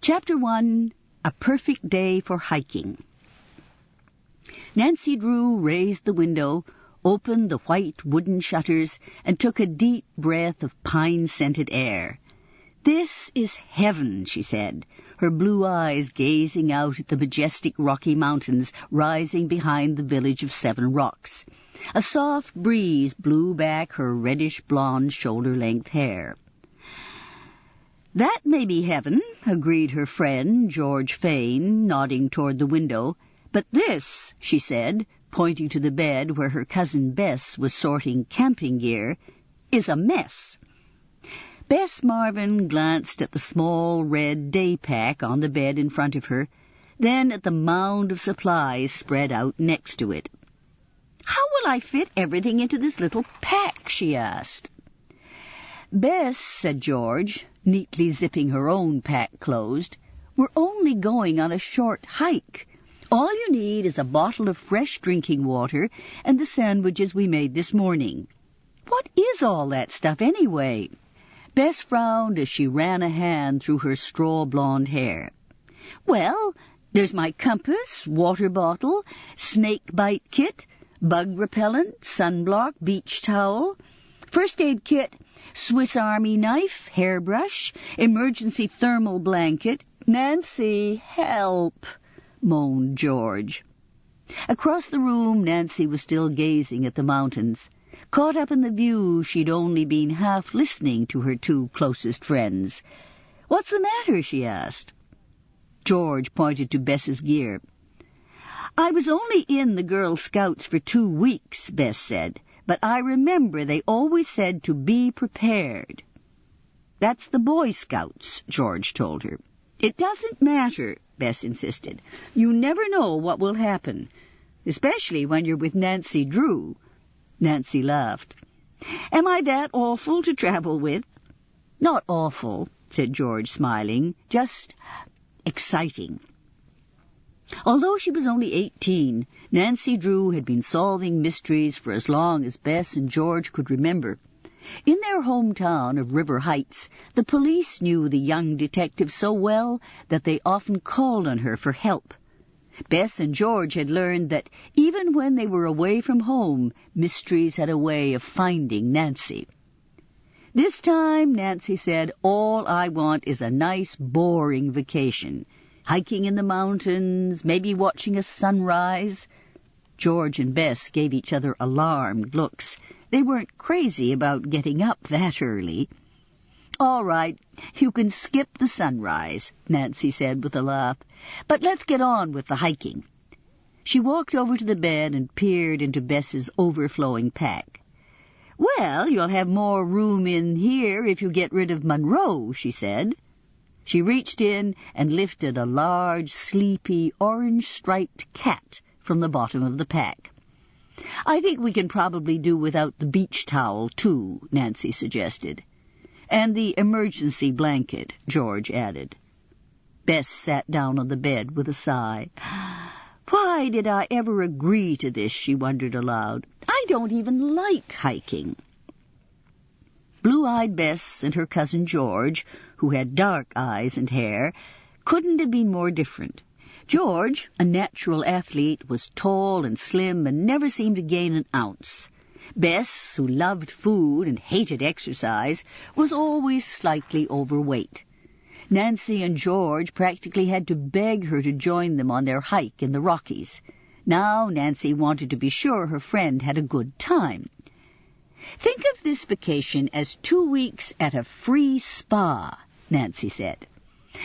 Chapter 1, A Perfect Day for Hiking. Nancy Drew raised the window, opened the white wooden shutters, and took a deep breath of pine-scented air. "This is heaven," she said, her blue eyes gazing out at the majestic Rocky Mountains rising behind the village of 7 Rocks. A soft breeze blew back her reddish-blonde shoulder-length hair. "That may be heaven," agreed her friend, George Fane, nodding toward the window. "But this," she said, pointing to the bed where her cousin Bess was sorting camping gear, "is a mess." Bess Marvin glanced at the small red day pack on the bed in front of her, then at the mound of supplies spread out next to it. "How will I fit everything into this little pack?" she asked. "Bess," said George, neatly zipping her own pack closed, "we're only going on a short hike. All you need is a bottle of fresh drinking water and the sandwiches we made this morning." "What is all that stuff anyway?" Bess frowned as she ran a hand through her straw-blonde hair. "Well, there's my compass, water bottle, snake bite kit, bug repellent, sunblock, beach towel, first aid kit, Swiss Army knife, hairbrush, emergency thermal blanket." "Nancy, help!" moaned George. Across the room, Nancy was still gazing at the mountains. Caught up in the view, she'd only been half listening to her 2 closest friends. "What's the matter?" she asked. George pointed to Bess's gear. "I was only in the Girl Scouts for 2 weeks, Bess said, but I remember they always said to be prepared." "That's the Boy Scouts," George told her. "It doesn't matter," Bess insisted. "You never know what will happen, especially when you're with Nancy Drew." Nancy laughed. "Am I that awful to travel with?" "Not awful," said George, smiling. "Just exciting." Although she was only 18, Nancy Drew had been solving mysteries for as long as Bess and George could remember. In their hometown of River Heights, the police knew the young detective so well that they often called on her for help. Bess and George had learned that even when they were away from home, mysteries had a way of finding Nancy. "This time," Nancy said, "all I want is a nice, boring vacation. Hiking in the mountains, maybe watching a sunrise." George and Bess gave each other alarmed looks. They weren't crazy about getting up that early. "All right, you can skip the sunrise," Nancy said with a laugh. "But let's get on with the hiking." She walked over to the bed and peered into Bess's overflowing pack. "Well, you'll have more room in here if you get rid of Monroe," she said. She reached in and lifted a large, sleepy, orange-striped cat from the bottom of the pack. "I think we can probably do without the beach towel, too," Nancy suggested. "And the emergency blanket," George added. Bess sat down on the bed with a sigh. "Why did I ever agree to this?" she wondered aloud. "I don't even like hiking." Blue-eyed Bess and her cousin George, who had dark eyes and hair, couldn't have been more different. George, a natural athlete, was tall and slim and never seemed to gain an ounce. Bess, who loved food and hated exercise, was always slightly overweight. Nancy and George practically had to beg her to join them on their hike in the Rockies. Now Nancy wanted to be sure her friend had a good time. "Think of this vacation as 2 weeks at a free spa," Nancy said.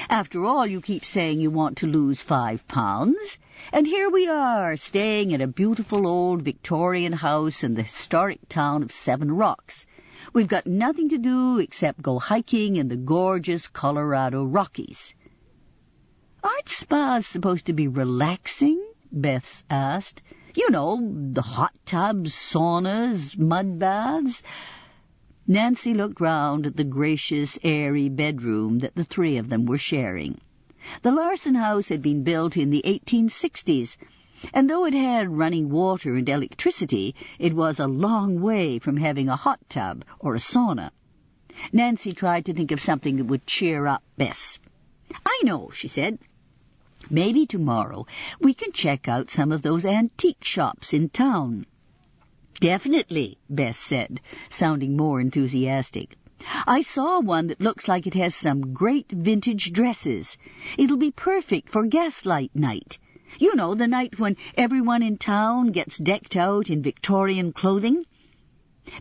"After all, you keep saying you want to lose 5 pounds. And here we are, staying at a beautiful old Victorian house in the historic town of 7 Rocks. We've got nothing to do except go hiking in the gorgeous Colorado Rockies." "Aren't spas supposed to be relaxing?" Bess asked. "You know, the hot tubs, saunas, mud baths." Nancy looked round at the gracious, airy bedroom that the 3 of them were sharing. The Larson house had been built in the 1860s, and though it had running water and electricity, it was a long way from having a hot tub or a sauna. Nancy tried to think of something that would cheer up Bess. I know, she said. Maybe tomorrow we can check out some of those antique shops in town. Definitely, Bess said, sounding more enthusiastic. I saw one that looks like it has some great vintage dresses. It'll be perfect for gaslight night. You know, the night when everyone in town gets decked out in Victorian clothing.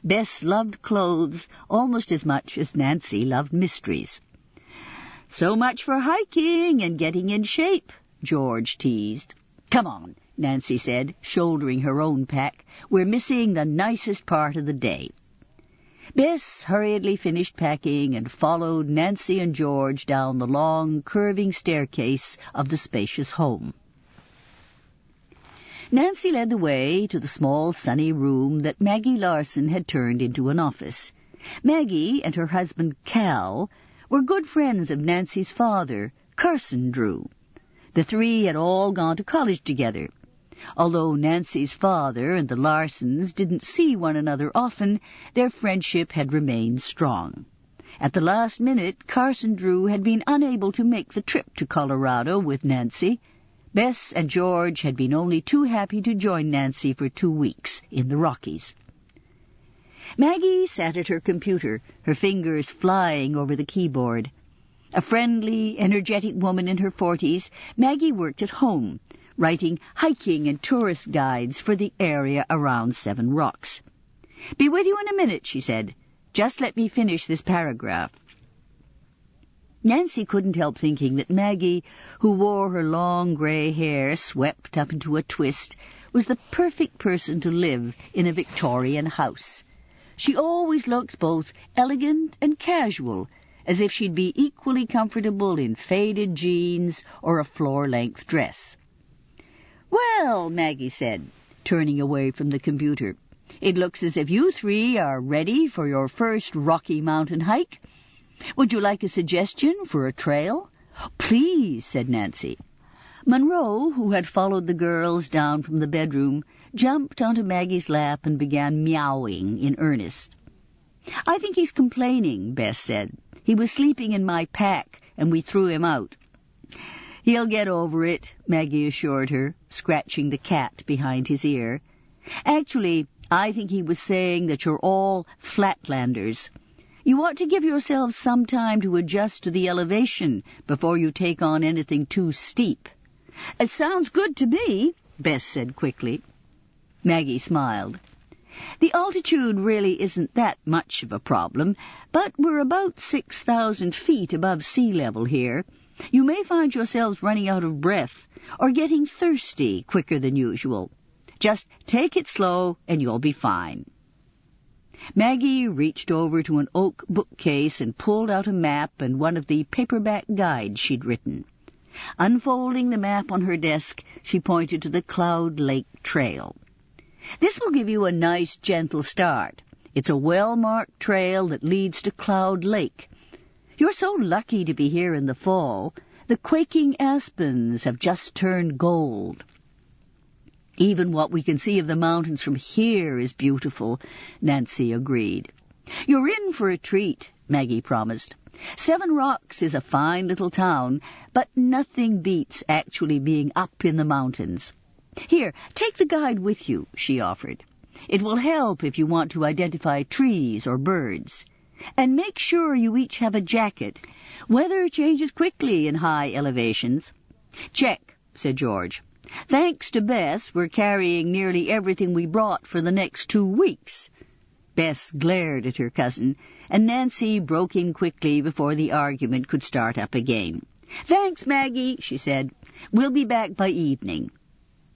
Bess loved clothes almost as much as Nancy loved mysteries. So much for hiking and getting in shape, George teased. Come on, Nancy said, shouldering her own pack. We're missing the nicest part of the day. Bess hurriedly finished packing and followed Nancy and George down the long, curving staircase of the spacious home. Nancy led the way to the small, sunny room that Maggie Larson had turned into an office. Maggie and her husband, Cal, were good friends of Nancy's father, Carson Drew. The three had all gone to college together. Although Nancy's father and the Larsons didn't see one another often, their friendship had remained strong. At the last minute, Carson Drew had been unable to make the trip to Colorado with Nancy. Bess and George had been only too happy to join Nancy for 2 weeks in the Rockies. Maggie sat at her computer, her fingers flying over the keyboard. A friendly, energetic woman in her 40s, Maggie worked at home, writing hiking and tourist guides for the area around Seven Rocks. "Be with you in a minute," she said. "Just let me finish this paragraph." Nancy couldn't help thinking that Maggie, who wore her long gray hair swept up into a twist, was the perfect person to live in a Victorian house. She always looked both elegant and casual, as if she'd be equally comfortable in faded jeans or a floor-length dress. "Well," Maggie said, turning away from the computer, "it looks as if you three are ready for your first Rocky Mountain hike. Would you like a suggestion for a trail?" "Please," said Nancy. Monroe, who had followed the girls down from the bedroom, jumped onto Maggie's lap and began meowing in earnest. "I think he's complaining," Bess said. "He was sleeping in my pack, and we threw him out." "He'll get over it," Maggie assured her, scratching the cat behind his ear. "Actually, I think he was saying that you're all flatlanders. You ought to give yourselves some time to adjust to the elevation before you take on anything too steep." "It sounds good to me," Bess said quickly. Maggie smiled. "The altitude really isn't that much of a problem, but we're about 6,000 feet above sea level here. You may find yourselves running out of breath or getting thirsty quicker than usual. Just take it slow and you'll be fine." Maggie reached over to an oak bookcase and pulled out a map and one of the paperback guides she'd written. Unfolding the map on her desk, she pointed to the Cloud Lake Trail. "This will give you a nice, gentle start. It's a well-marked trail that leads to Cloud Lake. You're so lucky to be here in the fall. The quaking aspens have just turned gold." "Even what we can see of the mountains from here is beautiful," Nancy agreed. "You're in for a treat," Maggie promised. "Seven Rocks is a fine little town, but nothing beats actually being up in the mountains. Here, take the guide with you," she offered. "It will help if you want to identify trees or birds. And make sure you each have a jacket. Weather changes quickly in high elevations." "Check," said George. "Thanks to Bess, we're carrying nearly everything we brought for the next 2 weeks. Bess glared at her cousin, and Nancy broke in quickly before the argument could start up again. "Thanks, Maggie," she said. "We'll be back by evening."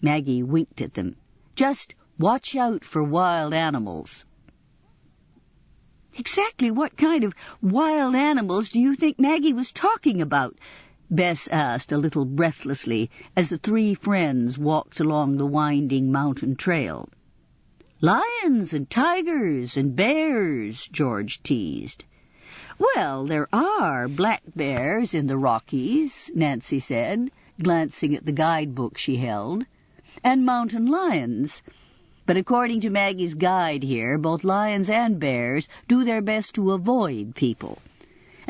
Maggie winked at them. "Just watch out for wild animals." "Exactly what kind of wild animals do you think Maggie was talking about?" Bess asked a little breathlessly as the three friends walked along the winding mountain trail. "Lions and tigers and bears," George teased. "Well, there are black bears in the Rockies," Nancy said, glancing at the guidebook she held, "and mountain lions. But according to Maggie's guide here, both lions and bears do their best to avoid people.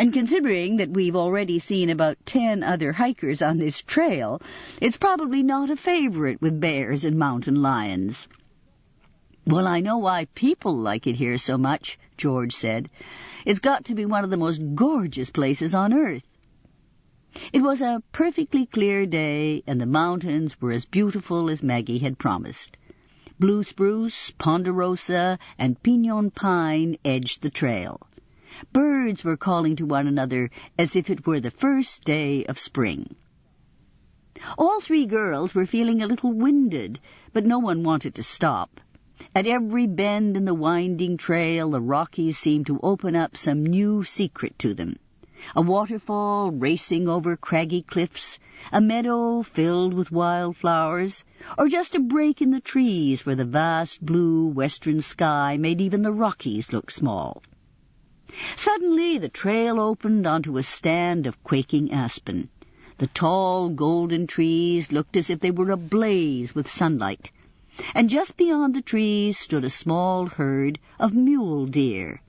And considering that we've already seen about 10 other hikers on this trail, it's probably not a favorite with bears and mountain lions." "Well, I know why people like it here so much," George said. "It's got to be one of the most gorgeous places on earth." It was a perfectly clear day, and the mountains were as beautiful as Maggie had promised. Blue spruce, ponderosa, and pinon pine edged the trail. Birds were calling to one another as if it were the first day of spring. All 3 girls were feeling a little winded, but no one wanted to stop. At every bend in the winding trail, the Rockies seemed to open up some new secret to them. A waterfall racing over craggy cliffs, a meadow filled with wildflowers, or just a break in the trees where the vast blue western sky made even the Rockies look small. Suddenly the trail opened onto a stand of quaking aspen. The tall golden trees looked as if they were ablaze with sunlight, and just beyond the trees stood a small herd of mule deer.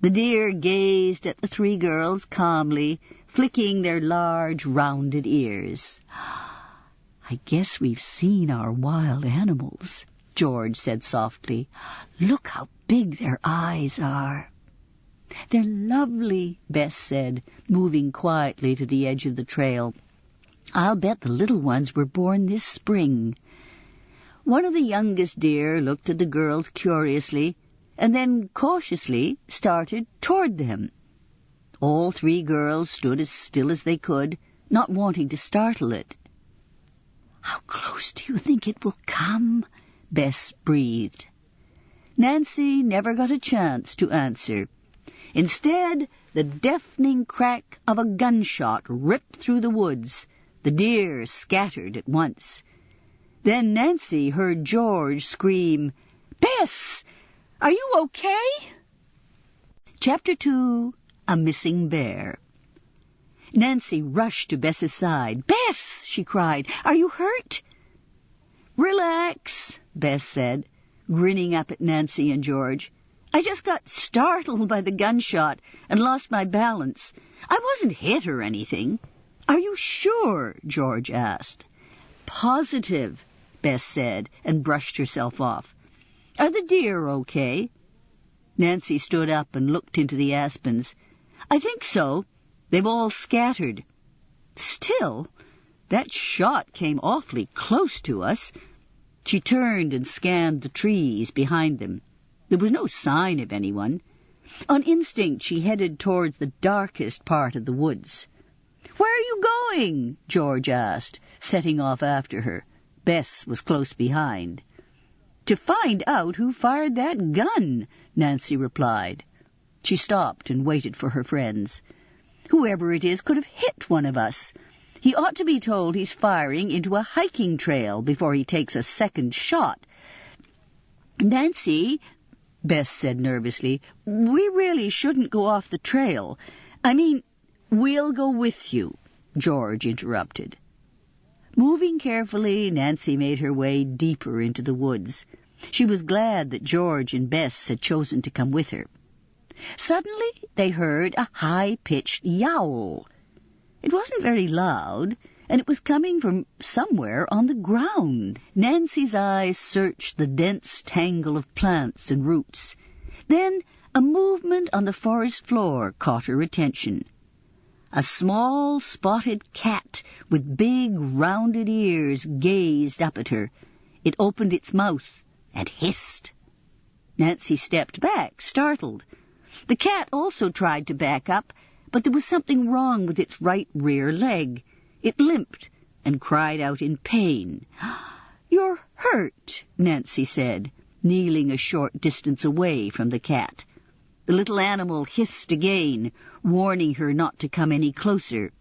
The deer gazed at the 3 girls calmly, flicking their large, rounded ears. "I guess we've seen our wild animals," George said softly. "Look how big their eyes are." "They're lovely," Bess said, moving quietly to the edge of the trail. "I'll bet the little ones were born this spring." One of the youngest deer looked at the girls curiously, and then cautiously started toward them. All 3 girls stood as still as they could, not wanting to startle it. "How close do you think it will come?" Bess breathed. Nancy never got a chance to answer. Instead, the deafening crack of a gunshot ripped through the woods. The deer scattered at once. Then Nancy heard George scream, "Bess! Are you okay?" Chapter 2, A Missing Bear. Nancy rushed to Bess's side. "Bess!" she cried. "Are you hurt?" "Relax," Bess said, grinning up at Nancy and George. "I just got startled by the gunshot and lost my balance. I wasn't hit or anything." "Are you sure?" George asked. "Positive," Bess said, and brushed herself off. "Are the deer okay?" Nancy stood up and looked into the aspens. "I think so. They've all scattered. Still, that shot came awfully close to us." She turned and scanned the trees behind them. There was no sign of anyone. On instinct, she headed towards the darkest part of the woods. "Where are you going?" George asked, setting off after her. Bess was close behind. "To find out who fired that gun," Nancy replied. She stopped and waited for her friends. "Whoever it is could have hit one of us. He ought to be told he's firing into a hiking trail before he takes a second shot." "Nancy," Bess said nervously, "we really shouldn't go off the trail. I mean, we'll go with you," George interrupted. Moving carefully, Nancy made her way deeper into the woods. She was glad that George and Bess had chosen to come with her. Suddenly they heard a high-pitched yowl. It wasn't very loud, and it was coming from somewhere on the ground. Nancy's eyes searched the dense tangle of plants and roots. Then a movement on the forest floor caught her attention. A small spotted cat with big rounded ears gazed up at her. It opened its mouth and hissed. Nancy stepped back, startled. The cat also tried to back up, but there was something wrong with its right rear leg. It limped and cried out in pain. "You're hurt," Nancy said, kneeling a short distance away from the cat. The little animal hissed again, warning her not to come any closer.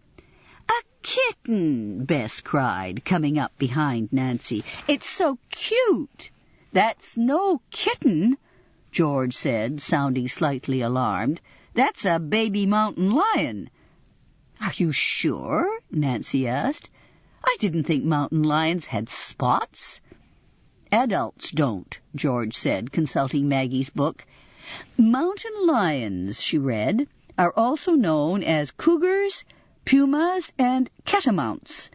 "A kitten!" Bess cried, coming up behind Nancy. "It's so cute." "That's no kitten," George said, sounding slightly alarmed. "That's a baby mountain lion." "Are you sure?" Nancy asked. "I didn't think mountain lions had spots." "Adults don't," George said, consulting Maggie's book. "Mountain lions," she read, are also known as cougars, pumas, and catamounts.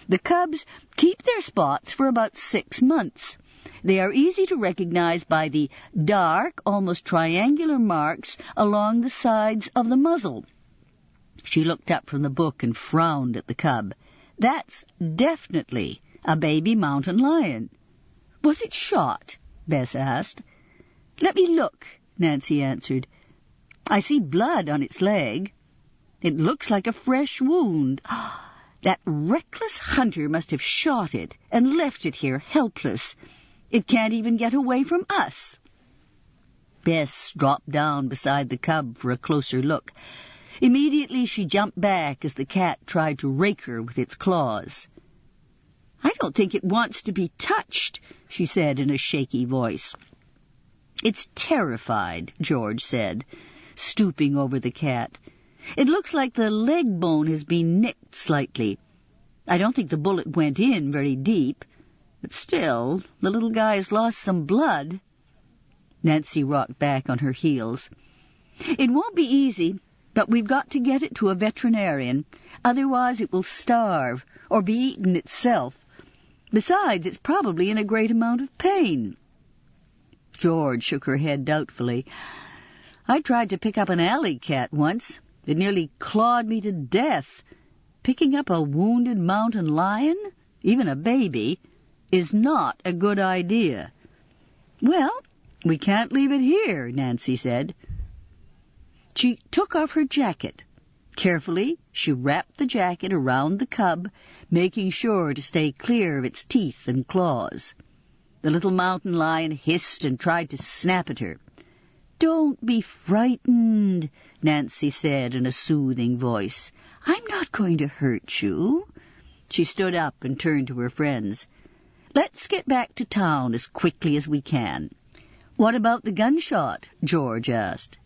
The cubs keep their spots for about 6 months. They are easy to recognize by the dark, almost triangular marks along the sides of the muzzle. She looked up from the book and frowned at the cub. That's definitely a baby mountain lion. Was it shot? Bess asked. Let me look, Nancy answered. I see blood on its leg. It looks like a fresh wound. That reckless hunter must have shot it and left it here helpless. It can't even get away from us. Bess dropped down beside the cub for a closer look. Immediately she jumped back as the cat tried to rake her with its claws. I don't think it wants to be touched, she said in a shaky voice. It's terrified, George said, stooping over the cat. It looks like the leg bone has been nicked slightly. I don't think the bullet went in very deep, but still, the little guy's lost some blood. Nancy rocked back on her heels. It won't be easy, but we've got to get it to a veterinarian. Otherwise it will starve or be eaten itself. Besides, it's probably in a great amount of pain. George shook her head doubtfully. I tried to pick up an alley cat once. It nearly clawed me to death. Picking up a wounded mountain lion, even a baby, is not a good idea. Well, we can't leave it here, Nancy said. She took off her jacket. Carefully, she wrapped the jacket around the cub, making sure to stay clear of its teeth and claws. The little mountain lion hissed and tried to snap at her. Don't be frightened, Nancy said in a soothing voice. I'm not going to hurt you. She stood up and turned to her friends. Let's get back to town as quickly as we can. What about the gunshot? George asked.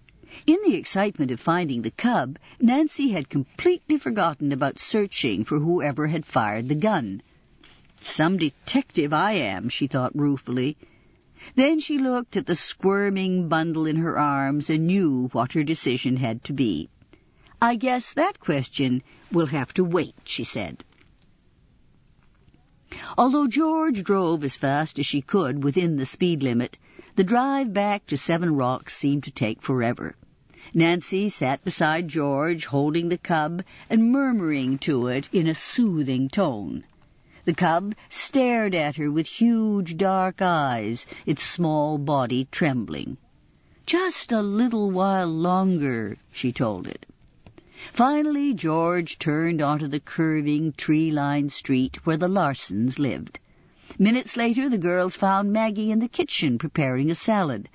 In the excitement of finding the cub, Nancy had completely forgotten about searching for whoever had fired the gun. Some detective I am, she thought ruefully. Then she looked at the squirming bundle in her arms and knew what her decision had to be. I guess that question will have to wait, she said. Although George drove as fast as she could within the speed limit, the drive back to Seven Rocks seemed to take forever. Nancy sat beside George, holding the cub and murmuring to it in a soothing tone. The cub stared at her with huge dark eyes, its small body trembling. Just a little while longer, she told it. Finally, George turned onto the curving, tree-lined street where the Larsons lived. Minutes later, the girls found Maggie in the kitchen preparing a salad.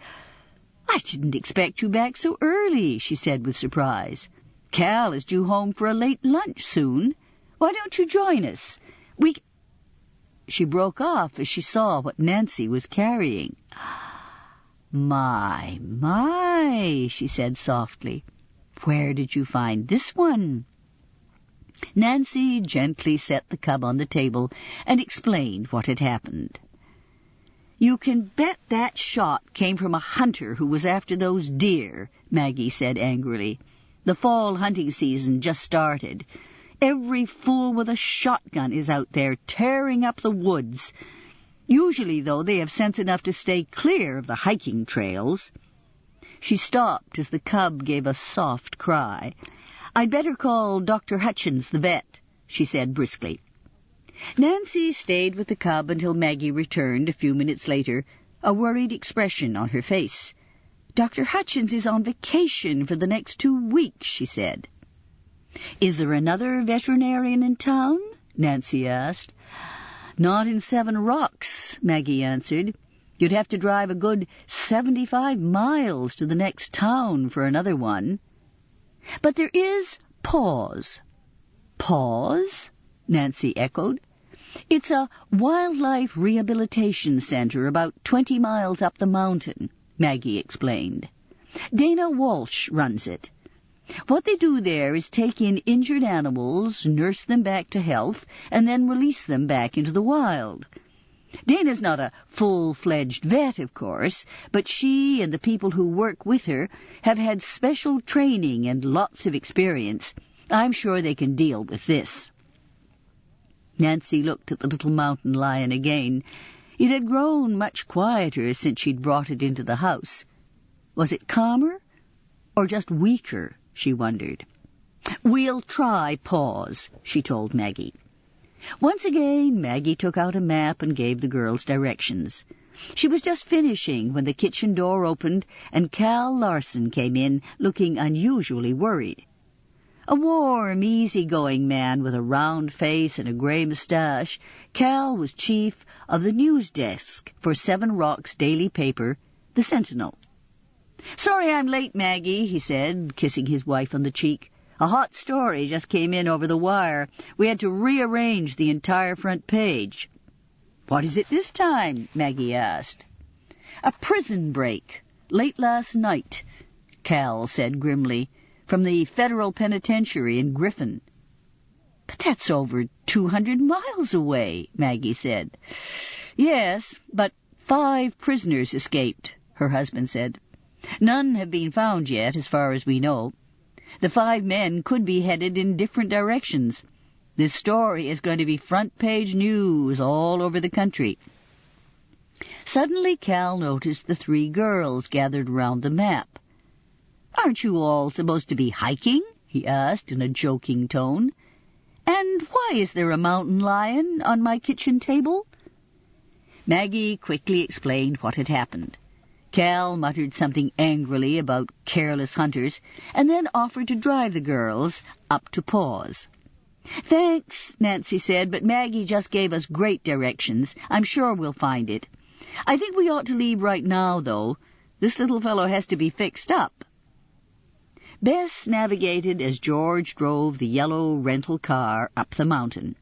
I didn't expect you back so early, she said with surprise. Cal is due home for a late lunch soon. Why don't you join us? She broke off as she saw what Nancy was carrying. My, she said softly. Where did you find this one? Nancy gently set the cub on the table and explained what had happened. You can bet that shot came from a hunter who was after those deer, Maggie said angrily. The fall hunting season just started. Every fool with a shotgun is out there tearing up the woods. Usually, though, they have sense enough to stay clear of the hiking trails. She stopped as the cub gave a soft cry. I'd better call Dr. Hutchins, the vet, she said briskly. Nancy stayed with the cub until Maggie returned a few minutes later, a worried expression on her face. Dr. Hutchins is on vacation for the next 2 weeks, she said. Is there another veterinarian in town? Nancy asked. Not in Seven Rocks, Maggie answered. You'd have to drive a good 75 miles to the next town for another one. But there is Paws. Paws? Nancy echoed. It's a wildlife rehabilitation center about 20 miles up the mountain, Maggie explained. Dana Walsh runs it. What they do there is take in injured animals, nurse them back to health, and then release them back into the wild. Dana's not a full-fledged vet, of course, but she and the people who work with her have had special training and lots of experience. I'm sure they can deal with this. Nancy looked at the little mountain lion again. It had grown much quieter since she'd brought it into the house. Was it calmer or just weaker, she wondered. "We'll try Paws," she told Maggie. Once again, Maggie took out a map and gave the girls directions. She was just finishing when the kitchen door opened and Cal Larson came in, looking unusually worried. A warm, easy-going man with a round face and a gray mustache, Cal was chief of the news desk for Seven Rock's daily paper, The Sentinel. "Sorry I'm late, Maggie," he said, kissing his wife on the cheek. "A hot story just came in over the wire. We had to rearrange the entire front page." "What is it this time?" Maggie asked. "A prison break, late last night," Cal said grimly, "from the federal penitentiary in Griffin." "But that's over 200 miles away," Maggie said. "Yes, but 5 prisoners escaped," her husband said. "None have been found yet, as far as we know. The 5 men could be headed in different directions. This story is going to be front-page news all over the country." Suddenly Cal noticed the 3 girls gathered around the map. "Aren't you all supposed to be hiking?" he asked in a joking tone. "And why is there a mountain lion on my kitchen table?" Maggie quickly explained what had happened. Cal muttered something angrily about careless hunters, and then offered to drive the girls up to Paws. "Thanks," Nancy said, "but Maggie just gave us great directions. I'm sure we'll find it. I think we ought to leave right now, though. This little fellow has to be fixed up." Bess navigated as George drove the yellow rental car up the mountain.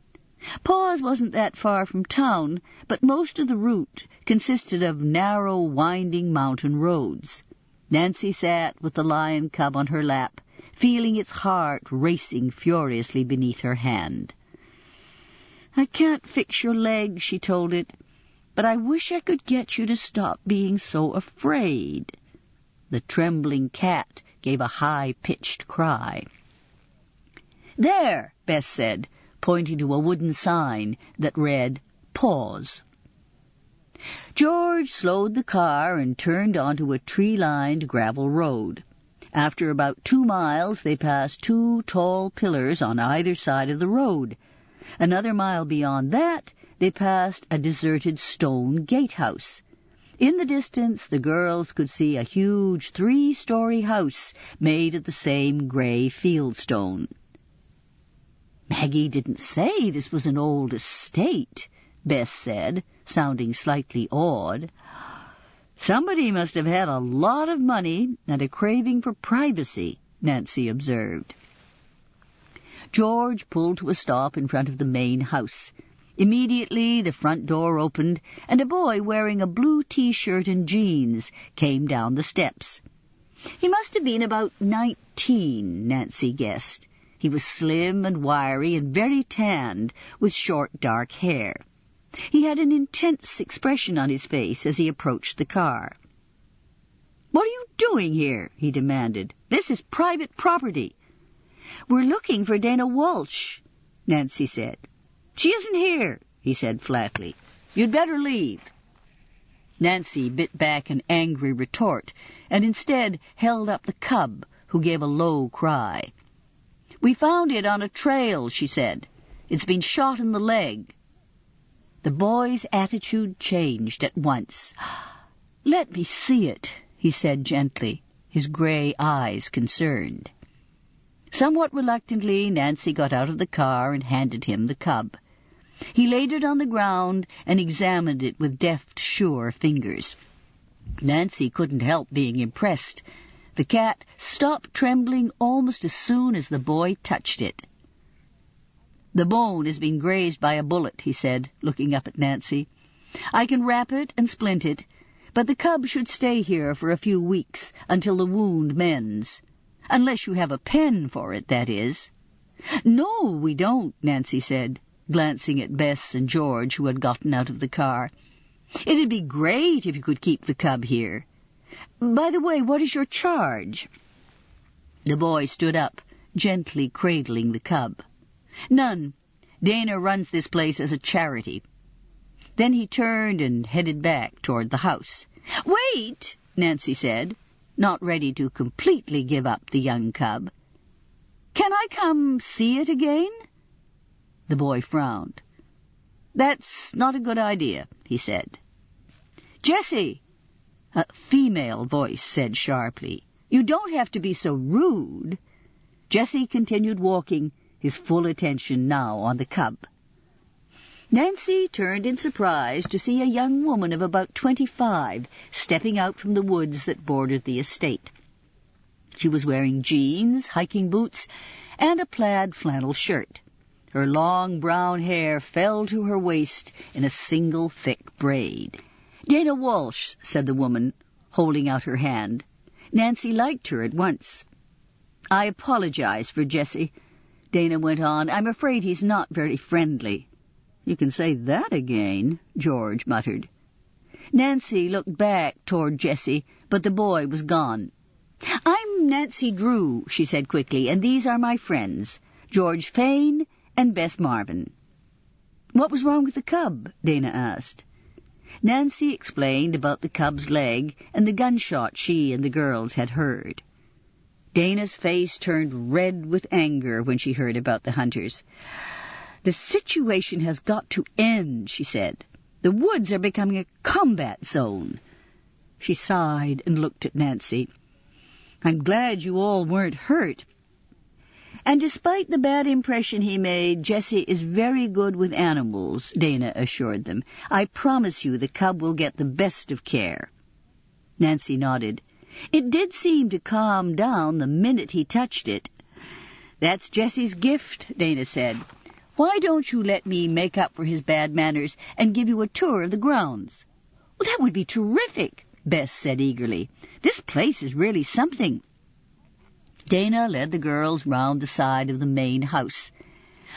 Paws wasn't that far from town, but most of the route consisted of narrow, winding mountain roads. Nancy sat with the lion cub on her lap, feeling its heart racing furiously beneath her hand. "I can't fix your leg," she told it, "but I wish I could get you to stop being so afraid." The trembling cat gave a high-pitched cry. "There," Bess said, pointing to a wooden sign that read, "Pause." George slowed the car and turned onto a tree-lined gravel road. After about 2 miles, they passed 2 tall pillars on either side of the road. Another mile beyond that, they passed a deserted stone gatehouse. In the distance, the girls could see a huge 3-story house made of the same gray fieldstone. "Maggie didn't say this was an old estate," Bess said, sounding slightly awed. "Somebody must have had a lot of money and a craving for privacy," Nancy observed. George pulled to a stop in front of the main house. Immediately the front door opened, and a boy wearing a blue T-shirt and jeans came down the steps. He must have been about 19, Nancy guessed. He was slim and wiry and very tanned, with short dark hair. He had an intense expression on his face as he approached the car. "What are you doing here?" he demanded. "This is private property." "We're looking for Dana Walsh," Nancy said. "She isn't here," he said flatly. "You'd better leave." Nancy bit back an angry retort and instead held up the cub, who gave a low cry. "We found it on a trail," she said. "It's been shot in the leg." The boy's attitude changed at once. "Let me see it," he said gently, his gray eyes concerned. Somewhat reluctantly, Nancy got out of the car and handed him the cub. He laid it on the ground and examined it with deft, sure fingers. Nancy couldn't help being impressed. The cat stopped trembling almost as soon as the boy touched it. "The bone has been grazed by a bullet," he said, looking up at Nancy. "I can wrap it and splint it, but the cub should stay here for a few weeks until the wound mends. Unless you have a pen for it, that is." "No, we don't," Nancy said. glancing at Bess and George, who had gotten out of the car. "It'd be great if you could keep the cub here. By the way, what is your charge?" The boy stood up, gently cradling the cub. "None. Dana runs this place as a charity." Then he turned and headed back toward the house. "Wait," Nancy said, not ready to completely give up the young cub. "Can I come see it again?" The boy frowned. "That's not a good idea," he said. "Jessie," a female voice said sharply, "you don't have to be so rude." Jessie continued walking, his full attention now on the cub. Nancy turned in surprise to see a young woman of about 25 stepping out from the woods that bordered the estate. She was wearing jeans, hiking boots, and a plaid flannel shirt. Her long brown hair fell to her waist in a single thick braid. "Dana Walsh," said the woman, holding out her hand. Nancy liked her at once. "I apologize for Jessie," Dana went on. "I'm afraid he's not very friendly." "You can say that again," George muttered. Nancy looked back toward Jessie, but the boy was gone. "I'm Nancy Drew," she said quickly, "and these are my friends, George Fane and Bess Marvin." "What was wrong with the cub?" Dana asked. Nancy explained about the cub's leg and the gunshot she and the girls had heard. Dana's face turned red with anger when she heard about the hunters. "The situation has got to end," she said. "The woods are becoming a combat zone." She sighed and looked at Nancy. "I'm glad you all weren't hurt." "And despite the bad impression he made, Jessie is very good with animals," Dana assured them. "I promise you the cub will get the best of care." Nancy nodded. "It did seem to calm down the minute he touched it." "That's Jessie's gift," Dana said. "Why don't you let me make up for his bad manners and give you a tour of the grounds?" "Well, that would be terrific," Bess said eagerly. "This place is really something." Dana led the girls round the side of the main house.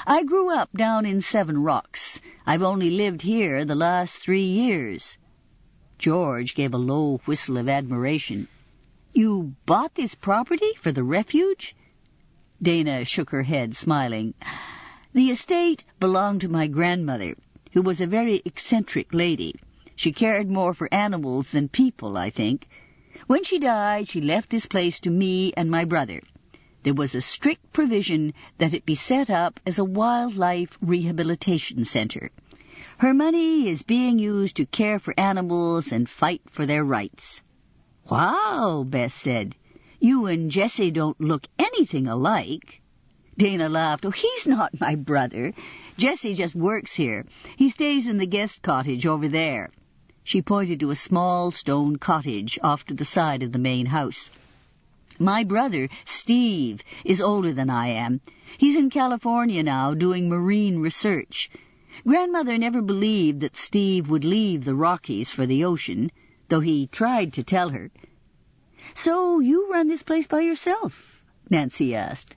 "I grew up down in Seven Rocks. I've only lived here the last 3 years." George gave a low whistle of admiration. "You bought this property for the refuge?" Dana shook her head, smiling. "The estate belonged to my grandmother, who was a very eccentric lady. She cared more for animals than people, I think. When she died, she left this place to me and my brother. There was a strict provision that it be set up as a wildlife rehabilitation center. Her money is being used to care for animals and fight for their rights." "Wow," Bess said. "You and Jessie don't look anything alike." Dana laughed. "Oh, he's not my brother. Jessie just works here. He stays in the guest cottage over there." She pointed to a small stone cottage off to the side of the main house. "My brother, Steve, is older than I am. He's in California now doing marine research. Grandmother never believed that Steve would leave the Rockies for the ocean, though he tried to tell her." "So you run this place by yourself?" Nancy asked.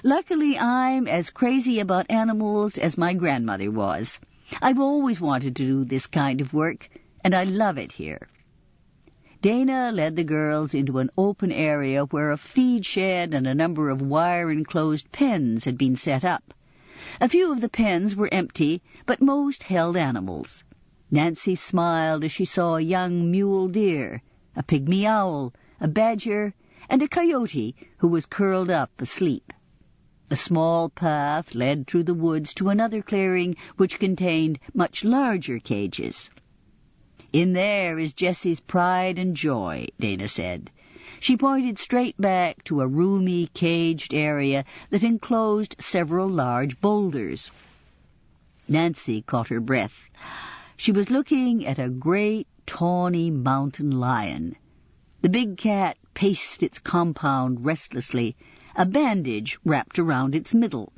"Luckily, I'm as crazy about animals as my grandmother was. I've always wanted to do this kind of work, and I love it here." Dana led the girls into an open area where a feed shed and a number of wire-enclosed pens had been set up. A few of the pens were empty, but most held animals. Nancy smiled as she saw a young mule deer, a pygmy owl, a badger, and a coyote who was curled up asleep. A small path led through the woods to another clearing which contained much larger cages. "In there is Jessie's pride and joy," Dana said. She pointed straight back to a roomy, caged area that enclosed several large boulders. Nancy caught her breath. She was looking at a great, tawny mountain lion. The big cat paced its compound restlessly, a bandage wrapped around its middle.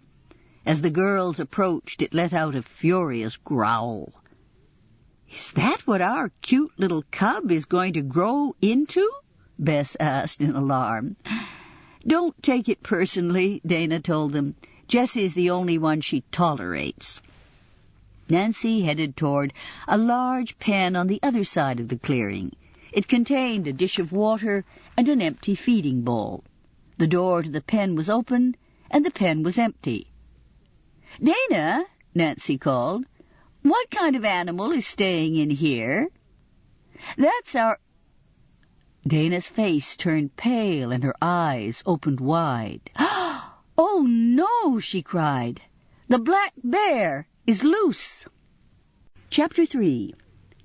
As the girls approached, it let out a furious growl. "Is that what our cute little cub is going to grow into?" Bess asked in alarm. "Don't take it personally," Dana told them. "Jessie's the only one she tolerates." Nancy headed toward a large pen on the other side of the clearing. It contained a dish of water and an empty feeding bowl. The door to the pen was open, and the pen was empty. "Dana," Nancy called, "what kind of animal is staying in here?" "That's our—" Dana's face turned pale and her eyes opened wide. "Oh, no," she cried. "The black bear is loose." Chapter 3.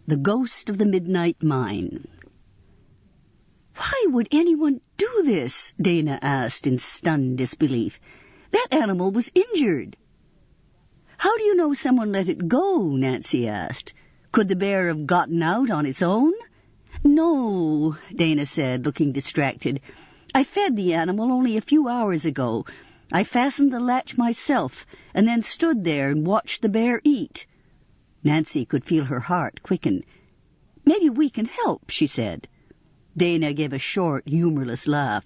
The Ghost of the Midnight Mine. "Why would anyone do this?" Dana asked in stunned disbelief. "That animal was injured." "How do you know someone let it go?" Nancy asked. "Could the bear have gotten out on its own?" "No," Dana said, looking distracted. "I fed the animal only a few hours ago. I fastened the latch myself, and then stood there and watched the bear eat." Nancy could feel her heart quicken. "Maybe we can help," she said. Dana gave a short, humorless laugh.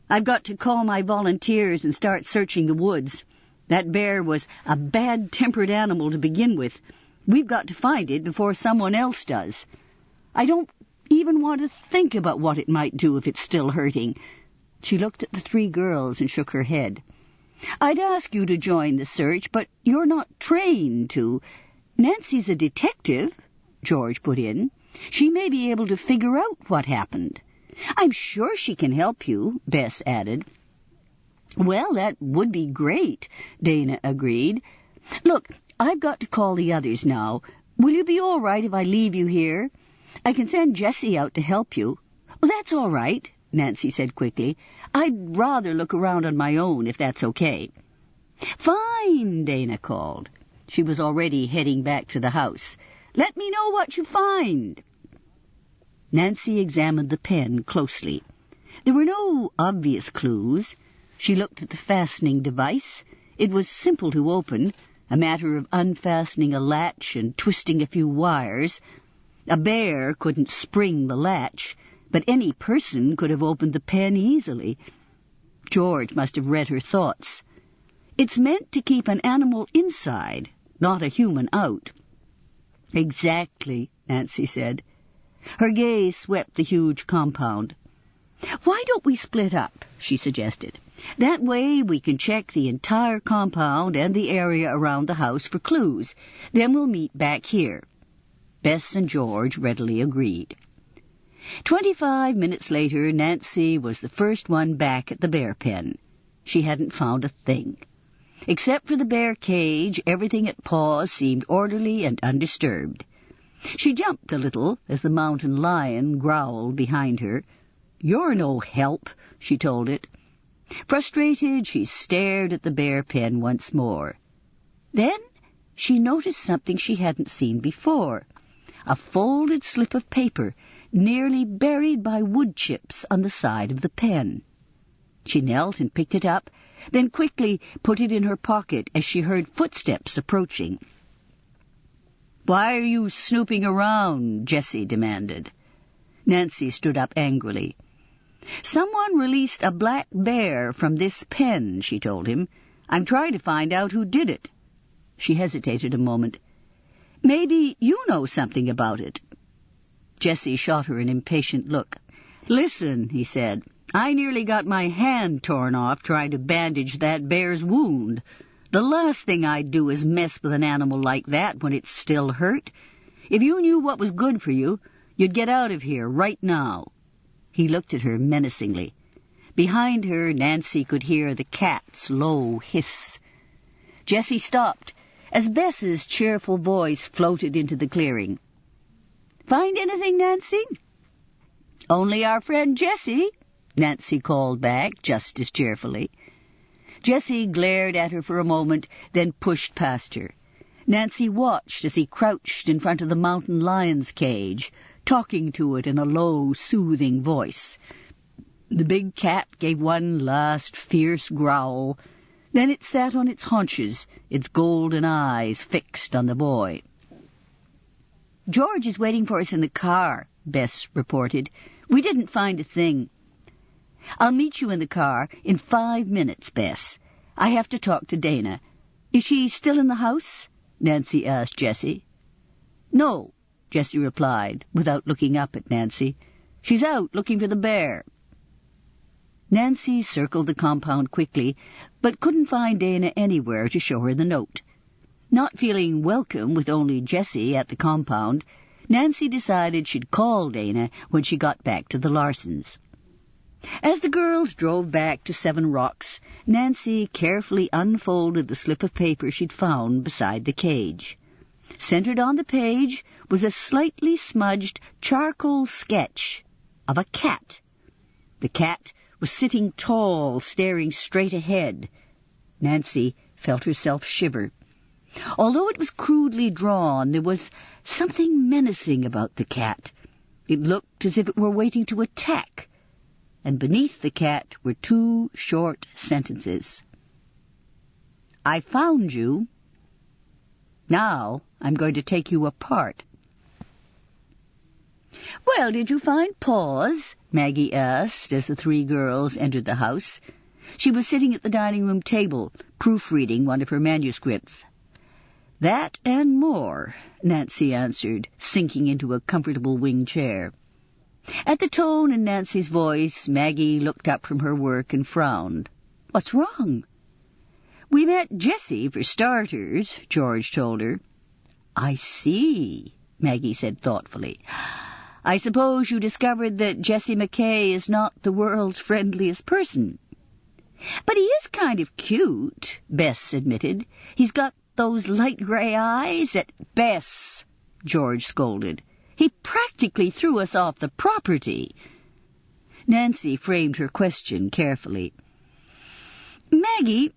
"I've got to call my volunteers and start searching the woods. That bear was a bad-tempered animal to begin with. We've got to find it before someone else does. I don't even want to think about what it might do if it's still hurting." She looked at the three girls and shook her head. "I'd ask you to join the search, but you're not trained to." "Nancy's a detective," George put in. "She may be able to figure out what happened." "I'm sure she can help you," Bess added. "Well, that would be great," Dana agreed. "Look, I've got to call the others now. Will you be all right if I leave you here? I can send Jessie out to help you." "Well, that's all right," Nancy said quickly. "I'd rather look around on my own, if that's okay." "Fine," Dana called. She was already heading back to the house. "Let me know what you find." Nancy examined the pen closely. There were no obvious clues. She looked at the fastening device. It was simple to open, a matter of unfastening a latch and twisting a few wires. A bear couldn't spring the latch, but any person could have opened the pen easily. George must have read her thoughts. "It's meant to keep an animal inside, not a human out." "Exactly," Nancy said. Her gaze swept the huge compound. "Why don't we split up?" she suggested. "That way we can check the entire compound and the area around the house for clues. Then we'll meet back here." Bess and George readily agreed. 25 minutes later, Nancy was the first one back at the bear pen. She hadn't found a thing. Except for the bear cage, everything at Paws seemed orderly and undisturbed. She jumped a little as the mountain lion growled behind her. "You're no help," she told it. Frustrated, she stared at the bear pen once more. Then she noticed something she hadn't seen before. A folded slip of paper, nearly buried by wood chips on the side of the pen. She knelt and picked it up, then quickly put it in her pocket as she heard footsteps approaching. "Why are you snooping around?" Jessie demanded. Nancy stood up angrily. "Someone released a black bear from this pen," she told him. "I'm trying to find out who did it." She hesitated a moment. "Maybe you know something about it." Jessie shot her an impatient look. "Listen," he said, "I nearly got my hand torn off trying to bandage that bear's wound. The last thing I'd do is mess with an animal like that when it's still hurt. If you knew what was good for you, you'd get out of here right now." He looked at her menacingly. Behind her, Nancy could hear the cat's low hiss. Jessie stopped as Bess's cheerful voice floated into the clearing. "Find anything, Nancy?" "Only our friend Jessie," Nancy called back just as cheerfully. Jessie glared at her for a moment, then pushed past her. Nancy watched as he crouched in front of the mountain lion's cage, talking to it in a low, soothing voice. The big cat gave one last fierce growl. Then it sat on its haunches, its golden eyes fixed on the boy. "George is waiting for us in the car," Bess reported. "We didn't find a thing." "I'll meet you in the car in 5 minutes, Bess. I have to talk to Dana. Is she still in the house?" Nancy asked Jessie. "No," Jessie replied, without looking up at Nancy. "She's out looking for the bear." Nancy circled the compound quickly, but couldn't find Dana anywhere to show her the note. Not feeling welcome with only Jessie at the compound, Nancy decided she'd call Dana when she got back to the Larsons. As the girls drove back to 7 Rocks, Nancy carefully unfolded the slip of paper she'd found beside the cage. Centered on the page was a slightly smudged charcoal sketch of a cat. The cat was sitting tall, staring straight ahead. Nancy felt herself shiver. Although it was crudely drawn, there was something menacing about the cat. It looked as if it were waiting to attack, and beneath the cat were 2 short sentences. "I found you. Now I'm going to take you apart." "Well, did you find Paws?" Maggie asked as the 3 girls entered the house. She was sitting at the dining room table, proofreading one of her manuscripts. "That and more," Nancy answered, sinking into a comfortable wing chair. At the tone in Nancy's voice, Maggie looked up from her work and frowned. "What's wrong?" "We met Jessie, for starters," George told her. "I see," Maggie said thoughtfully. "I suppose you discovered that Jesse McKay is not the world's friendliest person." "But he is kind of cute," Bess admitted. "He's got those light gray eyes at Bess," George scolded. "He practically threw us off the property." Nancy framed her question carefully. "Maggie,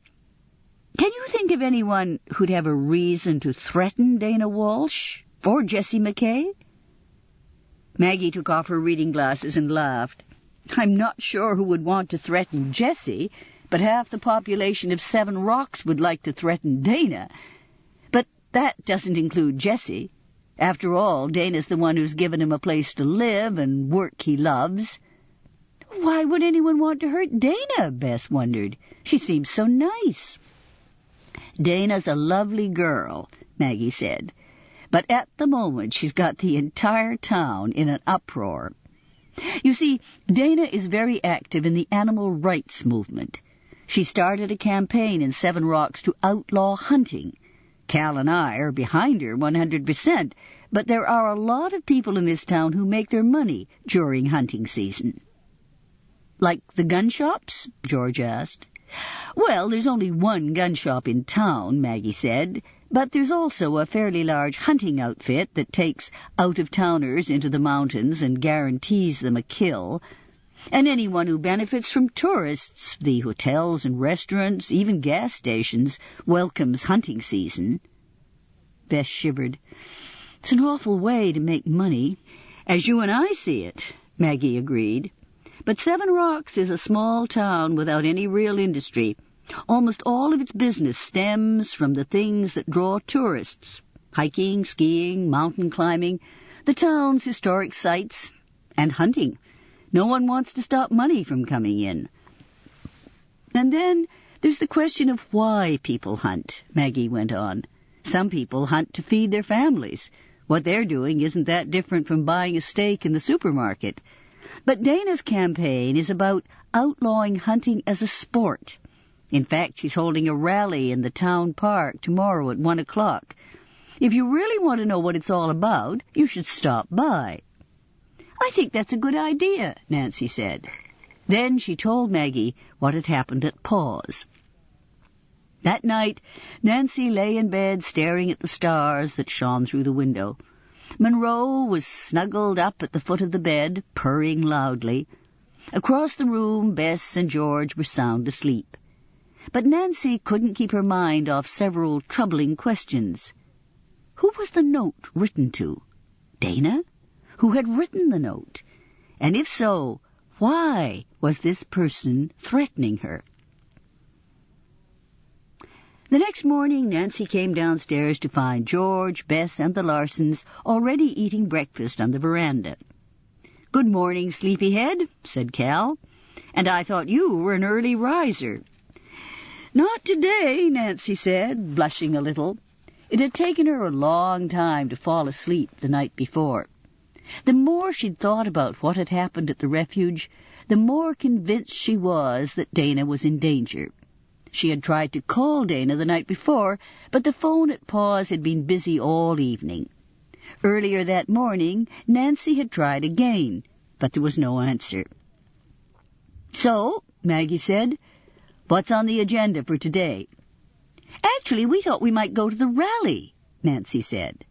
can you think of anyone who'd have a reason to threaten Dana Walsh or Jesse McKay?" Maggie took off her reading glasses and laughed. "I'm not sure who would want to threaten Jessie, but half the population of 7 Rocks would like to threaten Dana. But that doesn't include Jessie. After all, Dana's the one who's given him a place to live and work he loves." "Why would anyone want to hurt Dana?" Bess wondered. "She seems so nice." "Dana's a lovely girl," Maggie said. "But at the moment she's got the entire town in an uproar. You see, Dana is very active in the animal rights movement. She started a campaign in 7 Rocks to outlaw hunting. Cal and I are behind her 100%, but there are a lot of people in this town who make their money during hunting season." "Like the gun shops?" George asked. "Well, there's only one gun shop in town," Maggie said, "but there's also a fairly large hunting outfit that takes out-of-towners into the mountains and guarantees them a kill. And anyone who benefits from tourists, the hotels and restaurants, even gas stations, welcomes hunting season." Bess shivered. "It's an awful way to make money." "As you and I see it," Maggie agreed. "But 7 Rocks is a small town without any real industry. Almost all of its business stems from the things that draw tourists: hiking, skiing, mountain climbing, the town's historic sites, and hunting. No one wants to stop money from coming in." "And then there's the question of why people hunt," Maggie went on. "Some people hunt to feed their families. What they're doing isn't that different from buying a steak in the supermarket. But Dana's campaign is about outlawing hunting as a sport. In fact, she's holding a rally in the town park tomorrow at 1 o'clock. If you really want to know what it's all about, you should stop by." "I think that's a good idea," Nancy said. Then she told Maggie what had happened at Paws. That night, Nancy lay in bed staring at the stars that shone through the window. Monroe was snuggled up at the foot of the bed, purring loudly. Across the room, Bess and George were sound asleep. But Nancy couldn't keep her mind off several troubling questions. Who was the note written to? Dana? Who had written the note? And if so, why was this person threatening her? The next morning, Nancy came downstairs to find George, Bess, and the Larsons already eating breakfast on the veranda. "Good morning, sleepyhead," said Cal. "And I thought you were an early riser." "Not today," Nancy said, blushing a little. It had taken her a long time to fall asleep the night before. The more she'd thought about what had happened at the refuge, the more convinced she was that Dana was in danger. She had tried to call Dana the night before, but the phone at Paws had been busy all evening. Earlier that morning, Nancy had tried again, but there was no answer. "So," Maggie said, "what's on the agenda for today?" "Actually, we thought we might go to the rally," Nancy said.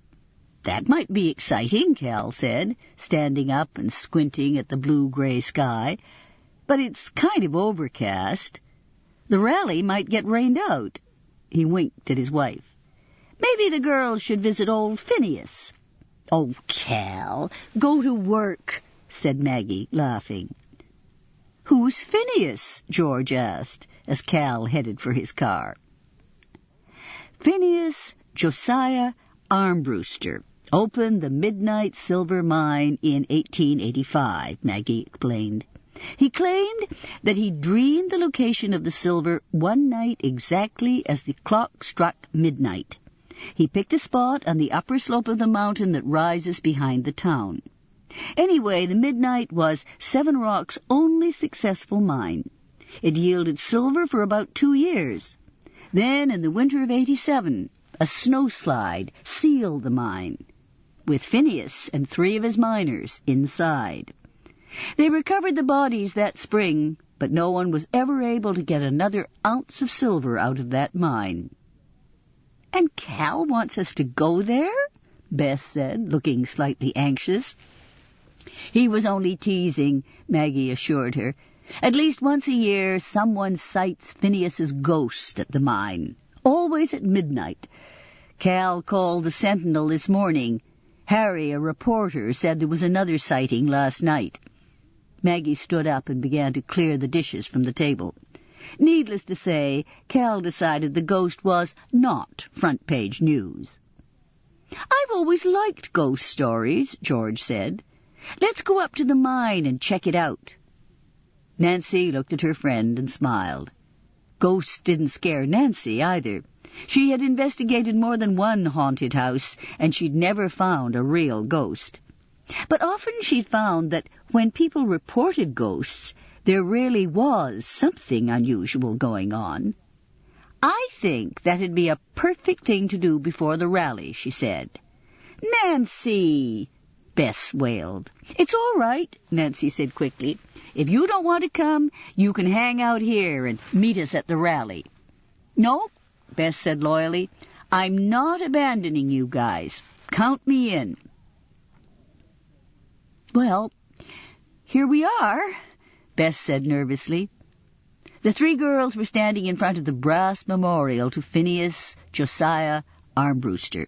"That might be exciting," Cal said, standing up and squinting at the blue-gray sky. "But it's kind of overcast. The rally might get rained out." He winked at his wife. "Maybe the girls should visit old Phineas." "Oh, Cal, go to work," said Maggie, laughing. "Who's Phineas?" George asked, as Cal headed for his car. "Phineas Josiah Armbruster opened the Midnight Silver Mine in 1885, Maggie explained. He claimed that he dreamed the location of the silver one night exactly as the clock struck midnight. He picked a spot on the upper slope of the mountain that rises behind the town. Anyway, the Midnight was Seven Rock's only successful mine. It yielded silver for about 2 years. Then, in the winter of 87, a snowslide sealed the mine, with Phineas and 3 of his miners inside. They recovered the bodies that spring, but no one was ever able to get another ounce of silver out of that mine." "And Cal wants us to go there?" Bess said, looking slightly anxious. "He was only teasing," Maggie assured her. "At least once a year someone sights Phineas's ghost at the mine, always at midnight. Cal called the Sentinel this morning. Harry, a reporter, said there was another sighting last night." Maggie stood up and began to clear the dishes from the table. Needless to say, Cal decided the ghost was not front-page news. "I've always liked ghost stories," George said. "Let's go up to the mine and check it out." Nancy looked at her friend and smiled. Ghosts didn't scare Nancy either. She had investigated more than one haunted house, and she'd never found a real ghost. But often she'd found that when people reported ghosts, there really was something unusual going on. "I think that'd be a perfect thing to do before the rally," she said. "Nancy!" Bess wailed. "It's all right," Nancy said quickly. "If you don't want to come, you can hang out here and meet us at the rally." "No," Bess said loyally. "I'm not abandoning you guys. Count me in." "Well, here we are," Bess said nervously. The 3 girls were standing in front of the brass memorial to Phineas Josiah Armbruster.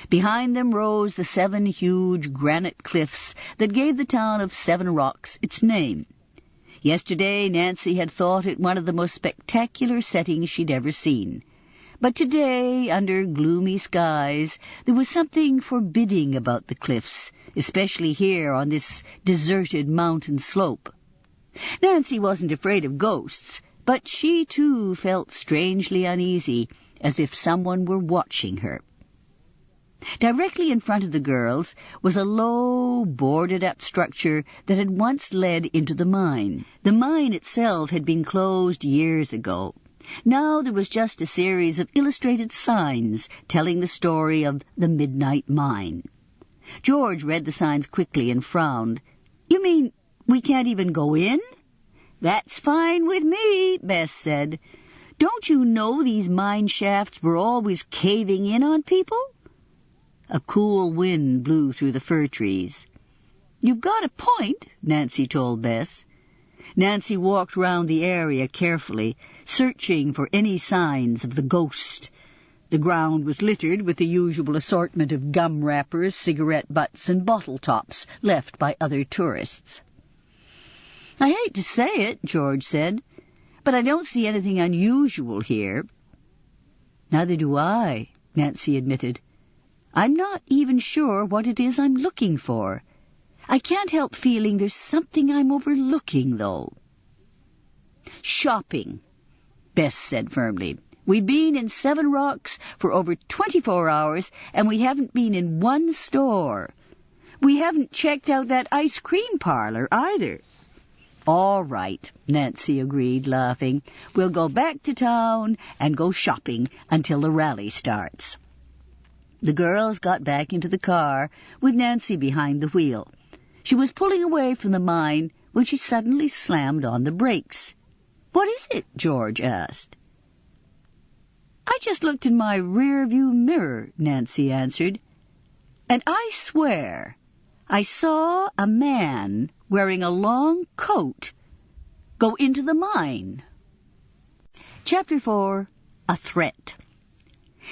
Behind them rose the 7 huge granite cliffs that gave the town of Seven Rocks its name. Yesterday Nancy had thought it one of the most spectacular settings she'd ever seen. But today, under gloomy skies, there was something forbidding about the cliffs, especially here on this deserted mountain slope. Nancy wasn't afraid of ghosts, but she too felt strangely uneasy, as if someone were watching her. Directly in front of the girls was a low, boarded-up structure that had once led into the mine. The mine itself had been closed years ago. Now there was just a series of illustrated signs telling the story of the Midnight Mine. George read the signs quickly and frowned. "You mean we can't even go in?" "That's fine with me," Bess said. "Don't you know these mine shafts were always caving in on people?" A cool wind blew through the fir trees. "You've got a point," Nancy told Bess. Nancy walked round the area carefully, searching for any signs of the ghost. The ground was littered with the usual assortment of gum wrappers, cigarette butts, and bottle tops left by other tourists. "I hate to say it," George said, "but I don't see anything unusual here." "Neither do I," Nancy admitted. "I'm not even sure what it is I'm looking for. I can't help feeling there's something I'm overlooking, though." "Shopping," Bess said firmly. We've been in 7 Rocks for over 24 hours, and we haven't been in one store. We haven't checked out that ice cream parlor either." "All right," Nancy agreed, laughing. "We'll go back to town and go shopping until the rally starts." The girls got back into the car, with Nancy behind the wheel. She was pulling away from the mine when she suddenly slammed on the brakes. "What is it?" George asked. "I just looked in my rear-view mirror," Nancy answered, "and I swear I saw a man wearing a long coat go into the mine." Chapter 4. A Threat.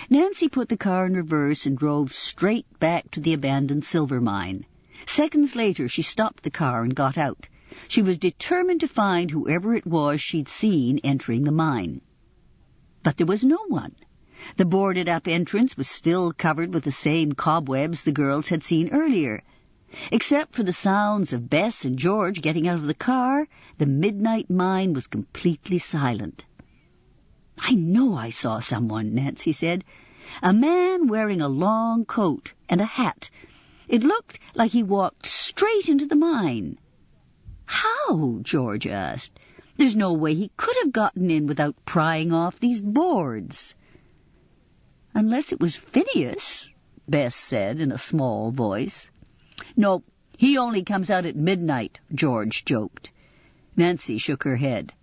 Nancy put the car in reverse and drove straight back to the abandoned silver mine. Seconds later, she stopped the car and got out. She was determined to find whoever it was she'd seen entering the mine. But there was no one. The boarded-up entrance was still covered with the same cobwebs the girls had seen earlier. Except for the sounds of Bess and George getting out of the car, the midnight mine was completely silent. "I know I saw someone," Nancy said. "A man wearing a long coat and a hat. It looked like he walked straight into the mine." "How?" George asked. "There's no way he could have gotten in without prying off these boards." "Unless it was Phineas," Bess said in a small voice. "No, he only comes out at midnight," George joked. Nancy shook her head.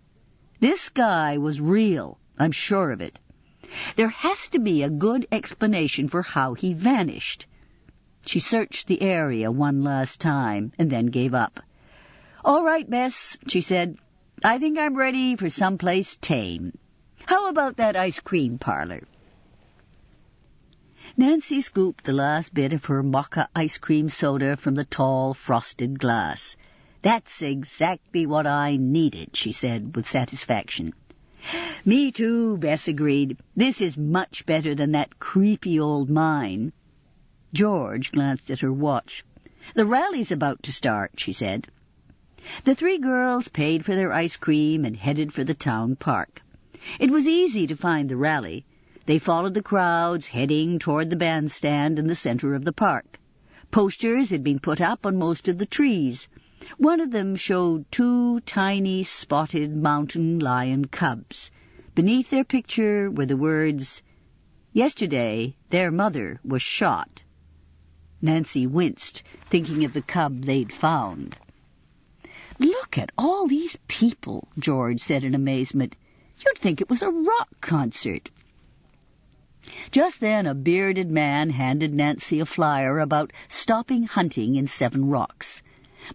"This guy was real, I'm sure of it. There has to be a good explanation for how he vanished." She searched the area one last time and then gave up. "All right, Bess," she said. "I think I'm ready for someplace tame. How about that ice cream parlor?" Nancy scooped the last bit of her mocha ice cream soda from the tall, frosted glass. "That's exactly what I needed," she said with satisfaction. "Me too," Bess agreed. "This is much better than that creepy old mine." George glanced at her watch. "The rally's about to start," she said. The 3 girls paid for their ice cream and headed for the town park. It was easy to find the rally. They followed the crowds heading toward the bandstand in the center of the park. Posters had been put up on most of the trees. One of them showed 2 tiny spotted mountain lion cubs. Beneath their picture were the words, "Yesterday their mother was shot." Nancy winced, thinking of the cub they'd found. "Look at all these people," George said in amazement. "You'd think it was a rock concert." Just then a bearded man handed Nancy a flyer about stopping hunting in 7 Rocks.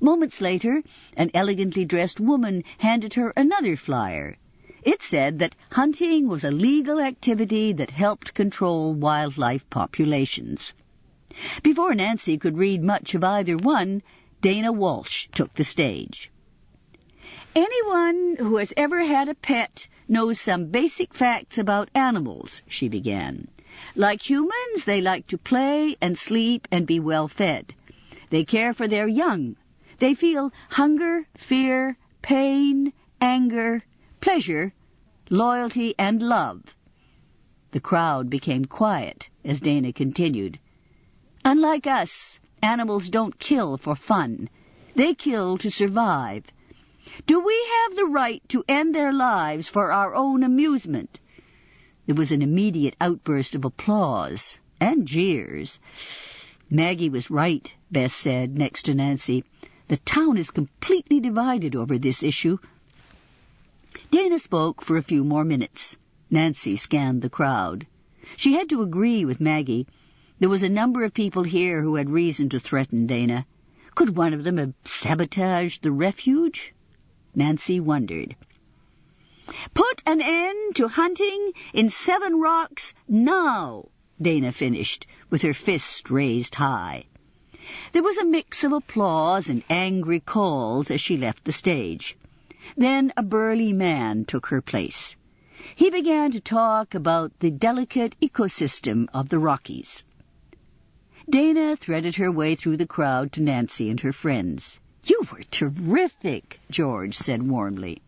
Moments later, an elegantly dressed woman handed her another flyer. It said that hunting was a legal activity that helped control wildlife populations. Before Nancy could read much of either one, Dana Walsh took the stage. "Anyone who has ever had a pet knows some basic facts about animals," she began. "Like humans, they like to play and sleep and be well fed. They care for their young. They feel hunger, fear, pain, anger, pleasure, loyalty, and love." The crowd became quiet as Dana continued. "Unlike us, animals don't kill for fun. They kill to survive. Do we have the right to end their lives for our own amusement?" There was an immediate outburst of applause and jeers. "Maggie was right," Bess said next to Nancy. "The town is completely divided over this issue." Dana spoke for a few more minutes. Nancy scanned the crowd. She had to agree with Maggie. There was a number of people here who had reason to threaten Dana. Could one of them have sabotaged the refuge? Nancy wondered. "Put an end to hunting in 7 Rocks now," Dana finished, with her fist raised high. There was a mix of applause and angry calls as she left the stage. Then a burly man took her place. He began to talk about the delicate ecosystem of the Rockies. Dana threaded her way through the crowd to Nancy and her friends. "You were terrific," George said warmly.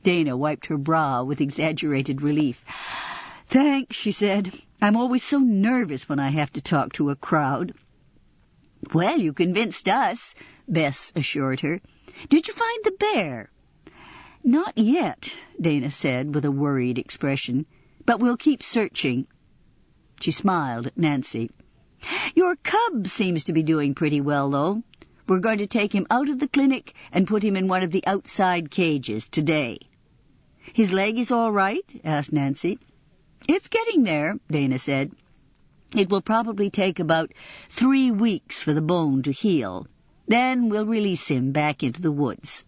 Dana wiped her brow with exaggerated relief. "Thanks," she said. "I'm always so nervous when I have to talk to a crowd." "Well, you convinced us," Bess assured her. "Did you find the bear?" "Not yet," Dana said with a worried expression, "but we'll keep searching." She smiled at Nancy. "Your cub seems to be doing pretty well, though. We're going to take him out of the clinic and put him in one of the outside cages today." "His leg is all right?" asked Nancy. "It's getting there," Dana said. "It will probably take about 3 weeks for the bone to heal. Then we'll release him back into the woods."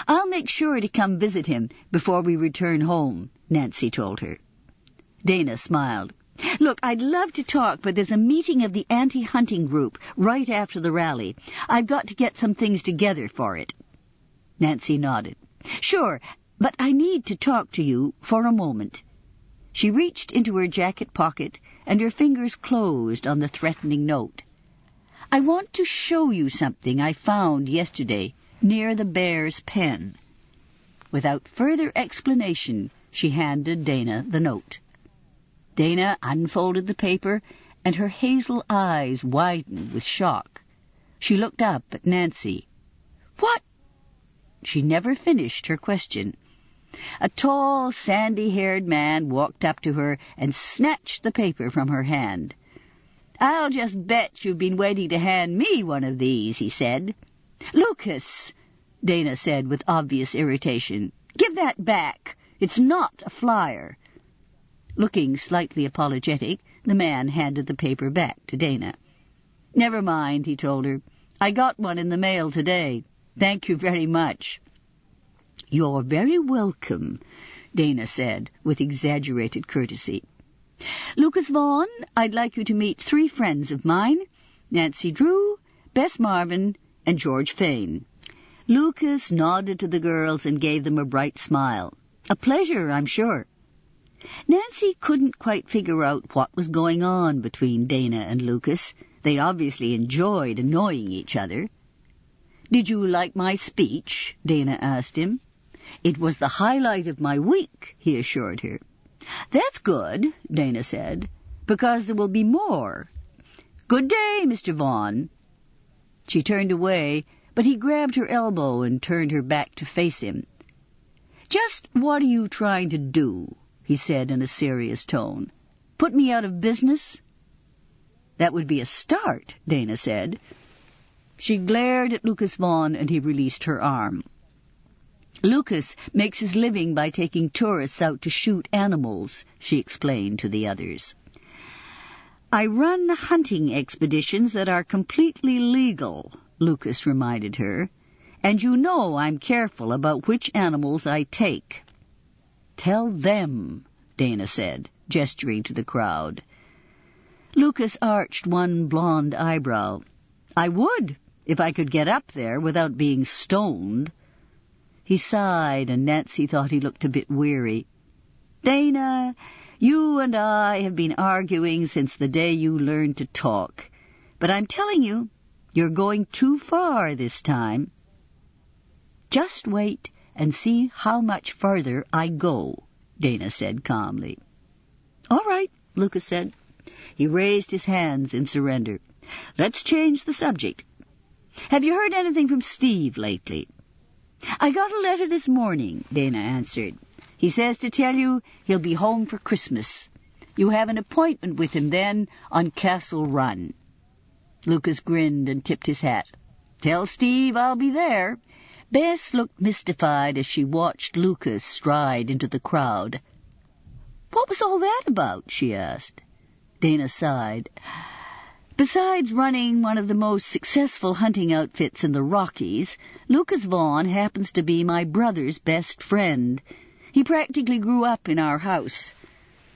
"I'll make sure to come visit him before we return home," Nancy told her. Dana smiled. "Look, I'd love to talk, but there's a meeting of the anti-hunting group right after the rally. I've got to get some things together for it." Nancy nodded. "Sure, but I need to talk to you for a moment." She reached into her jacket pocket, and her fingers closed on the threatening note. "I want to show you something I found yesterday near the bear's pen." Without further explanation, she handed Dana the note. Dana unfolded the paper, and her hazel eyes widened with shock. She looked up at Nancy. "What?" She never finished her question. A tall, sandy-haired man walked up to her and snatched the paper from her hand. "I'll just bet you've been waiting to hand me one of these," he said. "Lucas," Dana said with obvious irritation, "give that back. It's not a flyer." Looking slightly apologetic, the man handed the paper back to Dana. "Never mind," he told her. "I got one in the mail today. Thank you very much." "You're very welcome," Dana said with exaggerated courtesy. "Lucas Vaughn, I'd like you to meet 3 friends of mine, Nancy Drew, Bess Marvin, and George Fane." Lucas nodded to the girls and gave them a bright smile. "A pleasure, I'm sure." Nancy couldn't quite figure out what was going on between Dana and Lucas. They obviously enjoyed annoying each other. "Did you like my speech?" Dana asked him. "It was the highlight of my week," he assured her. "That's good," Dana said, "because there will be more. Good day, Mr. Vaughn." She turned away, but he grabbed her elbow and turned her back to face him. "Just what are you trying to do?" he said in a serious tone. "Put me out of business?" "That would be a start," Dana said. She glared at Lucas Vaughn, and he released her arm. "Lucas makes his living by taking tourists out to shoot animals," she explained to the others. "I run hunting expeditions that are completely legal," Lucas reminded her, "and you know I'm careful about which animals I take." "Tell them," Dana said, gesturing to the crowd. Lucas arched one blonde eyebrow. "I would, if I could get up there without being stoned." He sighed, and Nancy thought he looked a bit weary. "Dana, you and I have been arguing since the day you learned to talk. But I'm telling you, you're going too far this time." "Just wait and see how much further I go," Dana said calmly. "All right," Lucas said. He raised his hands in surrender. "Let's change the subject. Have you heard anything from Steve lately?" "I got a letter this morning," Dana answered. "He says to tell you he'll be home for Christmas. You have an appointment with him then on Castle Run." Lucas grinned and tipped his hat. "Tell Steve I'll be there." Bess looked mystified as she watched Lucas stride into the crowd. "What was all that about?" she asked. Dana sighed. "Besides running one of the most successful hunting outfits in the Rockies, Lucas Vaughn happens to be my brother's best friend. He practically grew up in our house.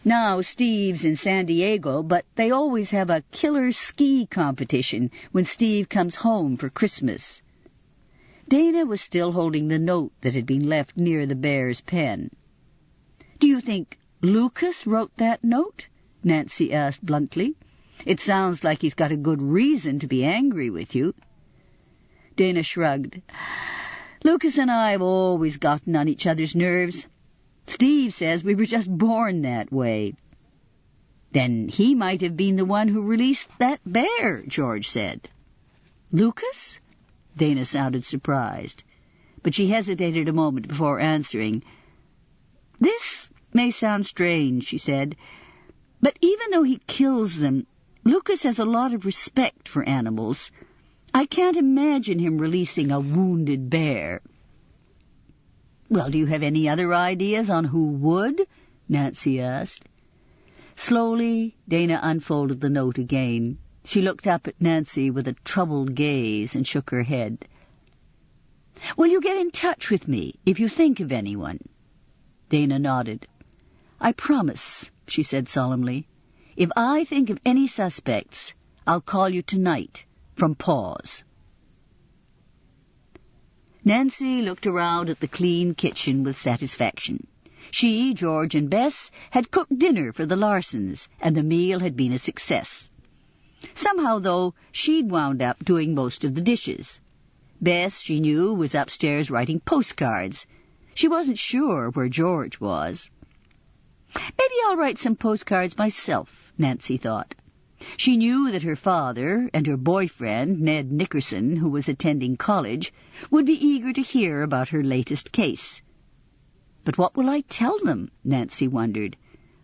Now Steve's in San Diego, but they always have a killer ski competition when Steve comes home for Christmas." Dana was still holding the note that had been left near the bear's pen. "Do you think Lucas wrote that note?" Nancy asked bluntly. "It sounds like he's got a good reason to be angry with you." Dana shrugged. "Lucas and I have always gotten on each other's nerves. Steve says we were just born that way." "Then he might have been the one who released that bear," George said. "Lucas?" Dana sounded surprised, but she hesitated a moment before answering. "This may sound strange," she said, "but even though he kills them, Lucas has a lot of respect for animals. I can't imagine him releasing a wounded bear." "Well, do you have any other ideas on who would?" Nancy asked. Slowly, Dana unfolded the note again. She looked up at Nancy with a troubled gaze and shook her head. "Will you get in touch with me if you think of anyone?" Dana nodded. "I promise," she said solemnly. "If I think of any suspects, I'll call you tonight from Paws." Nancy looked around at the clean kitchen with satisfaction. She, George, and Bess had cooked dinner for the Larsons, and the meal had been a success. Somehow, though, she'd wound up doing most of the dishes. Bess, she knew, was upstairs writing postcards. She wasn't sure where George was. "Maybe I'll write some postcards myself," Nancy thought. She knew that her father and her boyfriend, Ned Nickerson, who was attending college, would be eager to hear about her latest case. "But what will I tell them?" Nancy wondered.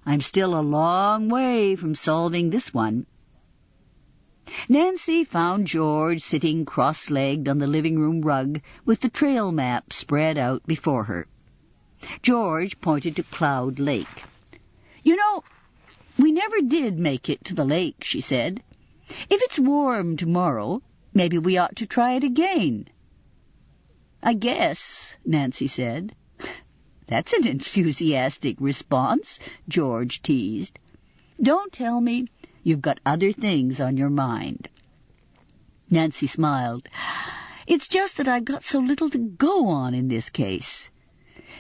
"I'm still a long way from solving this one." Nancy found George sitting cross-legged on the living-room rug with the trail map spread out before her. George pointed to Cloud Lake. "You know, we never did make it to the lake," she said. "If it's warm tomorrow, maybe we ought to try it again." "I guess," Nancy said. "That's an enthusiastic response," George teased. "Don't tell me you've got other things on your mind." Nancy smiled. "It's just that I've got so little to go on in this case.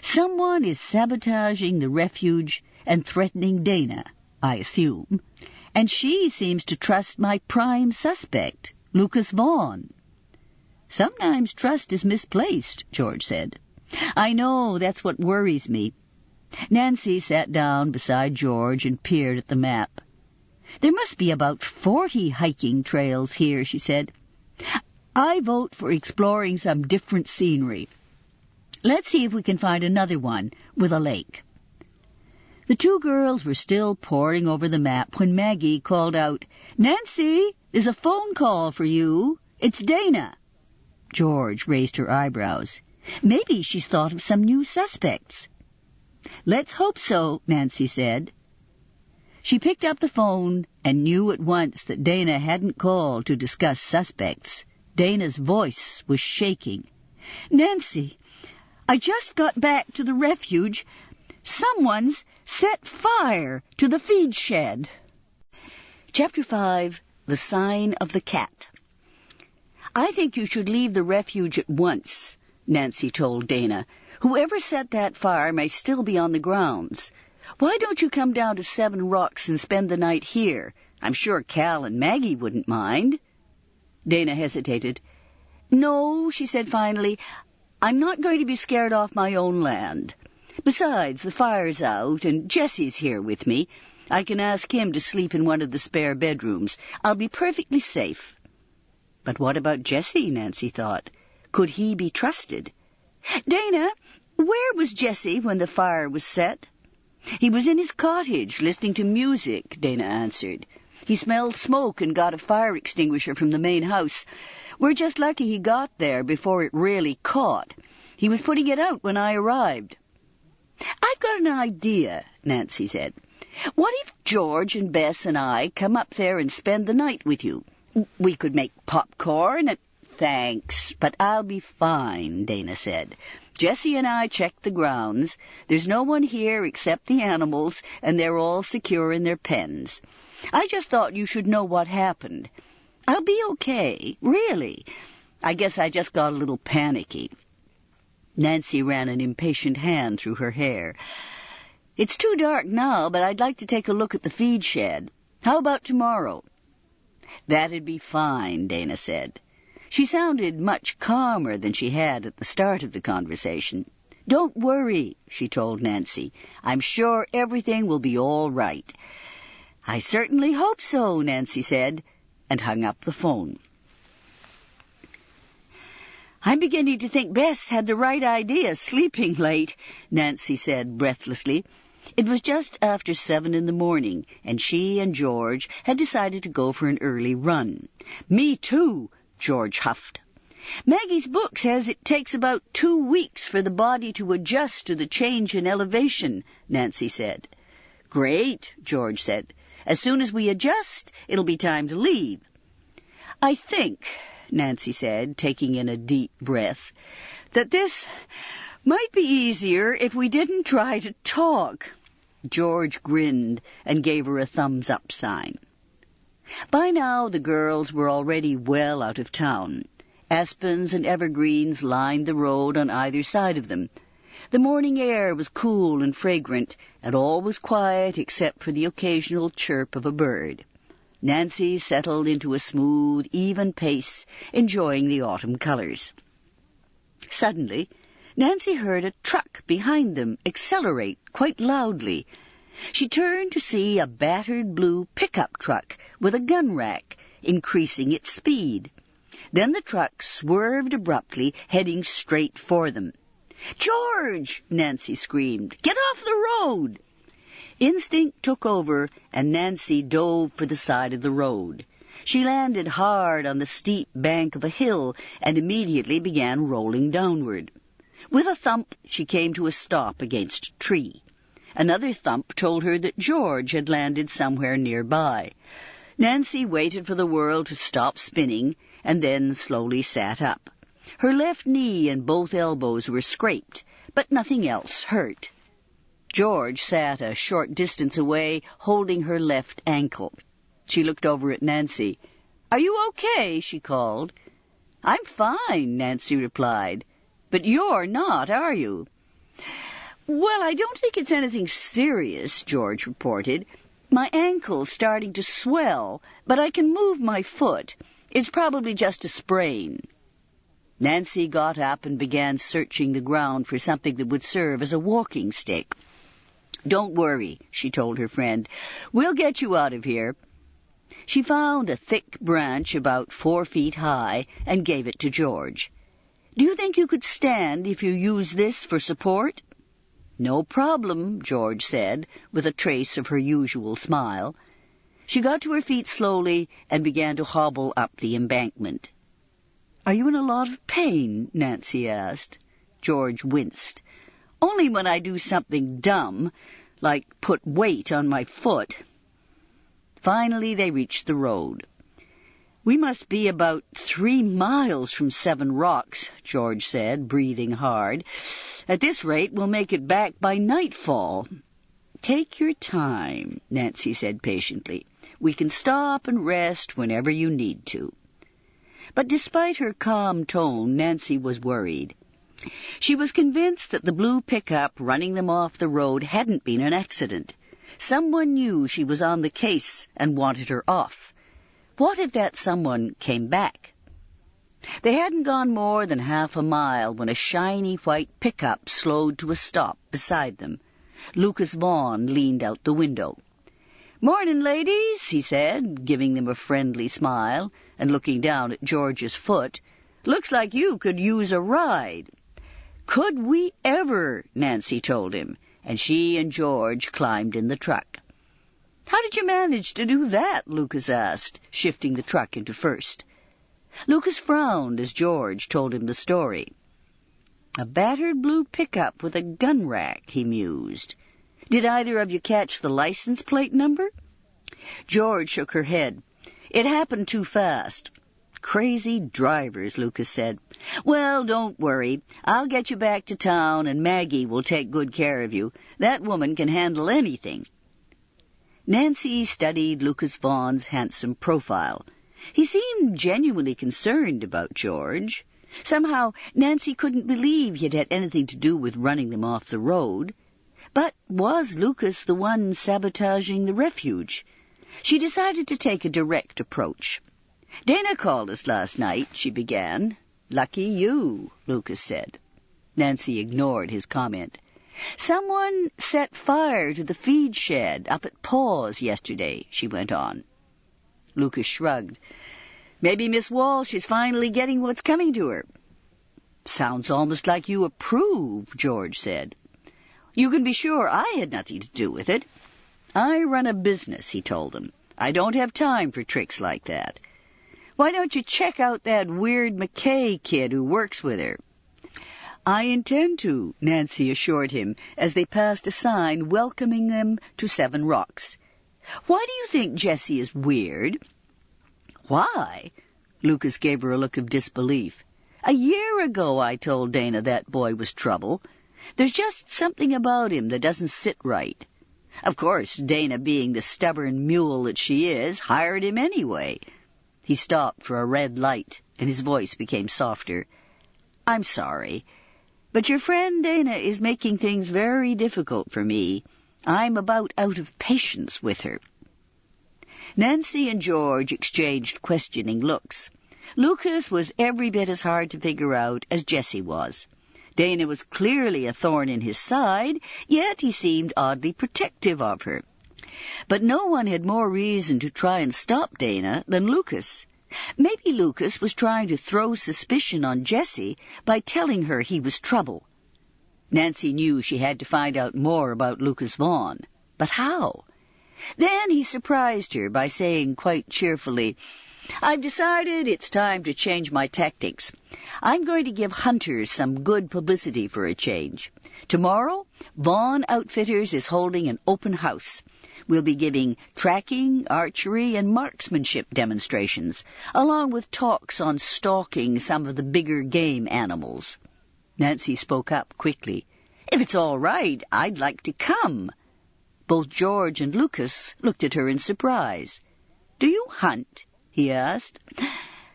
Someone is sabotaging the refuge and threatening Dana, I assume, and she seems to trust my prime suspect, Lucas Vaughn." "Sometimes trust is misplaced," George said. "I know, that's what worries me." Nancy sat down beside George and peered at the map. "There must be about 40 hiking trails here," she said. "I vote for exploring some different scenery. Let's see if we can find another one with a lake." The two girls were still poring over the map when Maggie called out, "Nancy, there's a phone call for you. It's Dana." George raised her eyebrows. "Maybe she's thought of some new suspects." "Let's hope so," Nancy said. She picked up the phone and knew at once that Dana hadn't called to discuss suspects. Dana's voice was shaking. "Nancy, I just got back to the refuge. Someone's set fire to the feed shed." Chapter 5, The Sign of the Cat. "I think you should leave the refuge at once," Nancy told Dana. "Whoever set that fire may still be on the grounds. Why don't you come down to 7 Rocks and spend the night here? I'm sure Cal and Maggie wouldn't mind." Dana hesitated. "No," she said finally, "I'm not going to be scared off my own land. Besides, the fire's out, and Jesse's here with me. I can ask him to sleep in one of the spare bedrooms. I'll be perfectly safe." But what about Jesse, Nancy thought. Could he be trusted? "Dana, where was Jesse when the fire was set?" "He was in his cottage, listening to music," Dana answered. "He smelled smoke and got a fire extinguisher from the main house. We're just lucky he got there before it really caught. He was putting it out when I arrived." "I've got an idea," Nancy said. "What if George and Bess and I come up there and spend the night with you? We could make popcorn and—" "Thanks, but I'll be fine," Dana said. "Jessie and I checked the grounds. There's no one here except the animals, and they're all secure in their pens. I just thought you should know what happened. I'll be okay, really. I guess I just got a little panicky." Nancy ran an impatient hand through her hair. "It's too dark now, but I'd like to take a look at the feed shed. How about tomorrow?" "That'd be fine," Dana said. She sounded much calmer than she had at the start of the conversation. "Don't worry," she told Nancy. "I'm sure everything will be all right." "I certainly hope so," Nancy said, and hung up the phone. "I'm beginning to think Bess had the right idea sleeping late," Nancy said breathlessly. It was just after 7 in the morning, and she and George had decided to go for an early run. "Me too," George huffed. "Maggie's book says it takes about 2 weeks for the body to adjust to the change in elevation," Nancy said. "Great," George said. "As soon as we adjust, it'll be time to leave." "I think," Nancy said, taking in a deep breath, "that this might be easier if we didn't try to talk." George grinned and gave her a thumbs-up sign. By now the girls were already well out of town. Aspens and evergreens lined the road on either side of them. The morning air was cool and fragrant, and all was quiet except for the occasional chirp of a bird. Nancy settled into a smooth, even pace, enjoying the autumn colors. Suddenly, Nancy heard a truck behind them accelerate quite loudly. She turned to see a battered blue pickup truck with a gun rack, increasing its speed. Then the truck swerved abruptly, heading straight for them. "George!" Nancy screamed. "Get off the road!" Instinct took over, and Nancy dove for the side of the road. She landed hard on the steep bank of a hill and immediately began rolling downward. With a thump, she came to a stop against a tree. Another thump told her that George had landed somewhere nearby. Nancy waited for the world to stop spinning and then slowly sat up. Her left knee and both elbows were scraped, but nothing else hurt. George sat a short distance away, holding her left ankle. She looked over at Nancy. "Are you okay?" she called. "I'm fine," Nancy replied. "But you're not, are you?" "Well, I don't think it's anything serious," George reported. "My ankle's starting to swell, but I can move my foot. It's probably just a sprain." Nancy got up and began searching the ground for something that would serve as a walking stick. "Don't worry," she told her friend. "We'll get you out of here." She found a thick branch about 4 feet high and gave it to George. "Do you think you could stand if you use this for support?" "No problem," George said, with a trace of her usual smile. She got to her feet slowly and began to hobble up the embankment. "Are you in a lot of pain?" Nancy asked. George winced. "Only when I do something dumb, like put weight on my foot." Finally they reached the road. "We must be about 3 miles from 7 Rocks," George said, breathing hard. "At this rate, we'll make it back by nightfall." "Take your time," Nancy said patiently. "We can stop and rest whenever you need to." But despite her calm tone, Nancy was worried. She was convinced that the blue pickup running them off the road hadn't been an accident. Someone knew she was on the case and wanted her off. What if that someone came back? They hadn't gone more than half a mile when a shiny white pickup slowed to a stop beside them. Lucas Vaughn leaned out the window. "Morning, ladies," he said, giving them a friendly smile and looking down at George's foot. "Looks like you could use a ride." "Could we ever?" Nancy told him, and she and George climbed in the truck. "How did you manage to do that?" Lucas asked, shifting the truck into first. Lucas frowned as George told him the story. "A battered blue pickup with a gun rack," he mused. "Did either of you catch the license plate number?" George shook her head. "It happened too fast." "Crazy drivers," Lucas said. "Well, don't worry. I'll get you back to town, and Maggie will take good care of you. That woman can handle anything." Nancy studied Lucas Vaughn's handsome profile. He seemed genuinely concerned about George. Somehow, Nancy couldn't believe he'd had anything to do with running them off the road. But was Lucas the one sabotaging the refuge? She decided to take a direct approach. "Dana called us last night," she began. "Lucky you," Lucas said. Nancy ignored his comment. "Someone set fire to the feed shed up at Paws yesterday," she went on. Lucas shrugged. "Maybe Miss Walsh is finally getting what's coming to her." "Sounds almost like you approve," George said. "You can be sure I had nothing to do with it. I run a business," he told them. "I don't have time for tricks like that. Why don't you check out that weird McKay kid who works with her?" "I intend to," Nancy assured him as they passed a sign welcoming them to 7 Rocks. "Why do you think Jessie is weird?" "Why?" Lucas gave her a look of disbelief. "A year ago I told Dana that boy was trouble. There's just something about him that doesn't sit right. Of course, Dana, being the stubborn mule that she is, hired him anyway." He stopped for a red light, and his voice became softer. "I'm sorry, but your friend Dana is making things very difficult for me. I'm about out of patience with her." Nancy and George exchanged questioning looks. Lucas was every bit as hard to figure out as Jessie was. Dana was clearly a thorn in his side, yet he seemed oddly protective of her. But no one had more reason to try and stop Dana than Lucas. Maybe Lucas was trying to throw suspicion on Jessie by telling her he was trouble. Nancy knew she had to find out more about Lucas Vaughn. But how? Then he surprised her by saying quite cheerfully, "I've decided it's time to change my tactics. I'm going to give hunters some good publicity for a change. Tomorrow, Vaughn Outfitters is holding an open house. We'll be giving tracking, archery, and marksmanship demonstrations, along with talks on stalking some of the bigger game animals." Nancy spoke up quickly. "If it's all right, I'd like to come." Both George and Lucas looked at her in surprise. "Do you hunt?" he asked.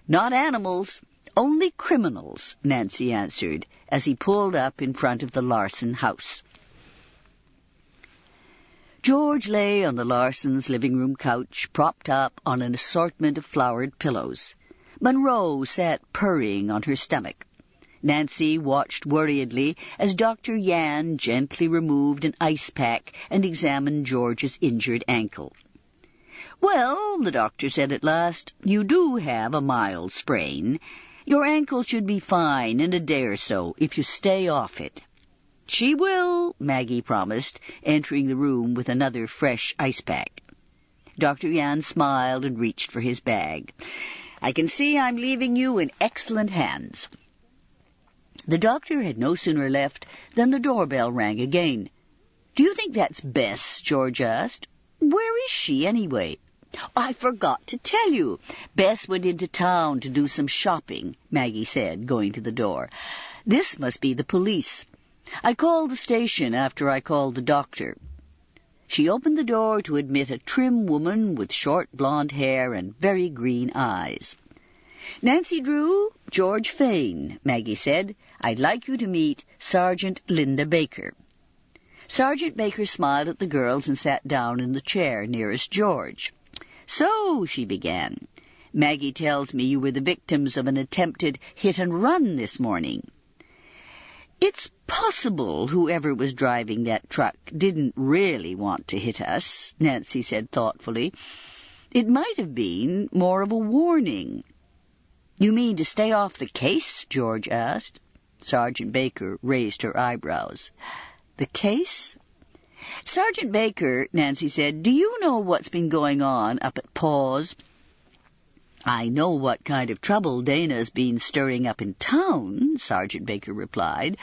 "Not animals, only criminals," Nancy answered, as he pulled up in front of the Larson house. George lay on the Larsons' living-room couch, propped up on an assortment of flowered pillows. Monroe sat purring on her stomach. Nancy watched worriedly as Dr. Yan gently removed an ice pack and examined George's injured ankle. "Well," the doctor said at last, "you do have a mild sprain. Your ankle should be fine in a day or so if you stay off it." "She will," Maggie promised, entering the room with another fresh ice pack. Dr. Yan smiled and reached for his bag. "I can see I'm leaving you in excellent hands." The doctor had no sooner left than the doorbell rang again. "Do you think that's Bess?" George asked. "Where is she, anyway?" "I forgot to tell you. Bess went into town to do some shopping," Maggie said, going to the door. "This must be the police. I called the station after I called the doctor." She opened the door to admit a trim woman with short blonde hair and very green eyes. "Nancy Drew, George Fane," Maggie said. "I'd like you to meet Sergeant Linda Baker." Sergeant Baker smiled at the girls and sat down in the chair nearest George. "So," she began, "Maggie tells me you were the victims of an attempted hit-and-run this morning." "It's possible whoever was driving that truck didn't really want to hit us," Nancy said thoughtfully. "It might have been more of a warning." "You mean to stay off the case?" George asked. Sergeant Baker raised her eyebrows. "The case?" "Sergeant Baker," Nancy said, "do you know what's been going on up at Paws?" "I know what kind of trouble Dana's been stirring up in town," Sergeant Baker replied,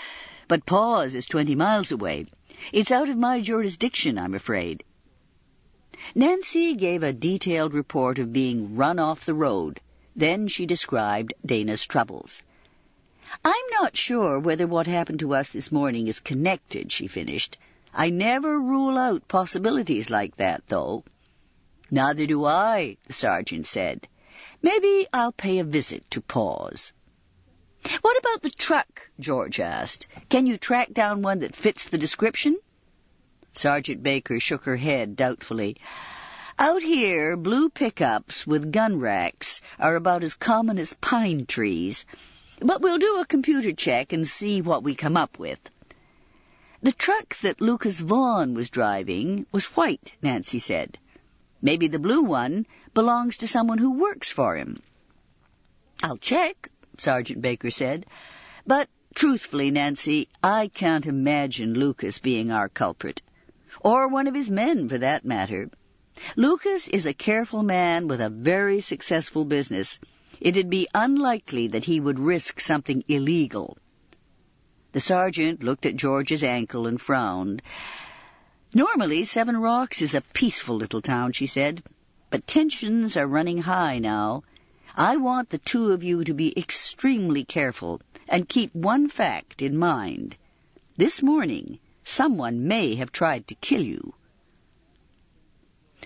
"but Paws is 20 miles away. It's out of my jurisdiction, I'm afraid." Nancy gave a detailed report of being run off the road. Then she described Dana's troubles. "I'm not sure whether what happened to us this morning is connected," she finished. "I never rule out possibilities like that, though." "Neither do I," the sergeant said. "Maybe I'll pay a visit to Paws." "What about the truck?" George asked. "Can you track down one that fits the description?" Sergeant Baker shook her head doubtfully. "Out here, blue pickups with gun racks are about as common as pine trees. But we'll do a computer check and see what we come up with. The truck that Lucas Vaughn was driving was white, Nancy said. Maybe the blue one belongs to someone who works for him. I'll check, Sergeant Baker said. But truthfully, Nancy, I can't imagine Lucas being our culprit. Or one of his men, for that matter. Lucas is a careful man with a very successful business. It'd be unlikely that he would risk something illegal. The sergeant looked at George's ankle and frowned. Normally, Seven Rocks is a peaceful little town, she said, but tensions are running high now. I want the two of you to be extremely careful and keep one fact in mind. This morning, someone may have tried to kill you.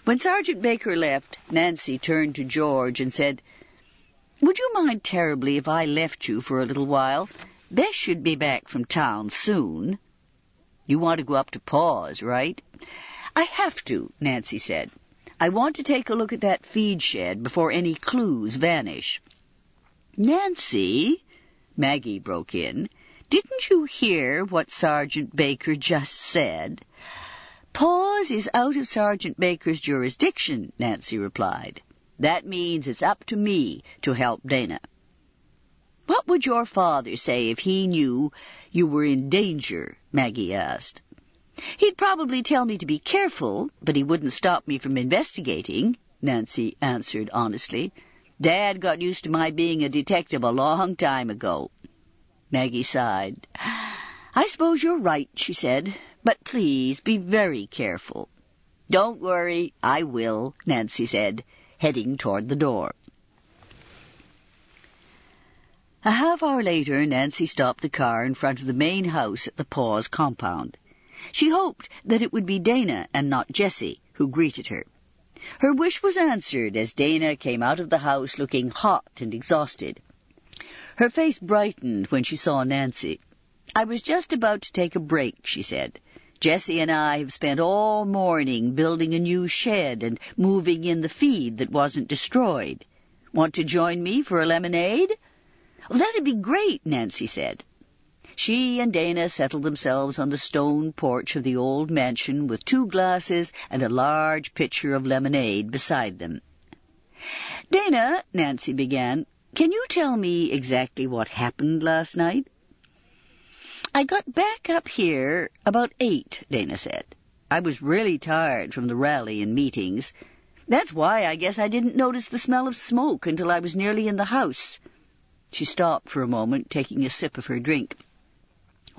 When Sergeant Baker left, Nancy turned to George and said, "Would you mind terribly if I left you for a little while? Bess should be back from town soon." "You want to go up to Paws, right?" "I have to," Nancy said. "I want to take a look at that feed shed before any clues vanish." "Nancy," Maggie broke in, "didn't you hear what Sergeant Baker just said?" "Paws is out of Sergeant Baker's jurisdiction," Nancy replied. "That means it's up to me to help Dana." "What would your father say if he knew you were in danger?" Maggie asked. "He'd probably tell me to be careful, but he wouldn't stop me from investigating," Nancy answered honestly. "Dad got used to my being a detective a long time ago." Maggie sighed. "I suppose you're right," she said, "but please be very careful." "Don't worry, I will," Nancy said, heading toward the door. A half hour later, Nancy stopped the car in front of the main house at the Paws compound. She hoped that it would be Dana and not Jessie who greeted her. Her wish was answered as Dana came out of the house looking hot and exhausted. Her face brightened when she saw Nancy. "I was just about to take a break," she said. "Jessie and I have spent all morning building a new shed and moving in the feed that wasn't destroyed. Want to join me for a lemonade?" "Oh, that'd be great," Nancy said. She and Dana settled themselves on the stone porch of the old mansion with 2 glasses and a large pitcher of lemonade beside them. "Dana," Nancy began, "can you tell me exactly what happened last night?" "I got back up here about 8, Dana said. "I was really tired from the rally and meetings. That's why I guess I didn't notice the smell of smoke until I was nearly in the house." She stopped for a moment, taking a sip of her drink.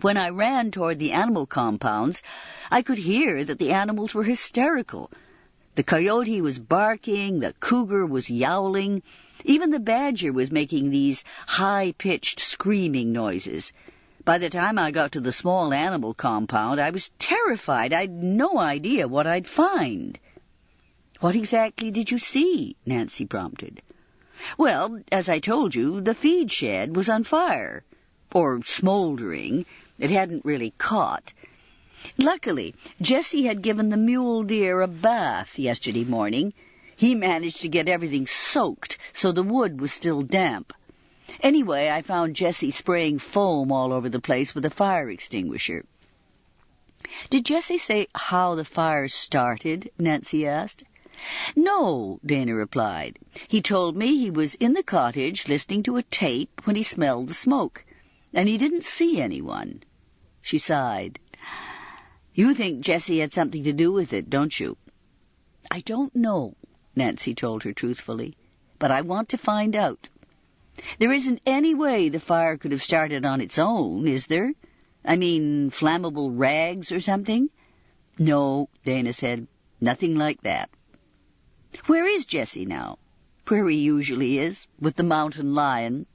"When I ran toward the animal compounds, I could hear that the animals were hysterical. The coyote was barking, the cougar was yowling, even the badger was making these high-pitched screaming noises. By the time I got to the small animal compound, I was terrified. I'd no idea what I'd find." "What exactly did you see?" Nancy prompted. "Well, as I told you, the feed shed was on fire. Or smoldering. It hadn't really caught. Luckily, Jessie had given the mule deer a bath yesterday morning. He managed to get everything soaked, so the wood was still damp. Anyway, I found Jessie spraying foam all over the place with a fire extinguisher." "Did Jessie say how the fire started?" Nancy asked. "No," Dana replied. "He told me he was in the cottage listening to a tape when he smelled the smoke, and he didn't see anyone." She sighed. "You think Jessie had something to do with it, don't you?" "I don't know," Nancy told her truthfully, "but I want to find out. There isn't any way the fire could have started on its own, is there? I mean, flammable rags or something?" "No," Dana said. "Nothing like that." "Where is Jessie now?" "Where he usually is, with the mountain lion."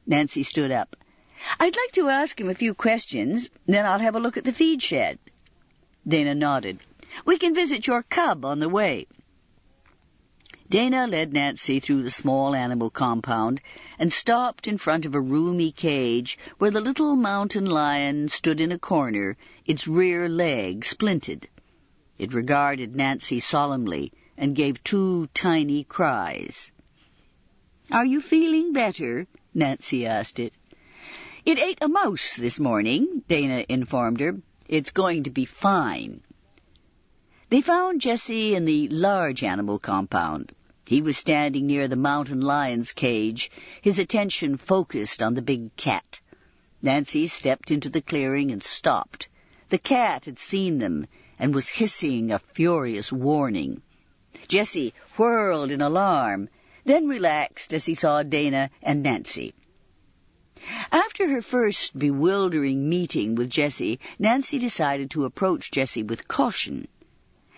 Nancy stood up. "I'd like to ask him a few questions, then I'll have a look at the feed shed." Dana nodded. "We can visit your cub on the way." Dana led Nancy through the small animal compound and stopped in front of a roomy cage where the little mountain lion stood in a corner, its rear leg splinted. It regarded Nancy solemnly and gave 2 tiny cries. "Are you feeling better?" Nancy asked it. "It ate a mouse this morning," Dana informed her. "It's going to be fine." They found Jessie in the large animal compound. He was standing near the mountain lion's cage, his attention focused on the big cat. Nancy stepped into the clearing and stopped. The cat had seen them and was hissing a furious warning. Jessie whirled in alarm, then relaxed as he saw Dana and Nancy. After her first bewildering meeting with Jessie, Nancy decided to approach Jessie with caution.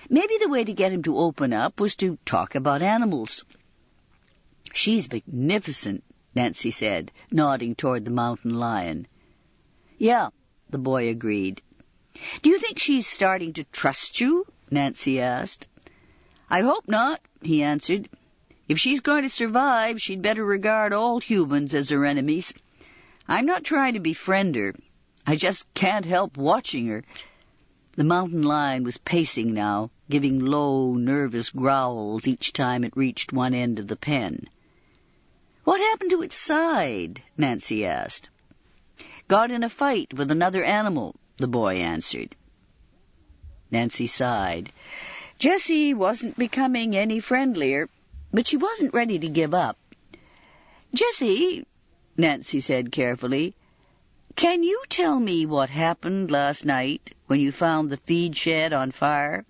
Maybe the way to get him to open up was to talk about animals. "She's magnificent," Nancy said, nodding toward the mountain lion. "Yeah," the boy agreed. "Do you think she's starting to trust you?" Nancy asked. "I hope not," he answered. "If she's going to survive, she'd better regard all humans as her enemies. I'm not trying to befriend her. I just can't help watching her." The mountain lion was pacing now, giving low, nervous growls each time it reached one end of the pen. "What happened to its side?" Nancy asked. "Got in a fight with another animal," the boy answered. Nancy sighed. Jessie wasn't becoming any friendlier, but she wasn't ready to give up. "Jessie," Nancy said carefully, "can you tell me what happened last night when you found the feed shed on fire?"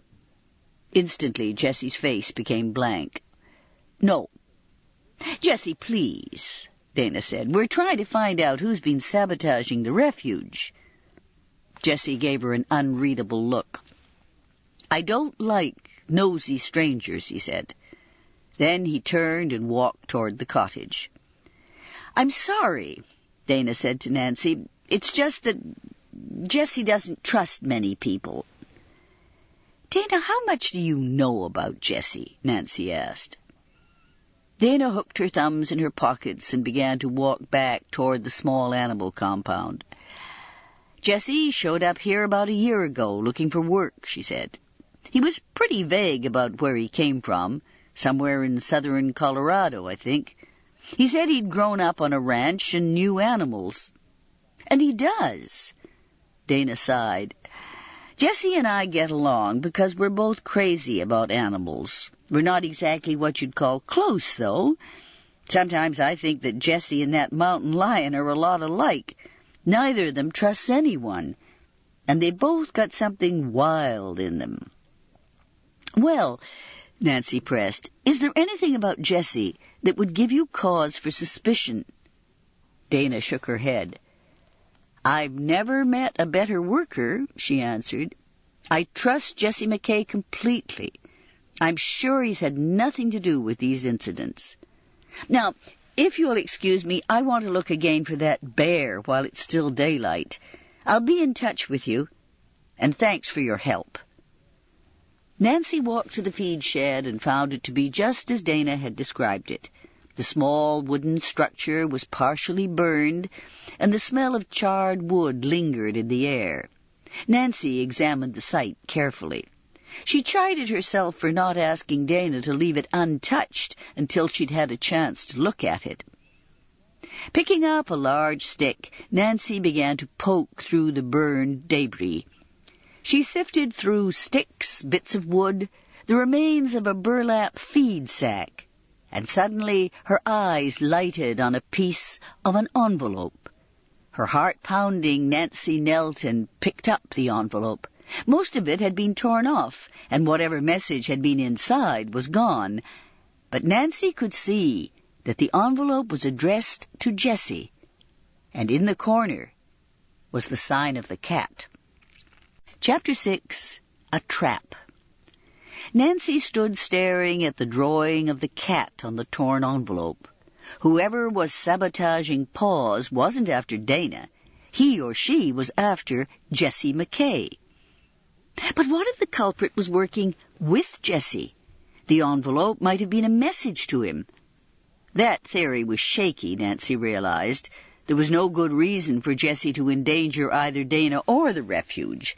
Instantly, Jessie's face became blank. "No." "Jessie, please," Dana said. "We're trying to find out who's been sabotaging the refuge." Jessie gave her an unreadable look. "I don't like nosy strangers," he said. Then he turned and walked toward the cottage. "I'm sorry," Dana said to Nancy. "It's just that Jessie doesn't trust many people." "Dana, how much do you know about Jessie?" Nancy asked. Dana hooked her thumbs in her pockets and began to walk back toward the small animal compound. "Jessie showed up here about a year ago looking for work," she said. "He was pretty vague about where he came from, somewhere in southern Colorado, I think. He said he'd grown up on a ranch and knew animals." "And he does." Dana sighed. "Jessie and I get along because we're both crazy about animals. We're not exactly what you'd call close, though. Sometimes I think that Jessie and that mountain lion are a lot alike. Neither of them trusts anyone, and they both got something wild in them." "Well," Nancy pressed, "is there anything about Jessie that would give you cause for suspicion?" Dana shook her head. "I've never met a better worker," she answered. "I trust Jessie McKay completely. I'm sure he's had nothing to do with these incidents. Now, if you'll excuse me, I want to look again for that bear while it's still daylight. I'll be in touch with you, and thanks for your help." Nancy walked to the feed shed and found it to be just as Dana had described it. The small wooden structure was partially burned, and the smell of charred wood lingered in the air. Nancy examined the site carefully. She chided herself for not asking Dana to leave it untouched until she'd had a chance to look at it. Picking up a large stick, Nancy began to poke through the burned debris. She sifted through sticks, bits of wood, the remains of a burlap feed sack, and suddenly her eyes lighted on a piece of an envelope. Her heart pounding, Nancy knelt and picked up the envelope. Most of it had been torn off, and whatever message had been inside was gone. But Nancy could see that the envelope was addressed to Jessie, and in the corner was the sign of the cat. Chapter 6, A Trap. Nancy stood staring at the drawing of the cat on the torn envelope. Whoever was sabotaging Paws wasn't after Dana. He or she was after Jessie McKay. But what if the culprit was working with Jessie? The envelope might have been a message to him. That theory was shaky, Nancy realized. There was no good reason for Jessie to endanger either Dana or the refuge.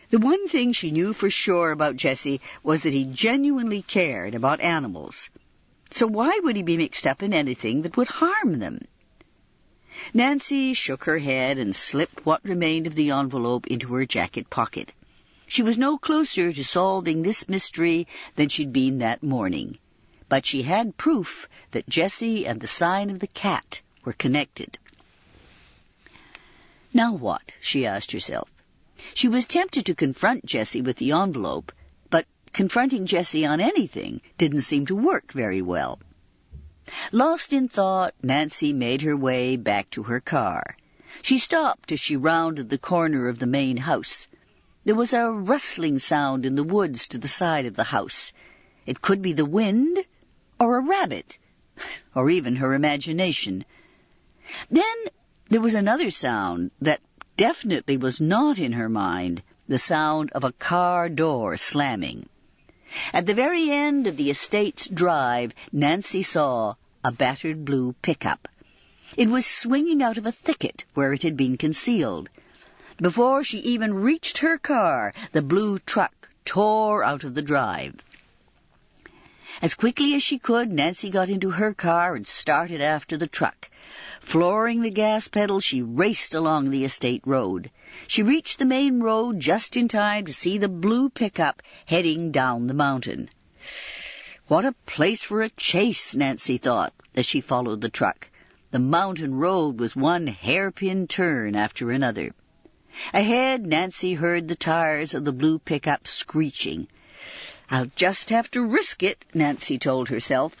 The one thing she knew for sure about Jessie was that he genuinely cared about animals. So why would he be mixed up in anything that would harm them? Nancy shook her head and slipped what remained of the envelope into her jacket pocket. She was no closer to solving this mystery than she'd been that morning, but she had proof that Jessie and the sign of the cat were connected. Now what? She asked herself. She was tempted to confront Jessie with the envelope, but confronting Jessie on anything didn't seem to work very well. Lost in thought, Nancy made her way back to her car. She stopped as she rounded the corner of the main house. There was a rustling sound in the woods to the side of the house. It could be the wind, or a rabbit, or even her imagination. Then there was another sound that definitely was not in her mind, the sound of a car door slamming. At the very end of the estate's drive, Nancy saw a battered blue pickup. It was swinging out of a thicket where it had been concealed. Before she even reached her car, the blue truck tore out of the drive. As quickly as she could, Nancy got into her car and started after the truck. Flooring the gas pedal, she raced along the estate road. She reached the main road just in time to see the blue pickup heading down the mountain. What a place for a chase, Nancy thought, as she followed the truck. The mountain road was one hairpin turn after another. Ahead, Nancy heard the tires of the blue pickup screeching. I'll just have to risk it, Nancy told herself.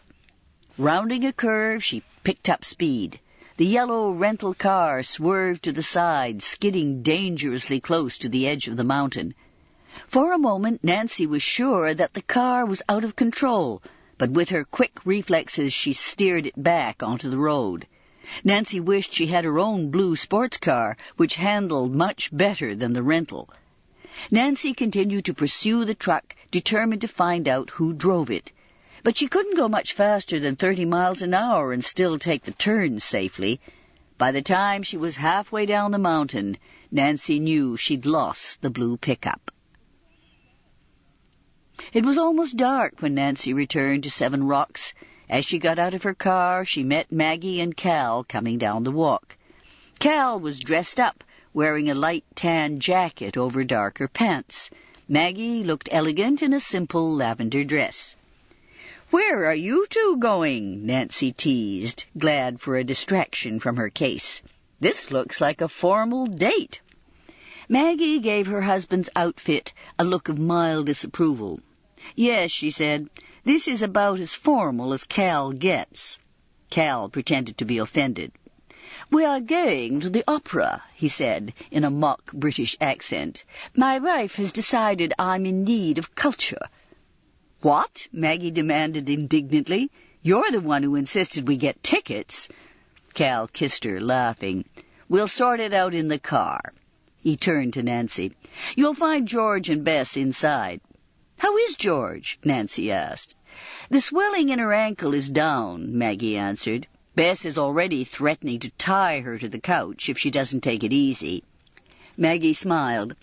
Rounding a curve, she picked up speed. The yellow rental car swerved to the side, skidding dangerously close to the edge of the mountain. For a moment, Nancy was sure that the car was out of control, but with her quick reflexes, she steered it back onto the road. Nancy wished she had her own blue sports car, which handled much better than the rental. Nancy continued to pursue the truck, determined to find out who drove it. But she couldn't go much faster than 30 miles an hour and still take the turns safely. By the time she was halfway down the mountain, Nancy knew she'd lost the blue pickup. It was almost dark when Nancy returned to Seven Rocks. As she got out of her car, she met Maggie and Cal coming down the walk. Cal was dressed up, wearing a light tan jacket over darker pants. Maggie looked elegant in a simple lavender dress. "Where are you two going?" Nancy teased, glad for a distraction from her case. "This looks like a formal date." Maggie gave her husband's outfit a look of mild disapproval. "Yes," she said, "this is about as formal as Cal gets." Cal pretended to be offended. "We are going to the opera," he said, in a mock British accent. "My wife has decided I'm in need of culture." "What?" Maggie demanded indignantly. "You're the one who insisted we get tickets." Cal kissed her, laughing. "We'll sort it out in the car." He turned to Nancy. "You'll find George and Bess inside." "How is George?" Nancy asked. "The swelling in her ankle is down," Maggie answered. "Bess is already threatening to tie her to the couch if she doesn't take it easy." Maggie smiled.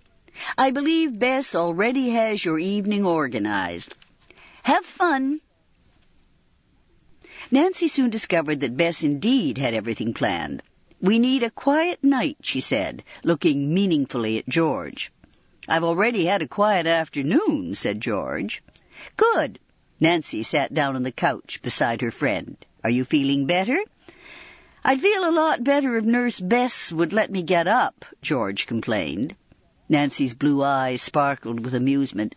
"I believe Bess already has your evening organized. Have fun." Nancy soon discovered that Bess indeed had everything planned. "We need a quiet night," she said, looking meaningfully at George. "I've already had a quiet afternoon," said George. "Good." Nancy sat down on the couch beside her friend. "Are you feeling better?" "I'd feel a lot better if Nurse Bess would let me get up," George complained. Nancy's blue eyes sparkled with amusement.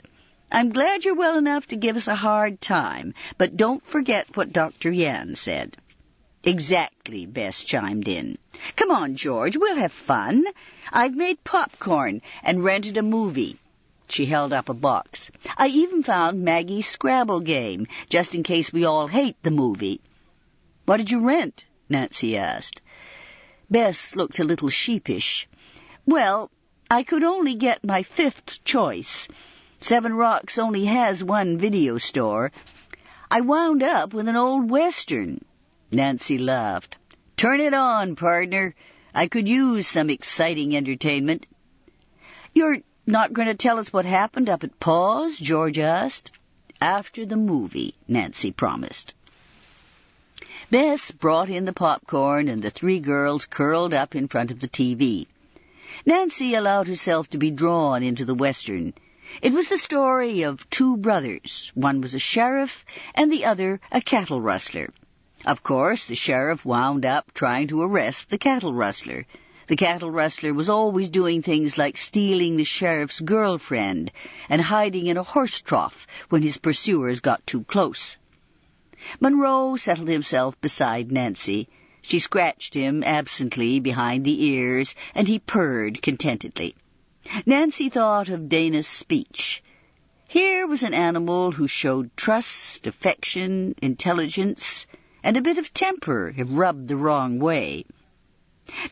"I'm glad you're well enough to give us a hard time, but don't forget what Dr. Yan said." "Exactly," Bess chimed in. "Come on, George, we'll have fun. I've made popcorn and rented a movie." She held up a box. "I even found Maggie's Scrabble game, just in case we all hate the movie." "What did you rent?" Nancy asked. Bess looked a little sheepish. "Well, I could only get my fifth choice. Seven Rocks only has one video store. I wound up with an old Western." Nancy laughed. "Turn it on, partner. I could use some exciting entertainment." "You're not going to tell us what happened up at Pa's?" George asked. "After the movie," Nancy promised. Bess brought in the popcorn, and the three girls curled up in front of the TV. Nancy allowed herself to be drawn into the Western. It was the story of two brothers. One was a sheriff, and the other a cattle rustler. Of course, the sheriff wound up trying to arrest the cattle rustler. The cattle rustler was always doing things like stealing the sheriff's girlfriend and hiding in a horse trough when his pursuers got too close. Monroe settled himself beside Nancy. She scratched him absently behind the ears, and he purred contentedly. Nancy thought of Dana's speech. Here was an animal who showed trust, affection, intelligence, and a bit of temper if rubbed the wrong way.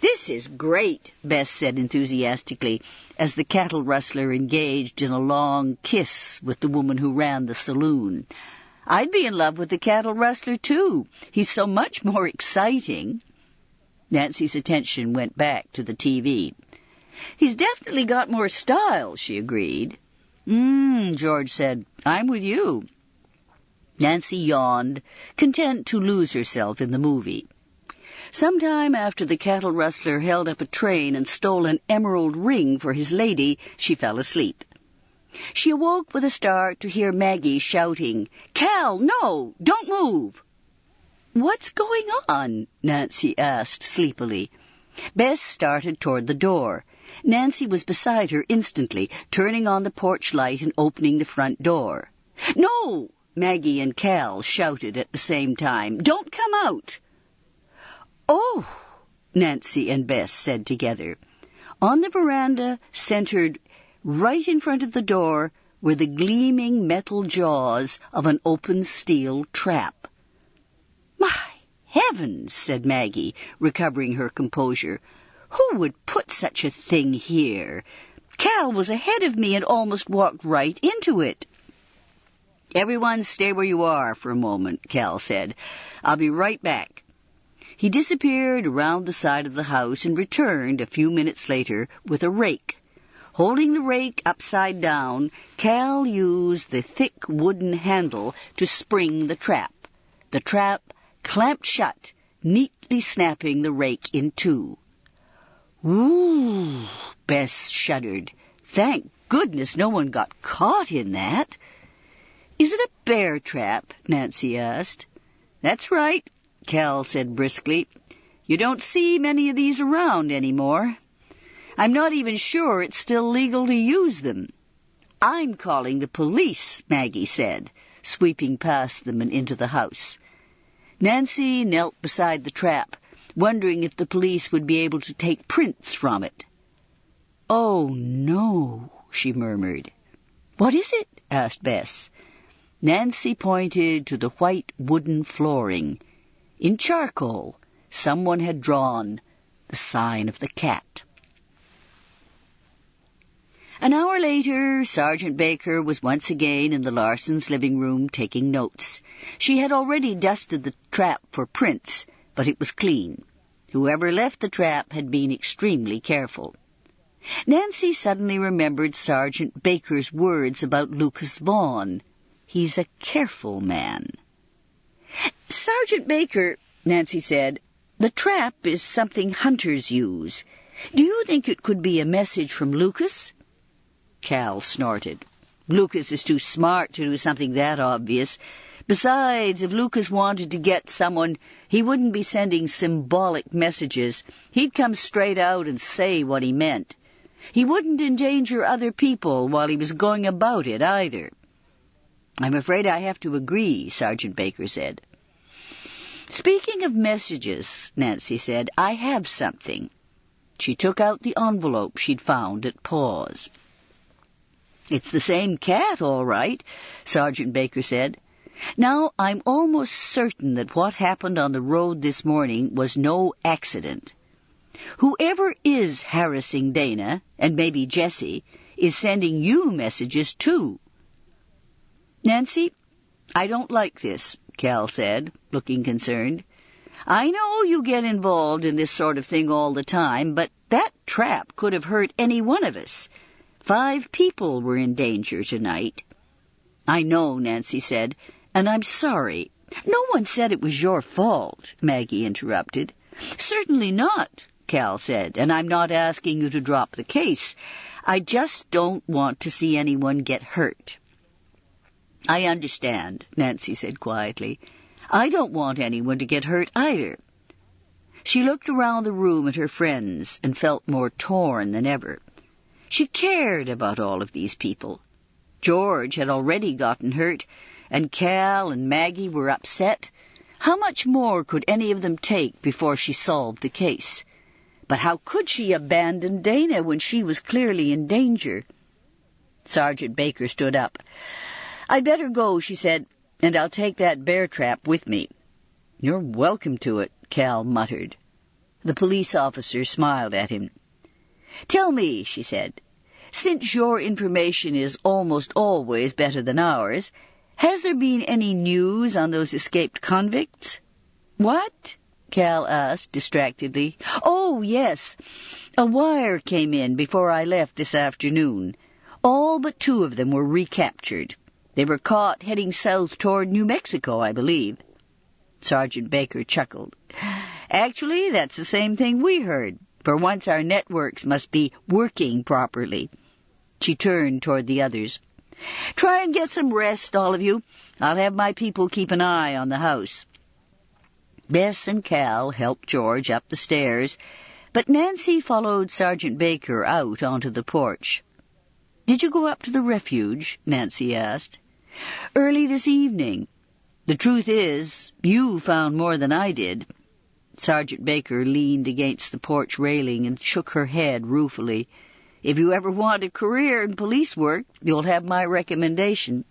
"This is great," Bess said enthusiastically, as the cattle rustler engaged in a long kiss with the woman who ran the saloon. "I'd be in love with the cattle rustler, too. He's so much more exciting." Nancy's attention went back to the TV. "He's definitely got more style," she agreed. George said, "I'm with you." Nancy yawned, content to lose herself in the movie. Sometime after the cattle rustler held up a train and stole an emerald ring for his lady, she fell asleep. She awoke with a start to hear Maggie shouting, "Cal, no! Don't move!" "What's going on?" Nancy asked sleepily. Bess started toward the door. Nancy was beside her instantly, turning on the porch light and opening the front door. "No!" Maggie and Cal shouted at the same time. "Don't come out!" "Oh!" Nancy and Bess said together. On the veranda, centered right in front of the door, were the gleaming metal jaws of an open steel trap. "My heavens," said Maggie, recovering her composure. "Who would put such a thing here? Cal was ahead of me and almost walked right into it." "Everyone stay where you are for a moment," Cal said. "I'll be right back." He disappeared around the side of the house and returned a few minutes later with a rake. Holding the rake upside down, Cal used the thick wooden handle to spring the trap. The trap clamped shut, neatly snapping the rake in two. "Ooh," Bess shuddered. "Thank goodness no one got caught in that." "Is it a bear trap?" Nancy asked. "That's right," Cal said briskly. "You don't see many of these around anymore. I'm not even sure it's still legal to use them." "I'm calling the police," Maggie said, sweeping past them and into the house. Nancy knelt beside the trap, wondering if the police would be able to take prints from it. "Oh, no," she murmured. "What is it?" asked Bess. Nancy pointed to the white wooden flooring. In charcoal, someone had drawn the sign of the cat. An hour later, Sergeant Baker was once again in the Larsons' living room taking notes. She had already dusted the trap for prints, but it was clean. Whoever left the trap had been extremely careful. Nancy suddenly remembered Sergeant Baker's words about Lucas Vaughn. "He's a careful man." "Sergeant Baker," Nancy said, "the trap is something hunters use. Do you think it could be a message from Lucas?" Cal snorted. "Lucas is too smart to do something that obvious. Besides, if Lucas wanted to get someone, he wouldn't be sending symbolic messages. He'd come straight out and say what he meant. He wouldn't endanger other people while he was going about it either." "I'm afraid I have to agree," Sergeant Baker said. "Speaking of messages," Nancy said, "I have something." She took out the envelope she'd found at Paws. "It's the same cat, all right," Sergeant Baker said. "Now, I'm almost certain that what happened on the road this morning was no accident. Whoever is harassing Dana, and maybe Jessie, is sending you messages too." "Nancy, I don't like this," Cal said, looking concerned. "I know you get involved in this sort of thing all the time, but that trap could have hurt any one of us. 5 people were in danger tonight." "I know," Nancy said, "and I'm sorry. "No one said it was your fault," Maggie interrupted. "Certainly not," Cal said, "and I'm not asking you to drop the case. I just don't want to see anyone get hurt." "I understand," Nancy said quietly. "I don't want anyone to get hurt either." She looked around the room at her friends and felt more torn than ever. She cared about all of these people. George had already gotten hurt, and Cal and Maggie were upset. How much more could any of them take before she solved the case? But how could she abandon Dana when she was clearly in danger? Sergeant Baker stood up. "I'd better go," she said, "and I'll take that bear trap with me." "You're welcome to it," Cal muttered. The police officer smiled at him. "Tell me," she said, "since your information is almost always better than ours, has there been any news on those escaped convicts?" "What?" Cal asked distractedly. "Oh, yes. A wire came in before I left this afternoon. All but 2 of them were recaptured. They were caught heading south toward New Mexico, I believe." Sergeant Baker chuckled. "Actually, that's the same thing we heard. For once our networks must be working properly." She turned toward the others. "Try and get some rest, all of you. I'll have my people keep an eye on the house." Bess and Cal helped George up the stairs, but Nancy followed Sergeant Baker out onto the porch. "Did you go up to the refuge?" Nancy asked. "Early this evening. The truth is, you found more than I did." Sergeant Baker leaned against the porch railing and shook her head ruefully. "If you ever want a career in police work, you'll have my recommendation."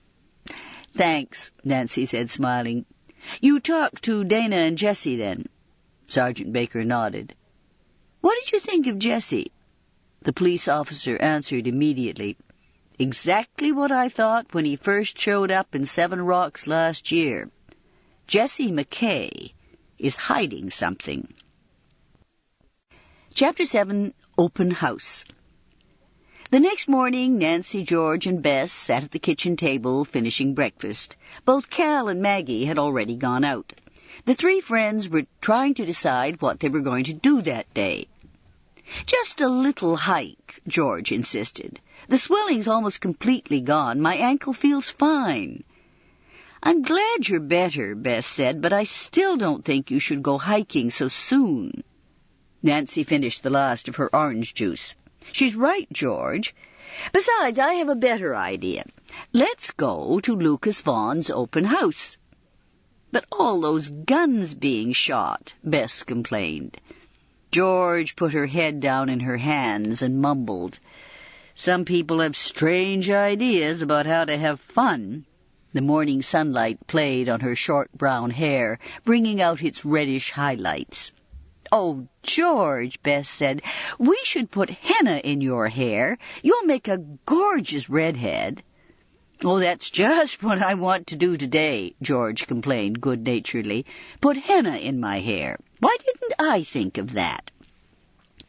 "Thanks," Nancy said, smiling. "You talked to Dana and Jessie, then?" Sergeant Baker nodded. "What did you think of Jessie?" The police officer answered immediately. "Exactly what I thought when he first showed up in 7 Rocks last year. Jessie McKay is hiding something." Chapter 7, Open House. The next morning, Nancy, George, and Bess sat at the kitchen table finishing breakfast. Both Cal and Maggie had already gone out. The 3 friends were trying to decide what they were going to do that day. "Just a little hike," George insisted. "The swelling's almost completely gone. My ankle feels fine." "I'm glad you're better," Bess said, "but I still don't think you should go hiking so soon." Nancy finished the last of her orange juice. "She's right, George. Besides, I have a better idea. Let's go to Lucas Vaughn's open house." "But all those guns being shot," Bess complained. George put her head down in her hands and mumbled. "Some people have strange ideas about how to have fun." The morning sunlight played on her short brown hair, bringing out its reddish highlights. "Oh, George," Bess said, "we should put henna in your hair. You'll make a gorgeous redhead." "Oh, that's just what I want to do today," George complained good-naturedly. "Put henna in my hair. Why didn't I think of that?"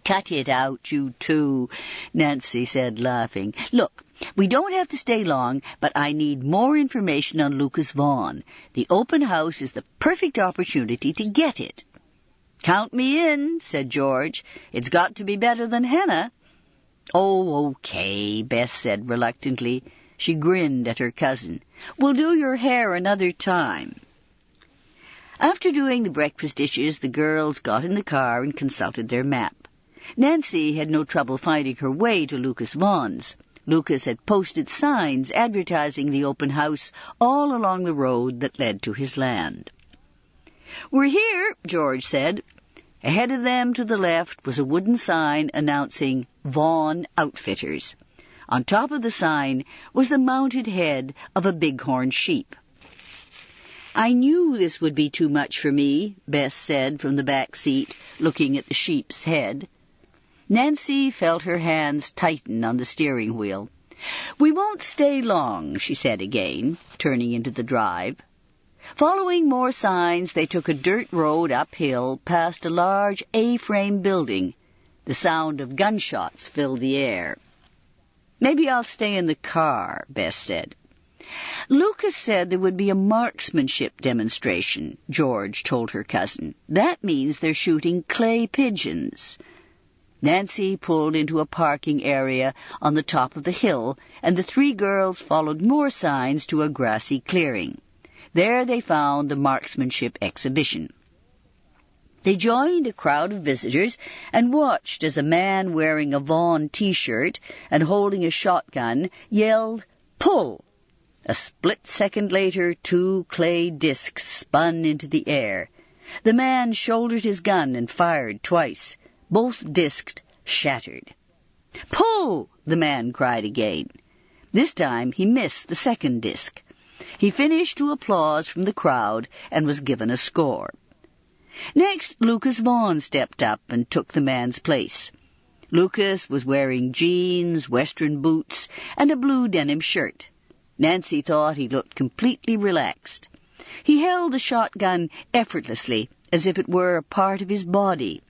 "Cut it out, you two," Nancy said, laughing. "Look, we don't have to stay long, but I need more information on Lucas Vaughn. The open house is the perfect opportunity to get it." "Count me in," said George. "It's got to be better than henna." "Oh, okay," Bess said reluctantly. She grinned at her cousin. "We'll do your hair another time." After doing the breakfast dishes, the girls got in the car and consulted their map. Nancy had no trouble finding her way to Lucas Vaughn's. Lucas had posted signs advertising the open house all along the road that led to his land. "We're here," George said. Ahead of them to the left was a wooden sign announcing Vaughn Outfitters. On top of the sign was the mounted head of a bighorn sheep. "I knew this would be too much for me," Bess said from the back seat, looking at the sheep's head. Nancy felt her hands tighten on the steering wheel. "We won't stay long," she said again, turning into the drive. Following more signs, they took a dirt road uphill past a large A-frame building. The sound of gunshots filled the air. "Maybe I'll stay in the car," Bess said. Lucas said there would be a marksmanship demonstration, George told her cousin. That means they're shooting clay pigeons. Nancy pulled into a parking area on the top of the hill, and the three girls followed more signs to a grassy clearing. There they found the marksmanship exhibition. They joined a crowd of visitors and watched as a man wearing a Vaughn T-shirt and holding a shotgun yelled, "Pull!" A split second later, 2 clay discs spun into the air. The man shouldered his gun and fired twice. Both discs shattered. "Pull!" the man cried again. This time he missed the second disc. He finished to applause from the crowd and was given a score. Next, Lucas Vaughn stepped up and took the man's place. Lucas was wearing jeans, western boots, and a blue denim shirt. Nancy thought he looked completely relaxed. He held the shotgun effortlessly, as if it were a part of his body.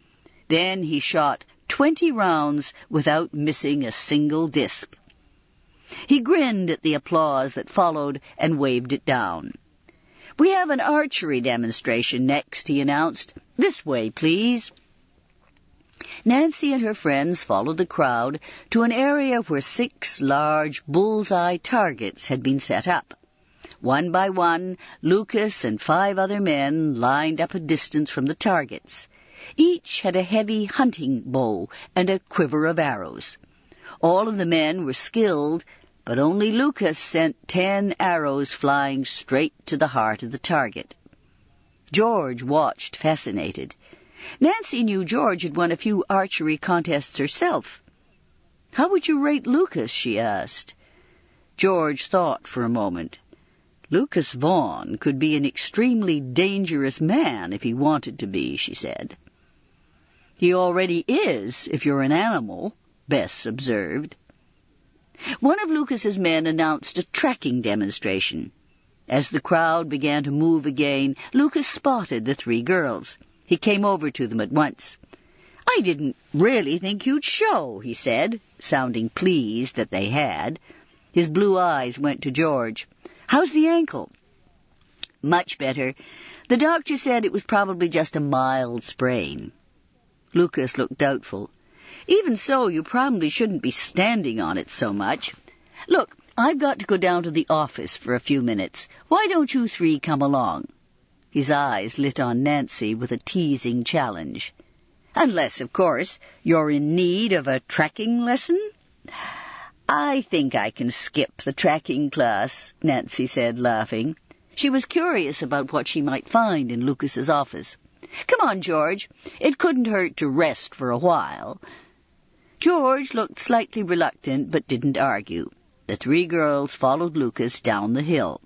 Then he shot 20 rounds without missing a single disc. He grinned at the applause that followed and waved it down. "We have an archery demonstration next," he announced. "This way, please." Nancy and her friends followed the crowd to an area where 6 large bullseye targets had been set up. One by one, Lucas and 5 other men lined up a distance from the targets. Each had a heavy hunting bow and a quiver of arrows. All of the men were skilled, but only Lucas sent 10 arrows flying straight to the heart of the target. George watched, fascinated. Nancy knew George had won a few archery contests herself. "How would you rate Lucas?" she asked. George thought for a moment. "Lucas Vaughn could be an extremely dangerous man if he wanted to be," she said. "He already is, if you're an animal," Bess observed. One of Lucas's men announced a tracking demonstration. As the crowd began to move again, Lucas spotted the 3 girls. He came over to them at once. "I didn't really think you'd show," he said, sounding pleased that they had. His blue eyes went to George. "How's the ankle?" "Much better. The doctor said it was probably just a mild sprain." Lucas looked doubtful. "Even so, you probably shouldn't be standing on it so much. Look, I've got to go down to the office for a few minutes. Why don't you 3 come along?" His eyes lit on Nancy with a teasing challenge. "Unless, of course, you're in need of a tracking lesson?" "I think I can skip the tracking class," Nancy said, laughing. She was curious about what she might find in Lucas's office. "Come on, George. It couldn't hurt to rest for a while." George looked slightly reluctant but didn't argue. The 3 girls followed Lucas down the hill.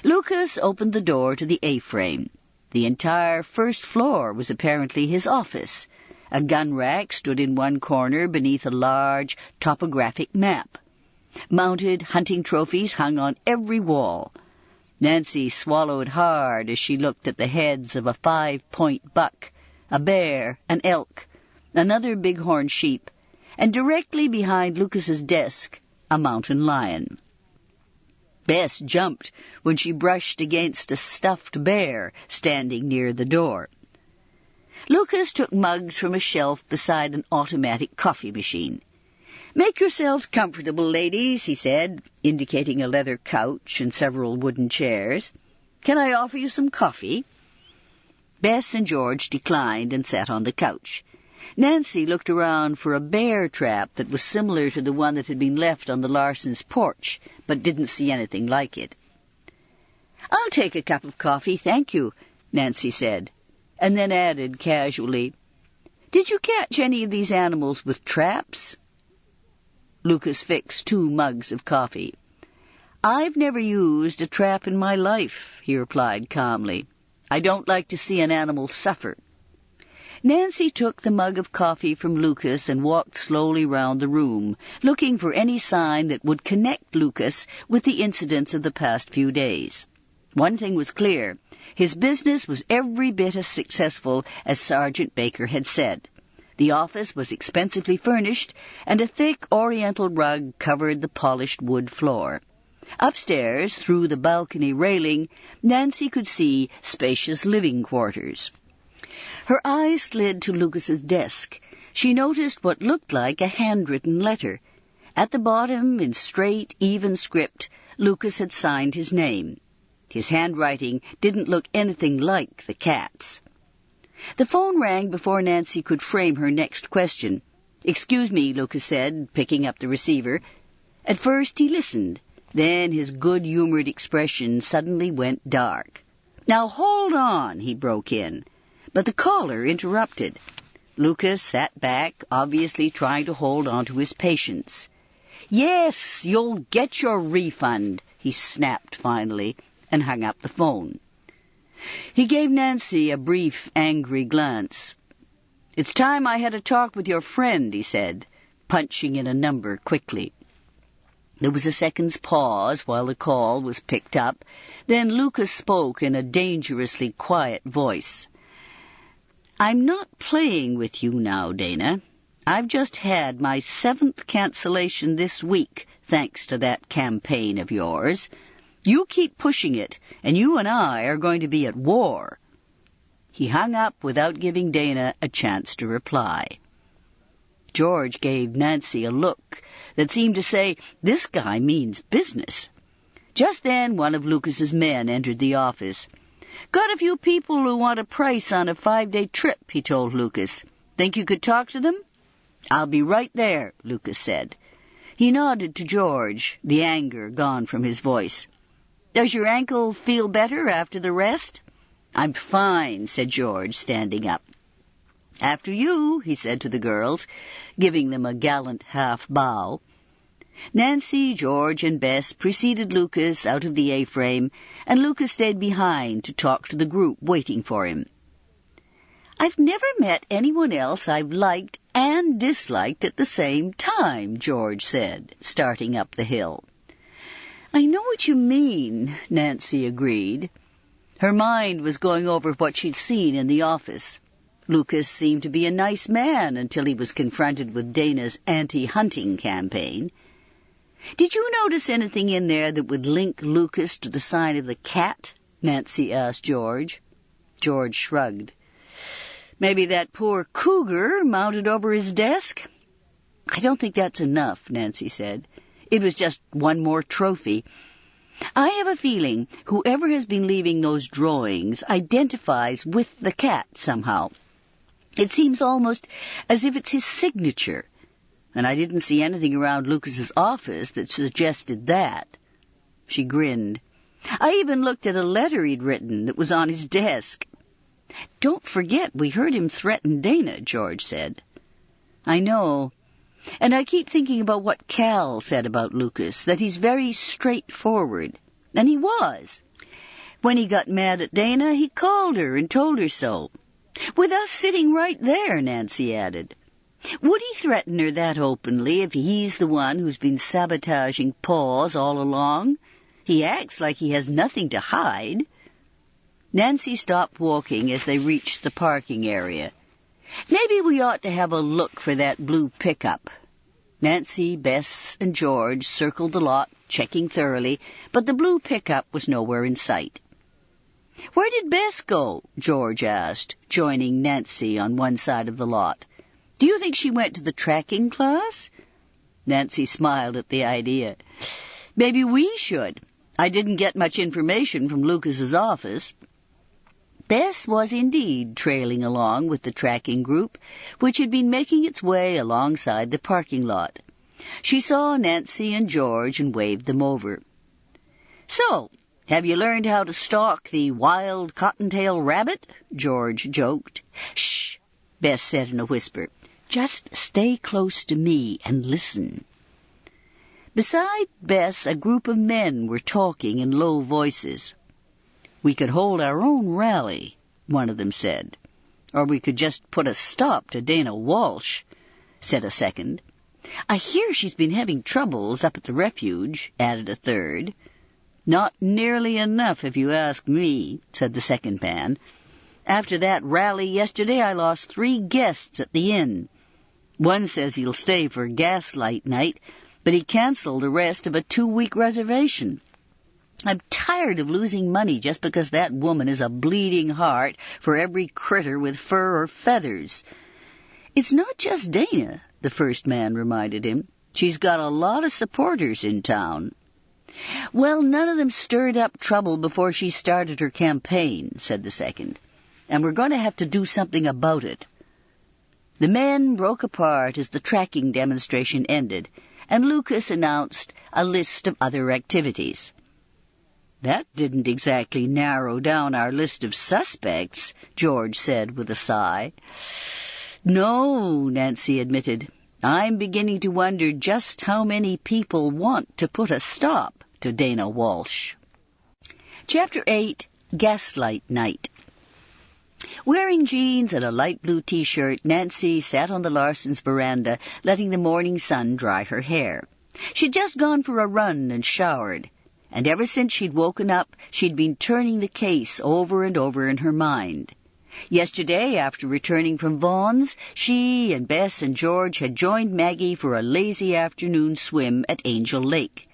Lucas opened the door to the A-frame. The entire first floor was apparently his office. A gun rack stood in one corner beneath a large topographic map. Mounted hunting trophies hung on every wall. Nancy swallowed hard as she looked at the heads of a 5-point buck, a bear, an elk, another bighorn sheep, and directly behind Lucas's desk, a mountain lion. Bess jumped when she brushed against a stuffed bear standing near the door. Lucas took mugs from a shelf beside an automatic coffee machine. "Make yourselves comfortable, ladies," he said, indicating a leather couch and several wooden chairs. "Can I offer you some coffee?" Bess and George declined and sat on the couch. Nancy looked around for a bear trap that was similar to the one that had been left on the Larsons' porch, but didn't see anything like it. "I'll take a cup of coffee, thank you," Nancy said, and then added casually, "Did you catch any of these animals with traps?" Lucas fixed 2 mugs of coffee. "I've never used a trap in my life," he replied calmly. "I don't like to see an animal suffer." Nancy took the mug of coffee from Lucas and walked slowly round the room, looking for any sign that would connect Lucas with the incidents of the past few days. One thing was clear. His business was every bit as successful as Sergeant Baker had said. The office was expensively furnished, and a thick oriental rug covered the polished wood floor. Upstairs, through the balcony railing, Nancy could see spacious living quarters. Her eyes slid to Lucas's desk. She noticed what looked like a handwritten letter. At the bottom, in straight, even script, Lucas had signed his name. His handwriting didn't look anything like the cat's. The phone rang before Nancy could frame her next question. "Excuse me," Lucas said, picking up the receiver. At first he listened. Then his good-humored expression suddenly went dark. "Now hold on," he broke in. But the caller interrupted. Lucas sat back, obviously trying to hold on to his patience. "Yes, you'll get your refund," he snapped finally, and hung up the phone. He gave Nancy a brief, angry glance. "It's time I had a talk with your friend," he said, punching in a number quickly. There was a second's pause while the call was picked up. Then Lucas spoke in a dangerously quiet voice. "I'm not playing with you now, Dana. I've just had my 7th cancellation this week, thanks to that campaign of yours. You keep pushing it, and you and I are going to be at war." He hung up without giving Dana a chance to reply. George gave Nancy a look that seemed to say, "This guy means business." Just then one of Lucas's men entered the office. "Got a few people who want a price on a 5-day trip," he told Lucas. "Think you could talk to them?" "I'll be right there," Lucas said. He nodded to George, the anger gone from his voice. "Does your ankle feel better after the rest?" "I'm fine," said George, standing up. "After you," he said to the girls, giving them a gallant half-bow. Nancy, George, and Bess preceded Lucas out of the A-frame, and Lucas stayed behind to talk to the group waiting for him. "I've never met anyone else I've liked and disliked at the same time," George said, starting up the hill. "I know what you mean," Nancy agreed. Her mind was going over what she'd seen in the office. Lucas seemed to be a nice man until he was confronted with Dana's anti-hunting campaign. "Did you notice anything in there that would link Lucas to the sign of the cat?" Nancy asked George. George shrugged. "Maybe that poor cougar mounted over his desk?" "I don't think that's enough," Nancy said. "It was just one more trophy. I have a feeling whoever has been leaving those drawings identifies with the cat somehow. It seems almost as if it's his signature, and I didn't see anything around Lucas's office that suggested that." She grinned. "I even looked at a letter he'd written that was on his desk." "Don't forget we heard him threaten Dana," George said. "I know. And I keep thinking about what Cal said about Lucas, that he's very straightforward. And he was. When he got mad at Dana, he called her and told her so. With us sitting right there," Nancy added. "Would he threaten her that openly if he's the one who's been sabotaging Paws all along? He acts like he has nothing to hide." Nancy stopped walking as they reached the parking area. "Maybe we ought to have a look for that blue pickup." Nancy, Bess, and George circled the lot, checking thoroughly, but the blue pickup was nowhere in sight. "Where did Bess go?" George asked, joining Nancy on one side of the lot. "Do you think she went to the tracking class?" Nancy smiled at the idea. "Maybe we should. I didn't get much information from Lucas's office." Bess was indeed trailing along with the tracking group, which had been making its way alongside the parking lot. She saw Nancy and George and waved them over. "So, have you learned how to stalk the wild cottontail rabbit?" George joked. "Shh," Bess said in a whisper. "Just stay close to me and listen." Beside Bess, a group of men were talking in low voices. "We could hold our own rally," one of them said. "Or we could just put a stop to Dana Walsh," said a second. "I hear she's been having troubles up at the refuge," added a third. "Not nearly enough, if you ask me," said the second man. "After that rally yesterday, I lost 3 guests at the inn. One says he'll stay for gaslight night. but he canceled the rest of a 2-week reservation. I'm tired of losing money just because that woman is a bleeding heart for every critter with fur or feathers. It's not just Dana, the first man reminded him. She's got a lot of supporters in town. Well, none of them stirred up trouble before she started her campaign, said the second, and we're going to have to do something about it. The men broke apart as the tracking demonstration ended, and Lucas announced a list of other activities. That didn't exactly narrow down our list of suspects, George said with a sigh. No, Nancy admitted. I'm beginning to wonder just how many people want to put a stop to Dana Walsh. Chapter 8, Gaslight Night. Wearing jeans and a light blue T-shirt, Nancy sat on the Larsons' veranda, letting the morning sun dry her hair. She'd just gone for a run and showered, and ever since she'd woken up, she'd been turning the case over and over in her mind. Yesterday, after returning from Vaughan's, she and Bess and George had joined Maggie for a lazy afternoon swim at Angel Lake.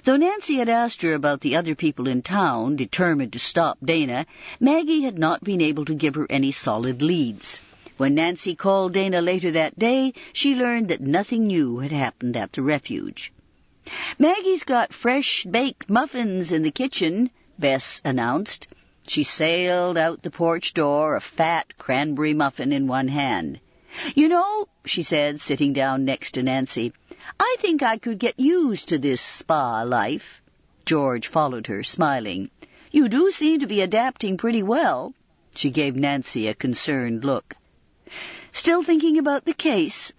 Though Nancy had asked her about the other people in town, determined to stop Dana, Maggie had not been able to give her any solid leads. When Nancy called Dana later that day, she learned that nothing new had happened at the refuge. Maggie's got fresh-baked muffins in the kitchen, Bess announced. She sailed out the porch door, a fat cranberry muffin in one hand. You know, she said, sitting down next to Nancy, I think I could get used to this spa life. George followed her, smiling. You do seem to be adapting pretty well. She gave Nancy a concerned look. Still thinking about the case?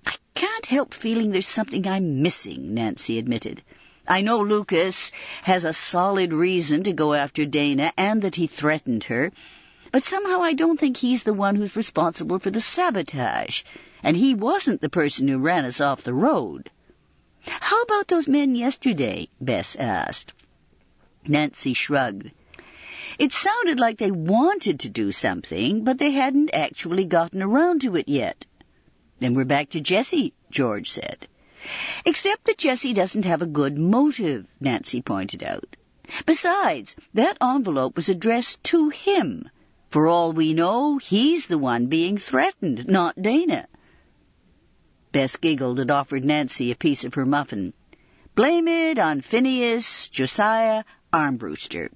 I can't help feeling there's something I'm missing, Nancy admitted. I know Lucas has a solid reason to go after Dana and that he threatened her, but somehow I don't think he's the one who's responsible for the sabotage, and he wasn't the person who ran us off the road. How about those men yesterday? Bess asked. Nancy shrugged. It sounded like they wanted to do something, but they hadn't actually gotten around to it yet. Then we're back to Jessie, George said. Except that Jessie doesn't have a good motive, Nancy pointed out. Besides, that envelope was addressed to him. For all we know, he's the one being threatened, not Dana. Bess giggled and offered Nancy a piece of her muffin. Blame it on Phineas, Josiah, Armbruster.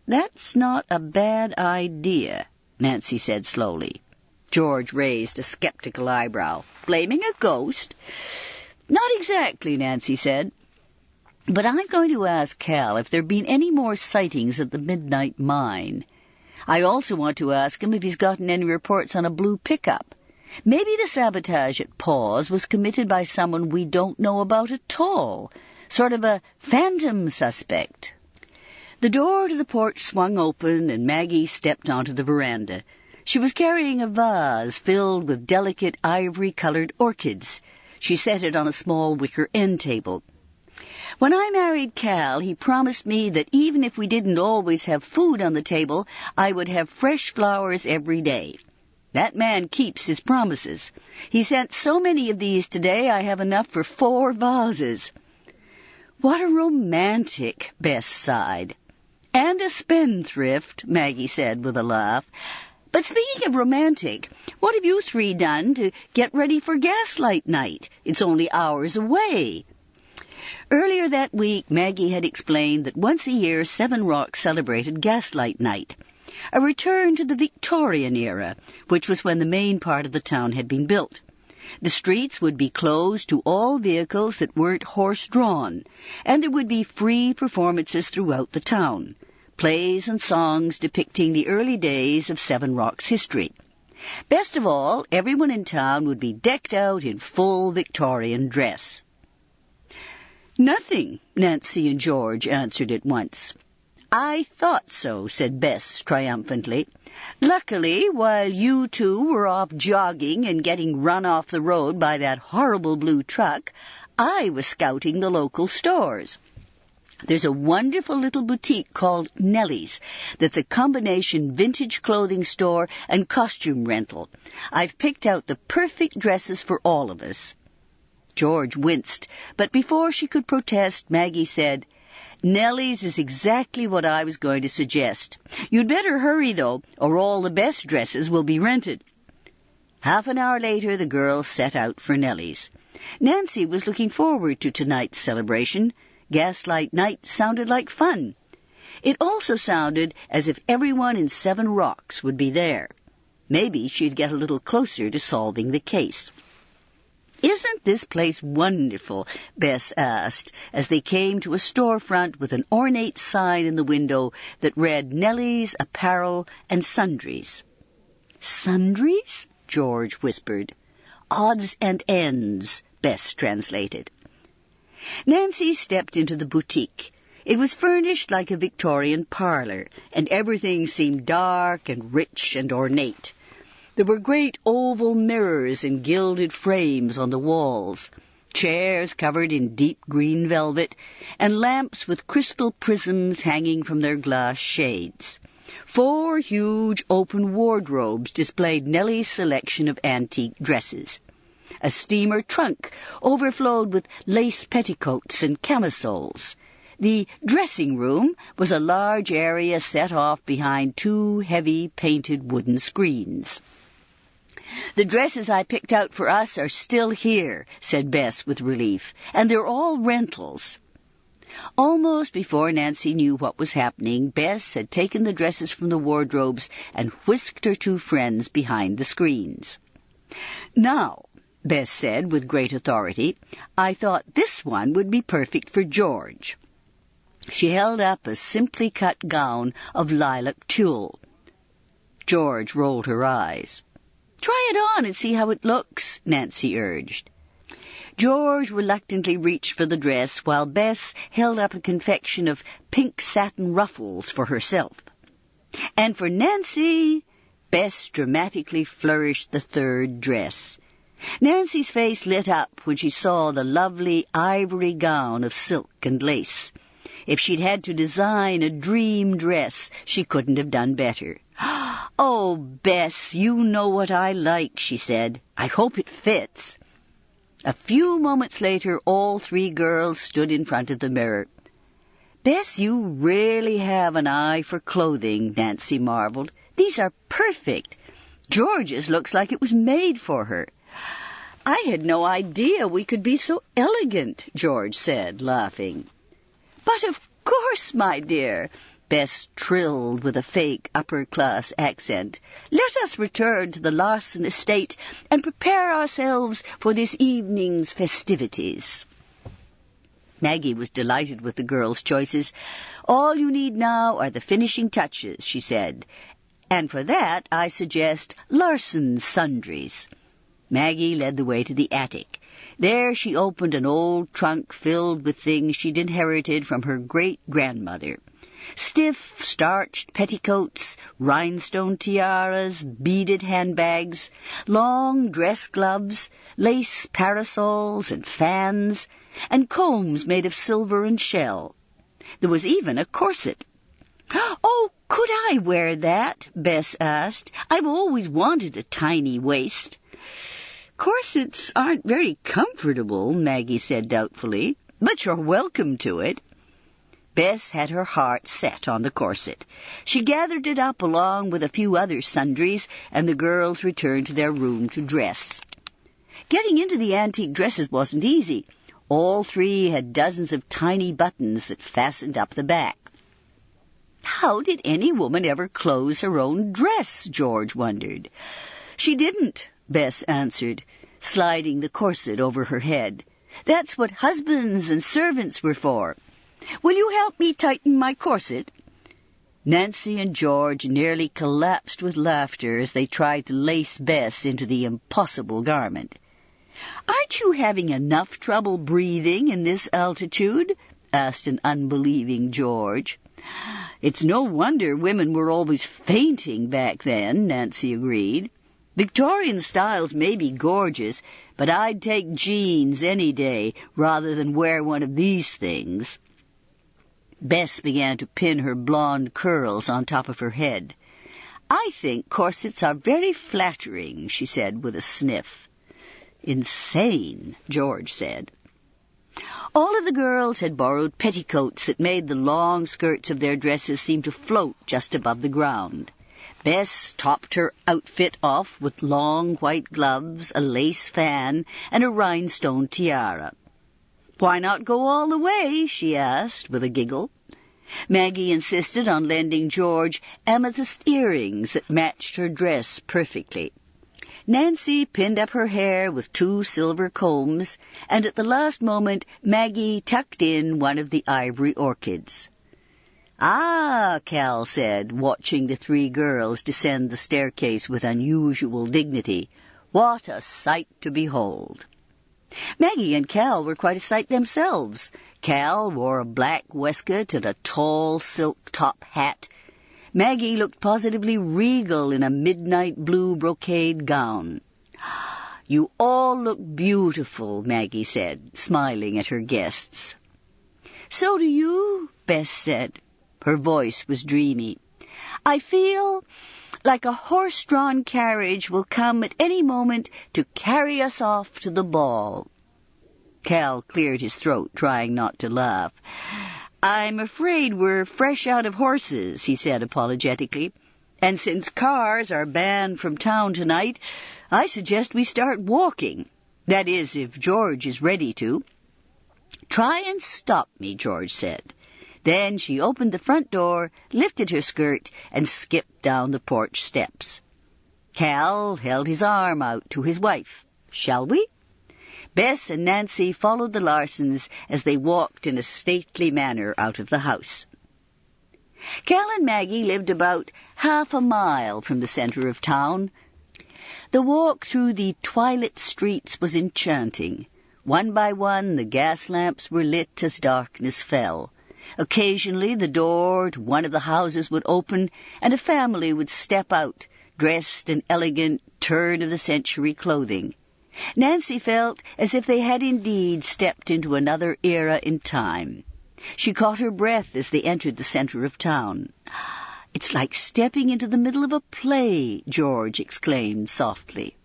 That's not a bad idea, Nancy said slowly. George raised a skeptical eyebrow. Blaming a ghost? Not exactly, Nancy said. But I'm going to ask Cal if there have been any more sightings at the Midnight Mine. I also want to ask him if he's gotten any reports on a blue pickup. Maybe the sabotage at Paws was committed by someone we don't know about at all. Sort of a phantom suspect. The door to the porch swung open and Maggie stepped onto the veranda. She was carrying a vase filled with delicate ivory-colored orchids. She set it on a small wicker end table. When I married Cal, he promised me that even if we didn't always have food on the table, I would have fresh flowers every day. That man keeps his promises. He sent so many of these today, I have enough for 4 vases. What a romantic, Bess sighed. And a spendthrift, Maggie said with a laugh. But speaking of romantic, what have you 3 done to get ready for Gaslight Night? It's only hours away. Earlier that week, Maggie had explained that once a year, Seven Rocks celebrated Gaslight Night, a return to the Victorian era, which was when the main part of the town had been built. The streets would be closed to all vehicles that weren't horse-drawn, and there would be free performances throughout the town. Plays and songs depicting the early days of Seven Rocks history. Best of all, everyone in town would be decked out in full Victorian dress. Nothing, Nancy and George answered at once. I thought so, said Bess triumphantly. Luckily, while you 2 were off jogging and getting run off the road by that horrible blue truck, I was scouting the local stores. There's a wonderful little boutique called Nellie's that's a combination vintage clothing store and costume rental. I've picked out the perfect dresses for all of us. George winced, but before she could protest, Maggie said, "Nellie's is exactly what I was going to suggest. You'd better hurry, though, or all the best dresses will be rented." Half an hour later, the girls set out for Nellie's. Nancy was looking forward to tonight's celebration. Gaslight Night sounded like fun. It also sounded as if everyone in Seven Rocks would be there. Maybe she'd get a little closer to solving the case. "Isn't this place wonderful?" Bess asked, as they came to a storefront with an ornate sign in the window that read Nellie's Apparel and Sundries. "Sundries?" George whispered. "Odds and ends," Bess translated. Nancy stepped into the boutique. It was furnished like a Victorian parlor, and everything seemed dark and rich and ornate. There were great oval mirrors in gilded frames on the walls, chairs covered in deep green velvet, and lamps with crystal prisms hanging from their glass shades. 4 huge open wardrobes displayed Nellie's selection of antique dresses. A steamer trunk overflowed with lace petticoats and camisoles. The dressing room was a large area set off behind 2 heavy painted wooden screens. "The dresses I picked out for us are still here," said Bess with relief, "and they're all rentals." Almost before Nancy knew what was happening, Bess had taken the dresses from the wardrobes and whisked her 2 friends behind the screens. "Now," Bess said with great authority, "I thought this one would be perfect for George." She held up a simply cut gown of lilac tulle. George rolled her eyes. "Try it on and see how it looks," Nancy urged. George reluctantly reached for the dress while Bess held up a confection of pink satin ruffles for herself. "And for Nancy," Bess dramatically flourished the 3rd dress. Nancy's face lit up when she saw the lovely ivory gown of silk and lace. If she'd had to design a dream dress, she couldn't have done better. "Oh, Bess, you know what I like," she said. "I hope it fits." A few moments later, all 3 girls stood in front of the mirror. "Bess, you really have an eye for clothing," Nancy marveled. "These are perfect. George's looks like it was made for her." "I had no idea we could be so elegant," George said, laughing. "But of course, my dear," Bess trilled with a fake upper-class accent. "Let us return to the Larson estate and prepare ourselves for this evening's festivities." Maggie was delighted with the girls' choices. "All you need now are the finishing touches," she said. "And for that, I suggest Larson's Sundries." Maggie led the way to the attic. There she opened an old trunk filled with things she'd inherited from her great-grandmother. Stiff, starched petticoats, rhinestone tiaras, beaded handbags, long dress gloves, lace parasols and fans, and combs made of silver and shell. There was even a corset. "Oh, could I wear that?" Bess asked. "I've always wanted a tiny waist." "Corsets aren't very comfortable," Maggie said doubtfully, "but you're welcome to it." Bess had her heart set on the corset. She gathered it up along with a few other sundries, and the girls returned to their room to dress. Getting into the antique dresses wasn't easy. All 3 had dozens of tiny buttons that fastened up the back. "How did any woman ever close her own dress?" George wondered. "She didn't," Bess answered, sliding the corset over her head. "That's what husbands and servants were for. Will you help me tighten my corset?" Nancy and George nearly collapsed with laughter as they tried to lace Bess into the impossible garment. "Aren't you having enough trouble breathing in this altitude?" asked an unbelieving George. "It's no wonder women were always fainting back then," Nancy agreed. "Victorian styles may be gorgeous, but I'd take jeans any day rather than wear one of these things." Bess began to pin her blonde curls on top of her head. "I think corsets are very flattering," she said with a sniff. Insane, George said. All of the girls had borrowed petticoats that made the long skirts of their dresses seem to float just above the ground. Bess topped her outfit off with long white gloves, a lace fan, and a rhinestone tiara. "Why not go all the way?" she asked with a giggle. Maggie insisted on lending George amethyst earrings that matched her dress perfectly. Nancy pinned up her hair with 2 silver combs, and at the last moment Maggie tucked in one of the ivory orchids. "Ah," Cal said, watching the 3 girls descend the staircase with unusual dignity. "What a sight to behold." Maggie and Cal were quite a sight themselves. Cal wore a black waistcoat and a tall silk top hat. Maggie looked positively regal in a midnight blue brocade gown. "You all look beautiful," Maggie said, smiling at her guests. "So do you," Bess said. Her voice was dreamy. "I feel like a horse-drawn carriage will come at any moment to carry us off to the ball." Cal cleared his throat, trying not to laugh. "I'm afraid we're fresh out of horses," he said apologetically. "And since cars are banned from town tonight, I suggest we start walking. That is, if George is ready to." "Try and stop me," George said. Then she opened the front door, lifted her skirt, and skipped down the porch steps. Cal held his arm out to his wife. "Shall we?" Bess and Nancy followed the Larsons as they walked in a stately manner out of the house. Cal and Maggie lived about half a mile from the center of town. The walk through the twilit streets was enchanting. One by one the gas lamps were lit as darkness fell. Occasionally the door to one of the houses would open, and a family would step out, dressed in elegant, turn-of-the-century clothing. Nancy felt as if they had indeed stepped into another era in time. She caught her breath as they entered the center of town. "It's like stepping into the middle of a play," George exclaimed softly.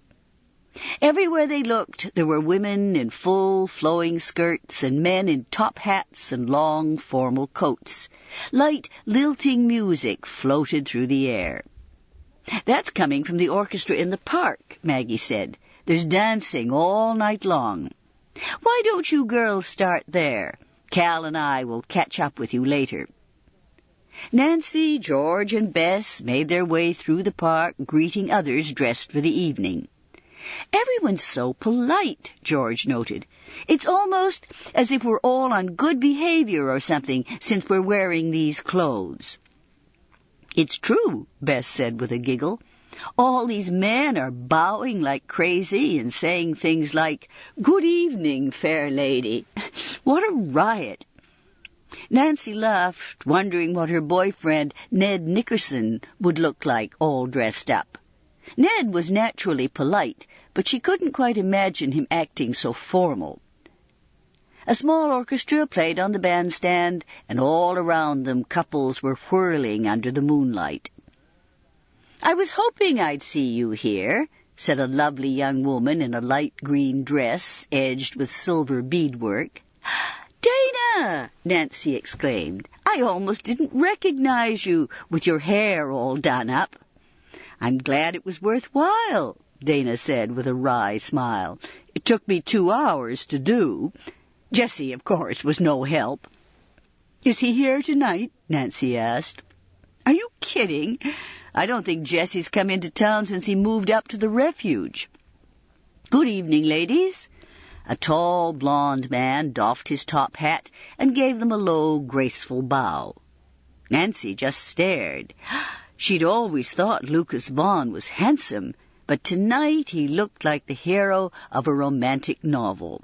Everywhere they looked, there were women in full, flowing skirts and men in top hats and long, formal coats. Light, lilting music floated through the air. "That's coming from the orchestra in the park," Maggie said. "There's dancing all night long. Why don't you girls start there? Cal and I will catch up with you later." Nancy, George, and Bess made their way through the park, greeting others dressed for the evening. "Everyone's so polite," George noted. "It's almost as if we're all on good behavior or something, since we're wearing these clothes." "It's true," Bess said with a giggle. "All these men are bowing like crazy and saying things like, 'Good evening, fair lady.' What a riot." Nancy laughed, wondering what her boyfriend, Ned Nickerson, would look like all dressed up. Ned was naturally polite, but she couldn't quite imagine him acting so formal. A small orchestra played on the bandstand, and all around them couples were whirling under the moonlight. "I was hoping I'd see you here," said a lovely young woman in a light green dress edged with silver beadwork. "Dana!" Nancy exclaimed. "I almost didn't recognize you, with your hair all done up." "I'm glad it was worthwhile," Dana said with a wry smile. "It took me 2 hours to do. Jessie, of course, was no help." "Is he here tonight?" Nancy asked. "Are you kidding? I don't think Jessie's come into town since he moved up to the refuge." "Good evening, ladies." A tall, blond man doffed his top hat and gave them a low, graceful bow. Nancy just stared. She'd always thought Lucas Vaughn was handsome, but tonight he looked like the hero of a romantic novel.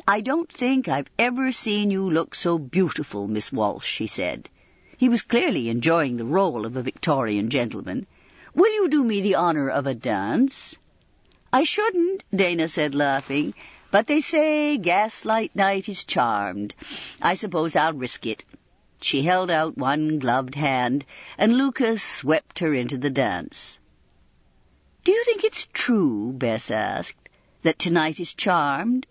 "I don't think I've ever seen you look so beautiful, Miss Walsh," she said. He was clearly enjoying the role of a Victorian gentleman. "Will you do me the honor of a dance?" "I shouldn't," Dana said, laughing, "but they say gaslight night is charmed. I suppose I'll risk it." She held out one gloved hand, and Lucas swept her into the dance. "Do you think it's true?" Bess asked. that tonight is charmed?"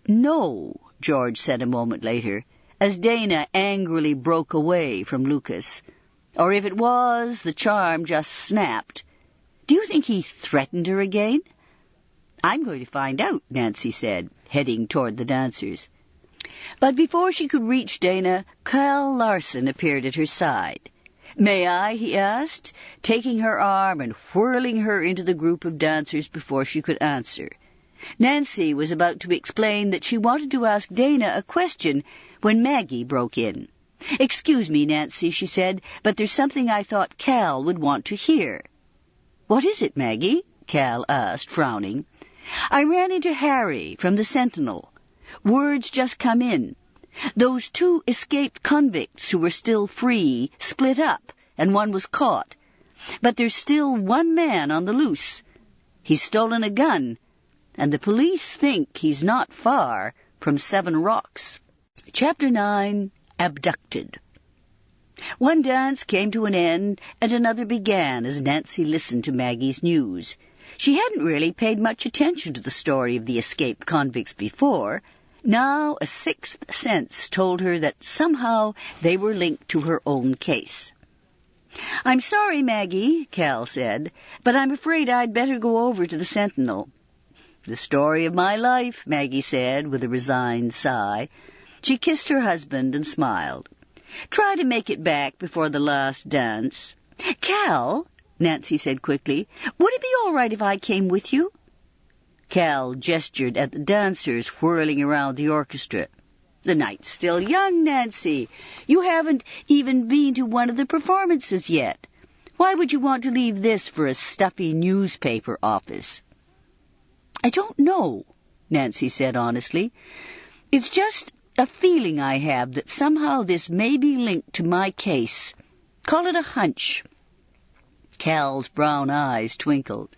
"No," George said a moment later, as Dana angrily broke away from Lucas. "Or if it was, the charm just snapped. Do you think he threatened her again?" "I'm going to find out," Nancy said, heading toward the dancers. But before she could reach Dana, Cal Larson appeared at her side. "May I?" he asked, taking her arm and whirling her into the group of dancers before she could answer. Nancy was about to explain that she wanted to ask Dana a question when Maggie broke in. "Excuse me, Nancy," she said, "but there's something I thought Cal would want to hear." "What is it, Maggie?" Cal asked, frowning. "I ran into Harry from the Sentinel. Word's just come in. Those 2 escaped convicts who were still free split up, and one was caught. But there's still one man on the loose. He's stolen a gun, and the police think he's not far from 7 Rocks. Chapter 9, Abducted. One dance came to an end, and another began as Nancy listened to Maggie's news. She hadn't really paid much attention to the story of the escaped convicts before. Now a sixth sense told her that somehow they were linked to her own case. "I'm sorry, Maggie," Cal said, "but I'm afraid I'd better go over to the Sentinel." "The story of my life," Maggie said with a resigned sigh. She kissed her husband and smiled. "Try to make it back before the last dance." "Cal," Nancy said quickly, "would it be all right if I came with you?" Cal gestured at the dancers whirling around the orchestra. "The night's still young, Nancy. You haven't even been to one of the performances yet. Why would you want to leave this for a stuffy newspaper office?" "I don't know," Nancy said honestly. "It's just a feeling I have that somehow this may be linked to my case. Call it a hunch." Cal's brown eyes twinkled.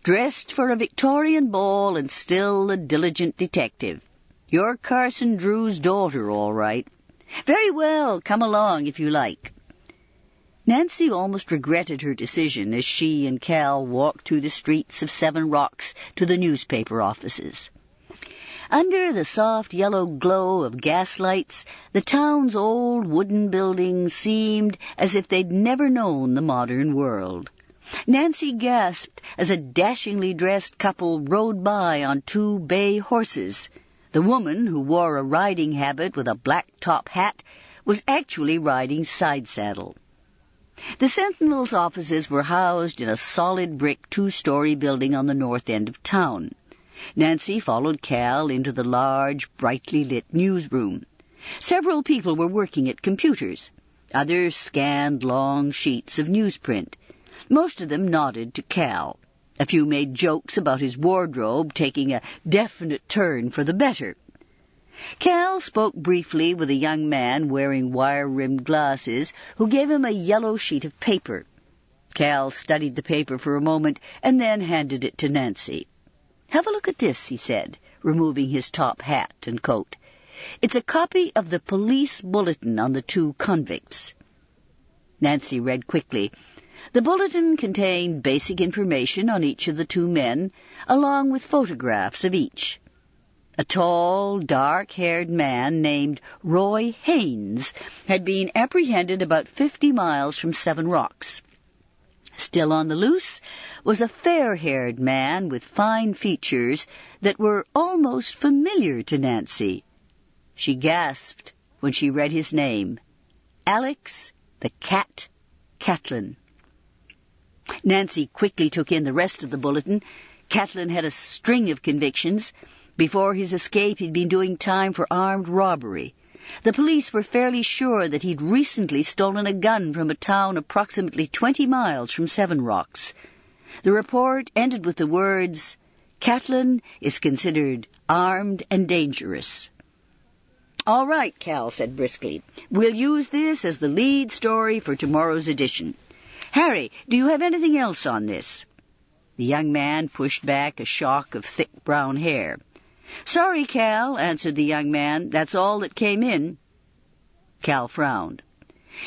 "Dressed for a Victorian ball and still a diligent detective. You're Carson Drew's daughter, all right. Very well, come along if you like." Nancy almost regretted her decision as she and Cal walked through the streets of 7 Rocks to the newspaper offices. Under the soft yellow glow of gaslights, the town's old wooden buildings seemed as if they'd never known the modern world. Nancy gasped as a dashingly dressed couple rode by on 2 bay horses. The woman, who wore a riding habit with a black top hat, was actually riding side-saddle. The Sentinel's offices were housed in a solid brick 2-story building on the north end of town. Nancy followed Cal into the large, brightly lit newsroom. Several people were working at computers. Others scanned long sheets of newsprint. Most of them nodded to Cal. A few made jokes about his wardrobe taking a definite turn for the better. Cal spoke briefly with a young man wearing wire-rimmed glasses who gave him a yellow sheet of paper. Cal studied the paper for a moment and then handed it to Nancy. "Have a look at this," he said, removing his top hat and coat. "It's a copy of the police bulletin on the 2 convicts." Nancy read quickly. The bulletin contained basic information on each of the 2 men, along with photographs of each. A tall, dark-haired man named Roy Haynes had been apprehended about 50 miles from 7 Rocks. Still on the loose was a fair-haired man with fine features that were almost familiar to Nancy. She gasped when she read his name, Alex the Cat Catlin. Nancy quickly took in the rest of the bulletin. Catlin had a string of convictions. Before his escape, he'd been doing time for armed robbery. The police were fairly sure that he'd recently stolen a gun from a town approximately 20 miles from 7 Rocks. The report ended with the words, "Catlin is considered armed and dangerous." "All right," Cal said briskly. "We'll use this as the lead story for tomorrow's edition. Harry, do you have anything else on this?" The young man pushed back a shock of thick brown hair. "Sorry, Cal," answered the young man. "That's all that came in." Cal frowned.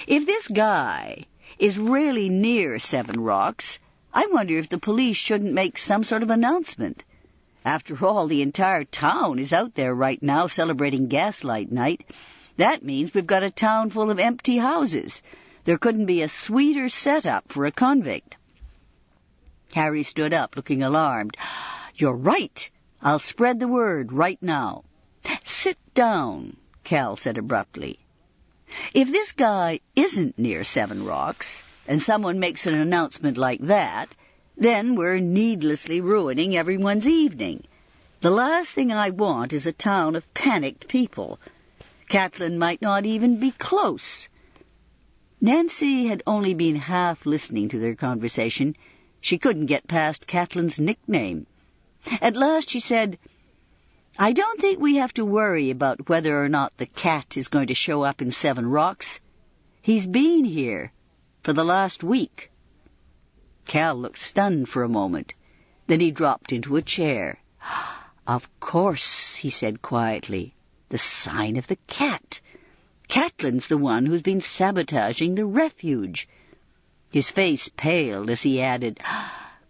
"If this guy is really near 7 Rocks, I wonder if the police shouldn't make some sort of announcement. After all, the entire town is out there right now celebrating Gaslight Night. That means we've got a town full of empty houses. There couldn't be a sweeter setup for a convict. Harry stood up, looking alarmed. You're right. I'll spread the word right now. Sit down, Cal said abruptly. If this guy isn't near Seven Rocks, and someone makes an announcement like that, then we're needlessly ruining everyone's evening. The last thing I want is a town of panicked people. Catelyn might not even be close. Nancy had only been half listening to their conversation. She couldn't get past Catelyn's nickname. At last she said, I don't think we have to worry about whether or not the cat is going to show up in Seven Rocks. He's been here for the last week. Cal looked stunned for a moment. Then he dropped into a chair. Of course, he said quietly. The sign of the cat. Catelyn's the one who's been sabotaging the refuge. His face paled as he added,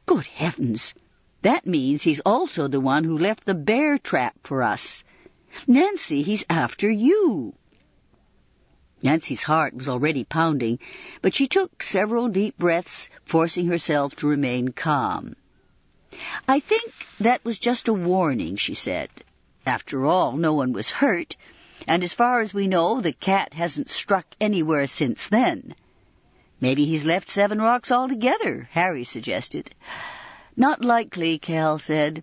Good heavens! That means he's also the one who left the bear trap for us. Nancy, he's after you. Nancy's heart was already pounding, but she took several deep breaths, forcing herself to remain calm. I think that was just a warning, she said. After all, no one was hurt, and as far as we know, the cat hasn't struck anywhere since then. Maybe he's left Seven Rocks altogether, Harry suggested. Not likely, Cal said.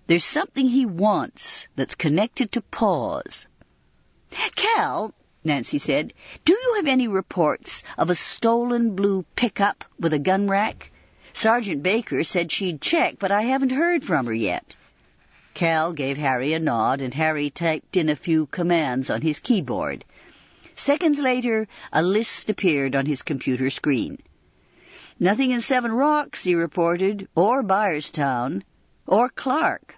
There's something he wants that's connected to Paws. Cal, Nancy said, do you have any reports of a stolen blue pickup with a gun rack? Sergeant Baker said she'd check, but I haven't heard from her yet. Cal gave Harry a nod, and Harry typed in a few commands on his keyboard. Seconds later, a list appeared on his computer screen. Nothing in Seven Rocks, he reported, or Byerstown, or Clark.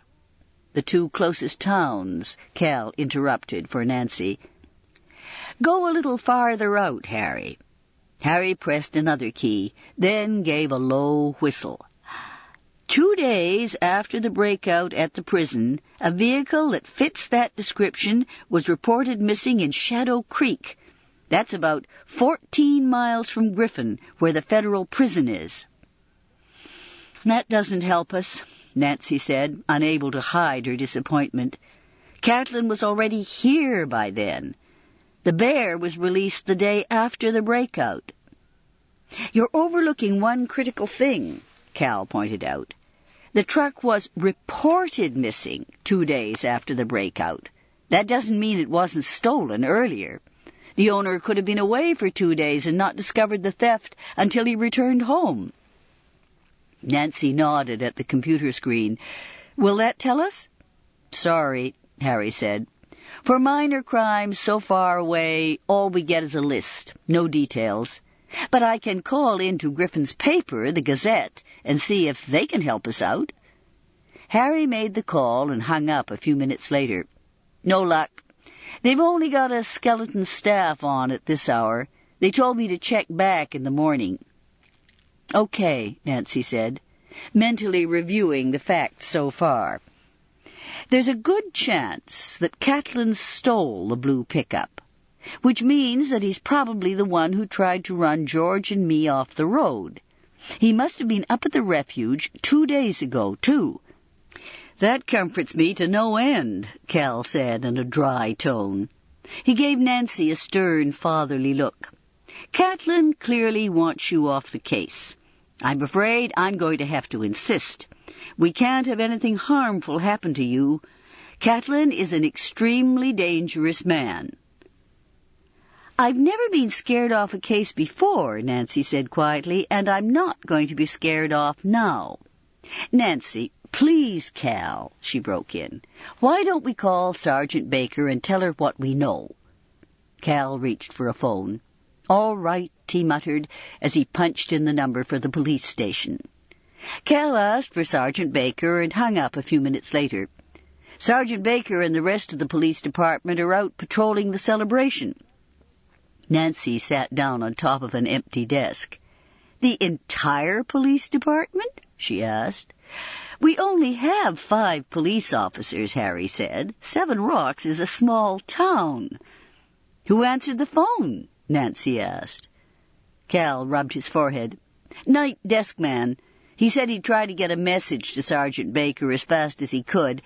The two closest towns, Cal interrupted for Nancy. Go a little farther out, Harry. Harry pressed another key, then gave a low whistle. 2 days after the breakout at the prison, a vehicle that fits that description was reported missing in Shadow Creek. That's about 14 miles from Griffin, where the federal prison is. That doesn't help us, Nancy said, unable to hide her disappointment. Catelyn was already here by then. The bear was released the day after the breakout. You're overlooking one critical thing, Cal pointed out. The truck was reported missing 2 days after the breakout. That doesn't mean it wasn't stolen earlier. The owner could have been away for 2 days and not discovered the theft until he returned home. Nancy nodded at the computer screen. Will that tell us? Sorry, Harry said. For minor crimes so far away, all we get is a list, no details. But I can call into Griffin's paper, the Gazette, and see if they can help us out. Harry made the call and hung up a few minutes later. No luck. They've only got a skeleton staff on at this hour. They told me to check back in the morning. Okay, Nancy said, mentally reviewing the facts so far. There's a good chance that Catelyn stole the blue pickup, which means that he's probably the one who tried to run George and me off the road. He must have been up at the refuge 2 days ago, too. That comforts me to no end, Cal said in a dry tone. He gave Nancy a stern, fatherly look. Catelyn clearly wants you off the case. I'm afraid I'm going to have to insist. We can't have anything harmful happen to you. Catelyn is an extremely dangerous man. I've never been scared off a case before, Nancy said quietly, and I'm not going to be scared off now. Nancy, please, Cal, she broke in. Why don't we call Sergeant Baker and tell her what we know? Cal reached for a phone. All right, he muttered as he punched in the number for the police station. Cal asked for Sergeant Baker and hung up a few minutes later. Sergeant Baker and the rest of the police department are out patrolling the celebration. Nancy sat down on top of an empty desk. The entire police department? She asked. We only have 5 police officers, Harry said. 7 Rocks is a small town. Who answered the phone? Nancy asked. Cal rubbed his forehead. Night desk man. He said he'd try to get a message to Sergeant Baker as fast as he could,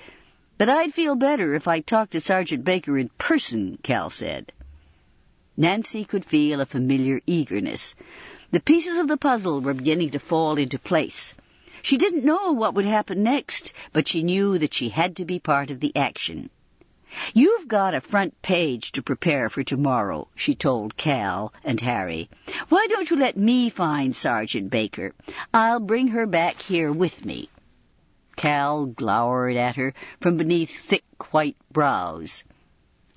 but I'd feel better if I talked to Sergeant Baker in person, Cal said. Nancy could feel a familiar eagerness. The pieces of the puzzle were beginning to fall into place. She didn't know what would happen next, but she knew that she had to be part of the action. You've got a front page to prepare for tomorrow, she told Cal and Harry. Why don't you let me find Sergeant Baker? I'll bring her back here with me. Cal glowered at her from beneath thick white brows.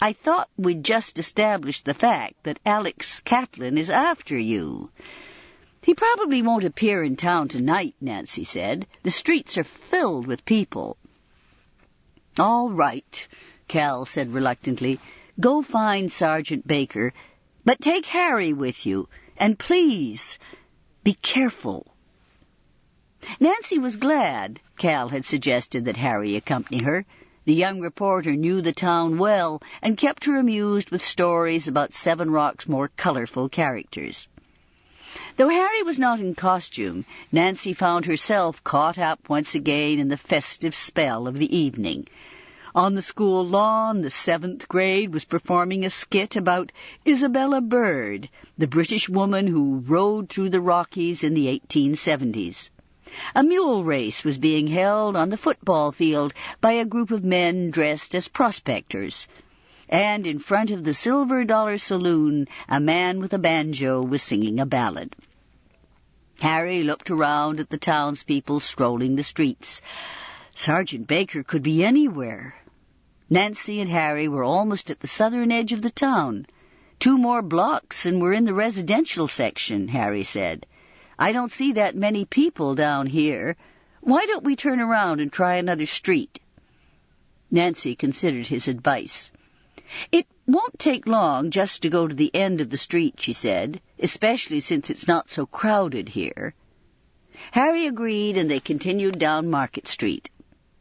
I thought we'd just established the fact that Alex Catlin is after you. He probably won't appear in town tonight, Nancy said. The streets are filled with people. All right, Cal said reluctantly. Go find Sergeant Baker, but take Harry with you, and please, be careful. Nancy was glad Cal had suggested that Harry accompany her. The young reporter knew the town well and kept her amused with stories about 7 Rocks' more colorful characters. Though Harry was not in costume, Nancy found herself caught up once again in the festive spell of the evening. On the school lawn, the 7th grade was performing a skit about Isabella Bird, the British woman who rode through the Rockies in the 1870s. A mule race was being held on the football field by a group of men dressed as prospectors. And in front of the Silver Dollar Saloon, a man with a banjo was singing a ballad. Harry looked around at the townspeople strolling the streets. Sergeant Baker could be anywhere. Nancy and Harry were almost at the southern edge of the town. 2 more blocks and we're in the residential section, Harry said. I don't see that many people down here. Why don't we turn around and try another street? Nancy considered his advice. It won't take long just to go to the end of the street, she said, especially since it's not so crowded here. Harry agreed, and they continued down Market Street.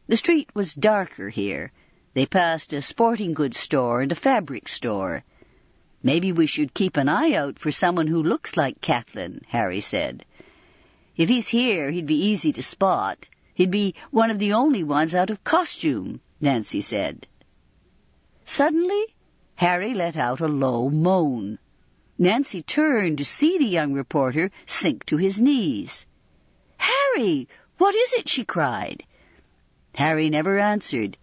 The street was darker here. They passed a sporting goods store and a fabric store. Maybe we should keep an eye out for someone who looks like Catlin, Harry said. If he's here, he'd be easy to spot. He'd be one of the only ones out of costume, Nancy said. Suddenly, Harry let out a low moan. Nancy turned to see the young reporter sink to his knees. "Harry, what is it?" she cried. Harry never answered.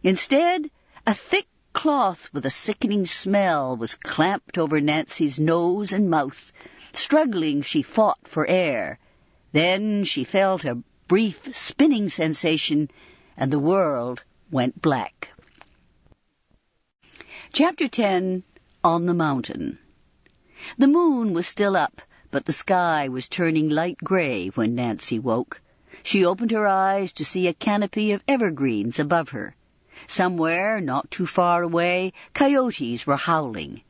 Instead, a thick cloth with a sickening smell was clamped over Nancy's nose and mouth. Struggling, she fought for air. Then she felt a brief spinning sensation, and the world went black. Chapter 10, On the Mountain. The moon was still up, but the sky was turning light gray when Nancy woke. She opened her eyes to see a canopy of evergreens above her. Somewhere, not too far away, coyotes were howling.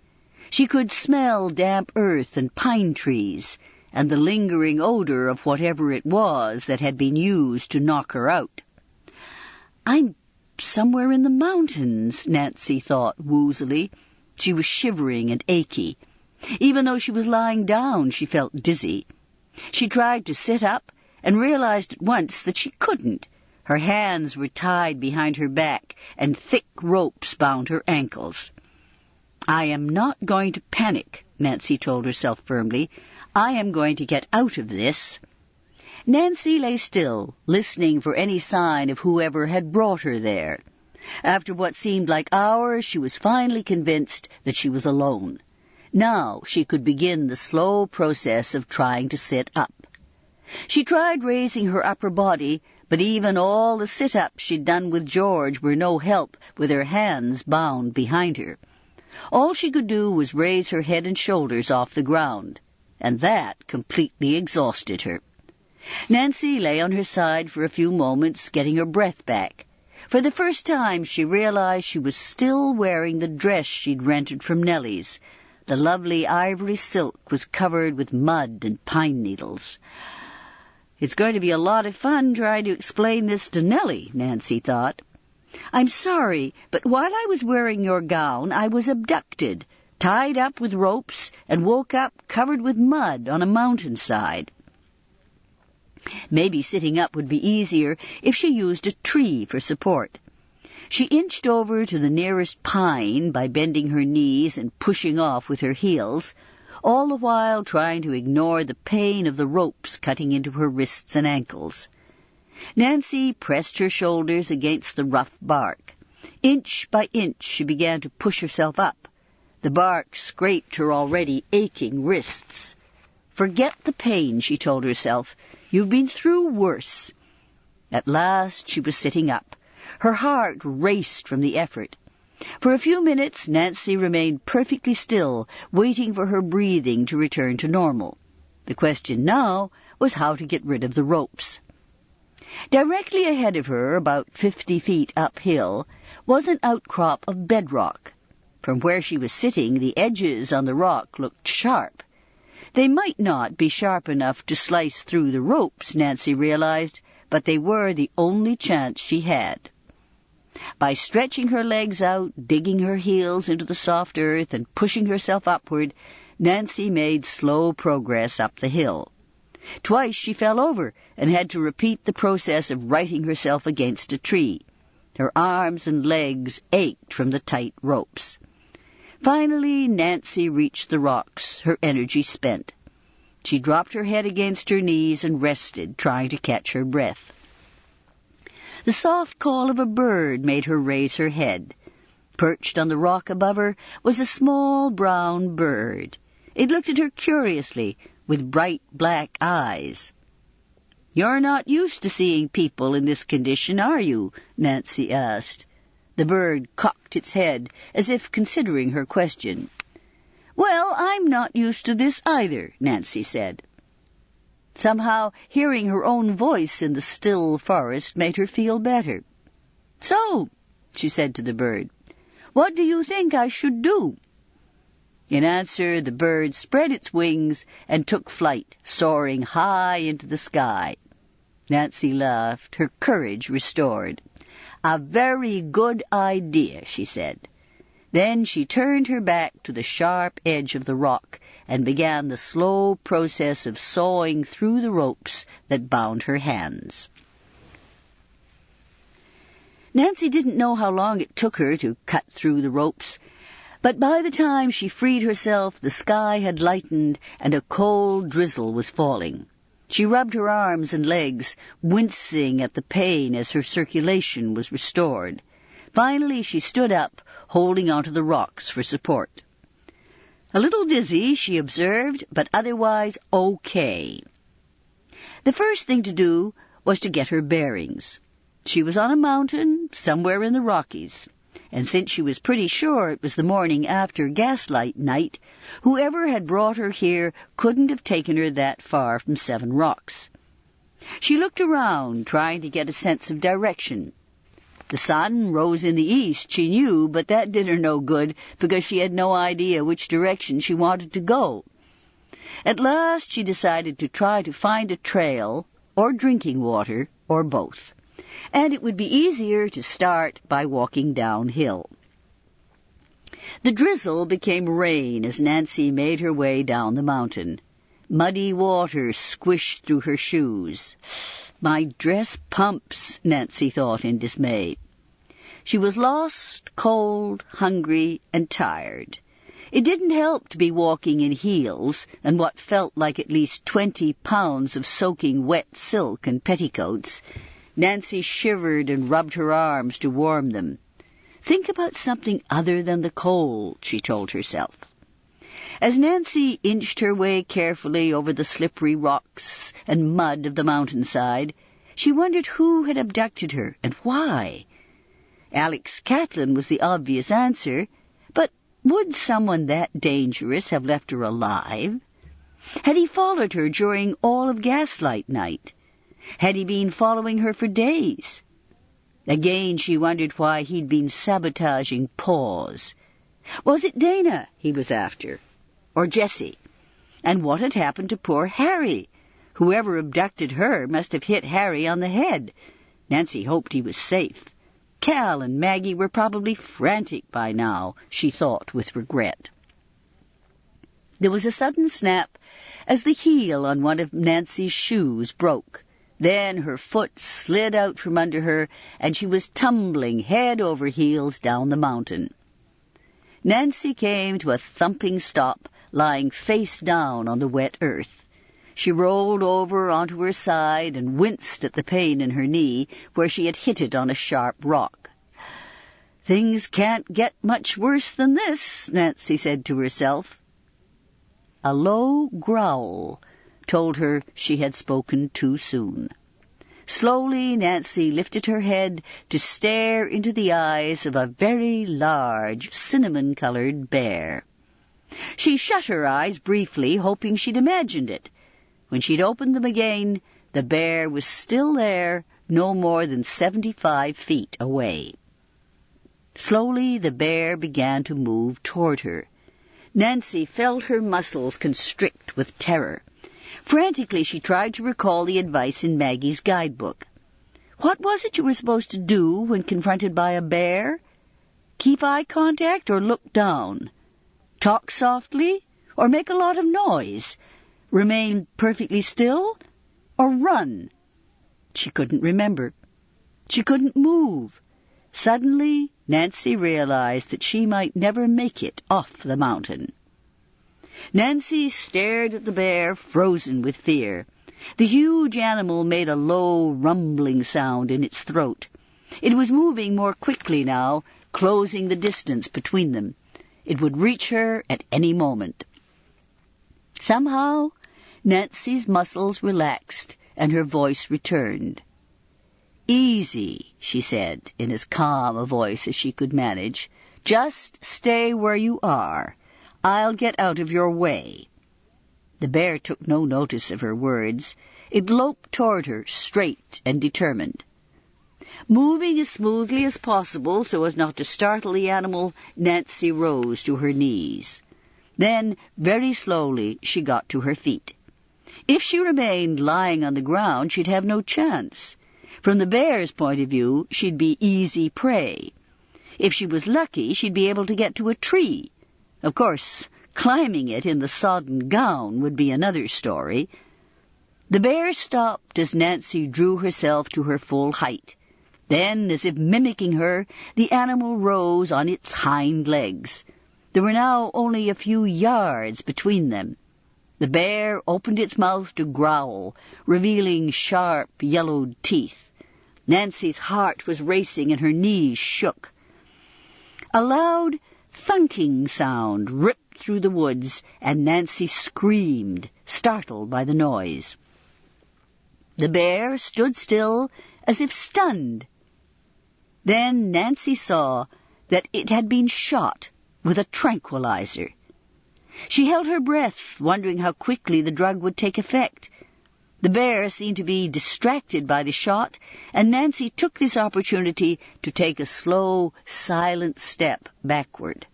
She could smell damp earth and pine trees, and the lingering odor of whatever it was that had been used to knock her out. I'm somewhere in the mountains, Nancy thought woozily. She was shivering and achy. Even though she was lying down, she felt dizzy. She tried to sit up and realized at once that she couldn't. Her hands were tied behind her back, and thick ropes bound her ankles. I am not going to panic, Nancy told herself firmly. I am going to get out of this. Nancy lay still, listening for any sign of whoever had brought her there. After what seemed like hours, she was finally convinced that she was alone. Now she could begin the slow process of trying to sit up. She tried raising her upper body, but even all the sit-ups she'd done with George were no help with her hands bound behind her. All she could do was raise her head and shoulders off the ground, and that completely exhausted her. Nancy lay on her side for a few moments, getting her breath back. For the first time she realized she was still wearing the dress she'd rented from Nellie's. The lovely ivory silk was covered with mud and pine needles. "It's going to be a lot of fun trying to explain this to Nellie," Nancy thought. "I'm sorry, but while I was wearing your gown, I was abducted, tied up with ropes, and woke up covered with mud on a mountainside." Maybe sitting up would be easier if she used a tree for support. She inched over to the nearest pine by bending her knees and pushing off with her heels, all the while trying to ignore the pain of the ropes cutting into her wrists and ankles. Nancy pressed her shoulders against the rough bark. Inch by inch she began to push herself up. The bark scraped her already aching wrists. "Forget the pain," she told herself. "You've been through worse." At last she was sitting up. Her heart raced from the effort. For a few minutes Nancy remained perfectly still, waiting for her breathing to return to normal. The question now was how to get rid of the ropes. Directly ahead of her, about 50 feet uphill, was an outcrop of bedrock. From where she was sitting, the edges on the rock looked sharp. They might not be sharp enough to slice through the ropes, Nancy realized, but they were the only chance she had. By stretching her legs out, digging her heels into the soft earth, and pushing herself upward, Nancy made slow progress up the hill. Twice she fell over and had to repeat the process of righting herself against a tree. Her arms and legs ached from the tight ropes. Finally, Nancy reached the rocks, her energy spent. She dropped her head against her knees and rested, trying to catch her breath. The soft call of a bird made her raise her head. Perched on the rock above her was a small brown bird. It looked at her curiously, with bright black eyes. "You're not used to seeing people in this condition, are you?" Nancy asked. The bird cocked its head, as if considering her question. "Well, I'm not used to this either," Nancy said. Somehow, hearing her own voice in the still forest made her feel better. "So," she said to the bird, "what do you think I should do?" In answer, the bird spread its wings and took flight, soaring high into the sky. Nancy laughed, her courage restored. "A very good idea," she said. Then she turned her back to the sharp edge of the rock and began the slow process of sawing through the ropes that bound her hands. Nancy didn't know how long it took her to cut through the ropes, but by the time she freed herself, the sky had lightened and a cold drizzle was falling. She rubbed her arms and legs, wincing at the pain as her circulation was restored. Finally, she stood up, holding onto the rocks for support. "A little dizzy," she observed, "but otherwise okay." The first thing to do was to get her bearings. She was on a mountain somewhere in the Rockies, and since she was pretty sure it was the morning after gaslight night, whoever had brought her here couldn't have taken her that far from Seven Rocks. She looked around, trying to get a sense of direction. The sun rose in the east, she knew, but that did her no good because she had no idea which direction she wanted to go. At last she decided to try to find a trail or drinking water or both, and it would be easier to start by walking downhill. The drizzle became rain as Nancy made her way down the mountain. Muddy water squished through her shoes. "My dress pumps," Nancy thought in dismay. She was lost, cold, hungry, and tired. It didn't help to be walking in heels and what felt like at least 20 pounds of soaking wet silk and petticoats. Nancy shivered and rubbed her arms to warm them. "Think about something other than the cold," she told herself. As Nancy inched her way carefully over the slippery rocks and mud of the mountainside, she wondered who had abducted her and why. Alex Catlin was the obvious answer, but would someone that dangerous have left her alive? Had he followed her during all of gaslight night? Had he been following her for days? Again she wondered why he'd been sabotaging Paws. Was it Dana he was after? or Jessie? And what had happened to poor Harry? Whoever abducted her must have hit Harry on the head. Nancy hoped he was safe. Cal and Maggie were probably frantic by now, she thought with regret. There was a sudden snap as the heel on one of Nancy's shoes broke. Then her foot slid out from under her, and she was tumbling head over heels down the mountain. Nancy came to a thumping stop, lying face down on the wet earth. She rolled over onto her side and winced at the pain in her knee where she had hit it on a sharp rock. "Things can't get much worse than this," Nancy said to herself. A low growl told her she had spoken too soon. Slowly Nancy lifted her head to stare into the eyes of a very large, cinnamon-colored bear. She shut her eyes briefly, hoping she'd imagined it. When she'd opened them again, the bear was still there, no more than 75 feet away. Slowly the bear began to move toward her. Nancy felt her muscles constrict with terror. Frantically she tried to recall the advice in Maggie's guidebook. What was it you were supposed to do when confronted by a bear? Keep eye contact or look down? Talk softly or make a lot of noise? Remain perfectly still or run? She couldn't remember. She couldn't move. Suddenly, Nancy realized that she might never make it off the mountain. Nancy stared at the bear, frozen with fear. The huge animal made a low, rumbling sound in its throat. It was moving more quickly now, closing the distance between them. It would reach her at any moment. Somehow, Nancy's muscles relaxed and her voice returned. "Easy," she said, in as calm a voice as she could manage. "Just stay where you are. I'll get out of your way." The bear took no notice of her words. It loped toward her, straight and determined. Moving as smoothly as possible so as not to startle the animal, Nancy rose to her knees. Then, very slowly, she got to her feet. If she remained lying on the ground, she'd have no chance. From the bear's point of view, she'd be easy prey. If she was lucky, she'd be able to get to a tree. Of course, climbing it in the sodden gown would be another story. The bear stopped as Nancy drew herself to her full height. Then, as if mimicking her, the animal rose on its hind legs. There were now only a few yards between them. The bear opened its mouth to growl, revealing sharp, yellowed teeth. Nancy's heart was racing and her knees shook. A loud, thunking sound ripped through the woods, and Nancy screamed, startled by the noise. The bear stood still, as if stunned. Then Nancy saw that it had been shot with a tranquilizer. She held her breath, wondering how quickly the drug would take effect. The bear seemed to be distracted by the shot, and Nancy took this opportunity to take a slow, silent step backward.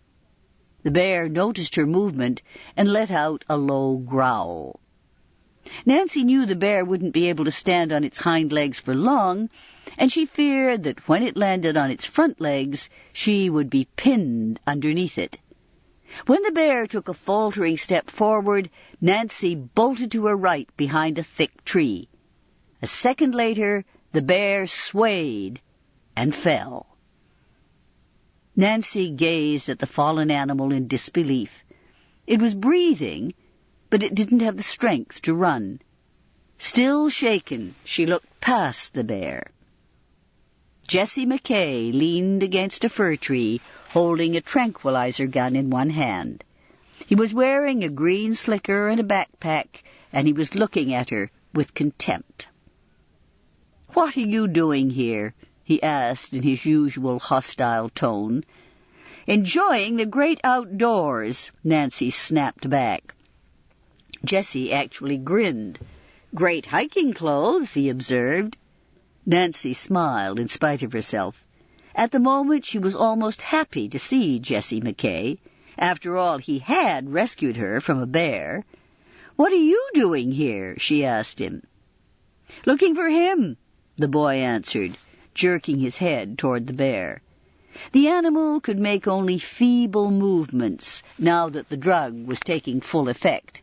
The bear noticed her movement and let out a low growl. Nancy knew the bear wouldn't be able to stand on its hind legs for long, and she feared that when it landed on its front legs, she would be pinned underneath it. When the bear took a faltering step forward, Nancy bolted to her right behind a thick tree. A second later, the bear swayed and fell. Nancy gazed at the fallen animal in disbelief. It was breathing, but it didn't have the strength to run. Still shaken, she looked past the bear. Jessie McKay leaned against a fir tree, holding a tranquilizer gun in one hand. He was wearing a green slicker and a backpack, and he was looking at her with contempt. "What are you doing here?" he asked in his usual hostile tone. "Enjoying the great outdoors," Nancy snapped back. Jessie actually grinned. "Great hiking clothes," he observed. Nancy smiled in spite of herself. At the moment she was almost happy to see Jessie McKay. After all, he had rescued her from a bear. "What are you doing here?" she asked him. "Looking for him," the boy answered, jerking his head toward the bear. The animal could make only feeble movements now that the drug was taking full effect.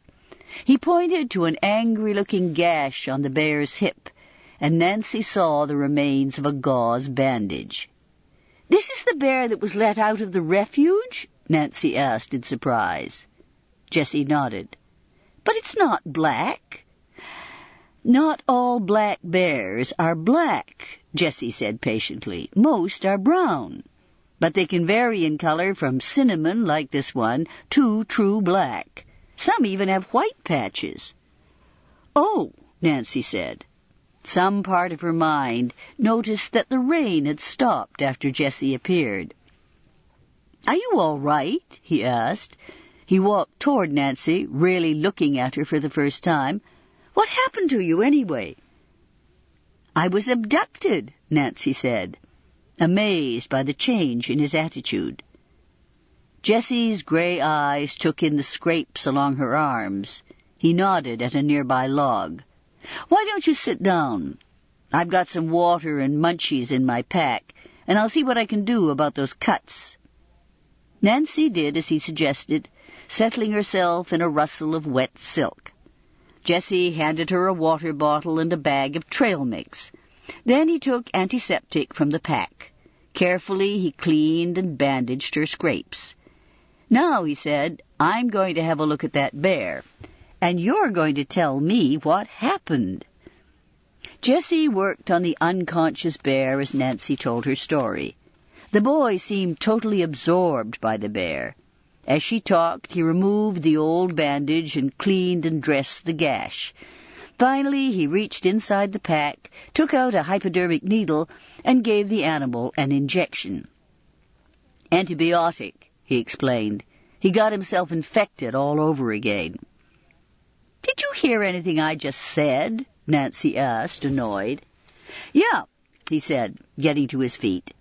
He pointed to an angry-looking gash on the bear's hip, and Nancy saw the remains of a gauze bandage. "This is the bear that was let out of the refuge?" Nancy asked in surprise. Jessie nodded. "But it's not black." "Not all black bears are black," Jessie said patiently. "Most are brown. But they can vary in color from cinnamon, like this one, to true black. Some even have white patches." "Oh," Nancy said. Some part of her mind noticed that the rain had stopped after Jessie appeared. "Are you all right?" he asked. He walked toward Nancy, really looking at her for the first time. "What happened to you, anyway?" "I was abducted," Nancy said, amazed by the change in his attitude. Jessie's gray eyes took in the scrapes along her arms. He nodded at a nearby log. "Why don't you sit down? I've got some water and munchies in my pack, and I'll see what I can do about those cuts." Nancy did as he suggested, settling herself in a rustle of wet silk. Jessie handed her a water bottle and a bag of trail mix. Then he took antiseptic from the pack. Carefully he cleaned and bandaged her scrapes. "Now," he said, "I'm going to have a look at that bear, and you're going to tell me what happened." Jessie worked on the unconscious bear as Nancy told her story. The boy seemed totally absorbed by the bear. As she talked, he removed the old bandage and cleaned and dressed the gash. Finally, he reached inside the pack, took out a hypodermic needle, and gave the animal an injection. "Antibiotic," he explained. "He got himself infected all over again." "Did you hear anything I just said?" Nancy asked, annoyed. "Yeah," he said, getting to his feet.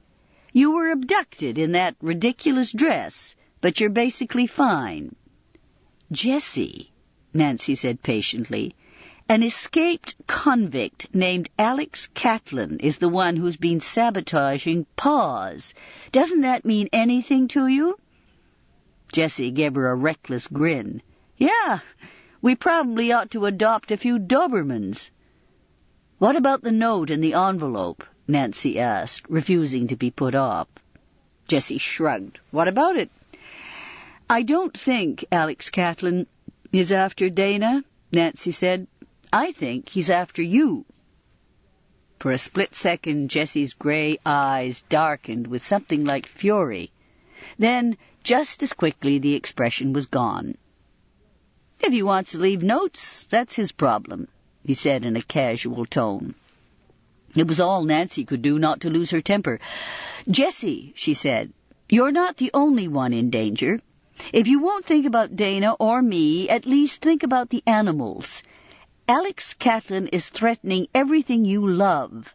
"You were abducted in that ridiculous dress, but you're basically fine." "Jessie," Nancy said patiently, "an escaped convict named Alex Catlin is the one who's been sabotaging Paws. Doesn't that mean anything to you?" Jessie gave her a reckless grin. "Yeah, we probably ought to adopt a few Dobermans." "What about the note in the envelope?" Nancy asked, refusing to be put off. Jessie shrugged. "What about it?" "I don't think Alex Catlin is after Dana," Nancy said. "I think he's after you." For a split second, Jessie's gray eyes darkened with something like fury. Then, just as quickly, the expression was gone. "If he wants to leave notes, that's his problem," he said in a casual tone. It was all Nancy could do not to lose her temper. "Jessie," she said, "you're not the only one in danger. If you won't think about Dana or me, at least think about the animals. Alex Catlin is threatening everything you love."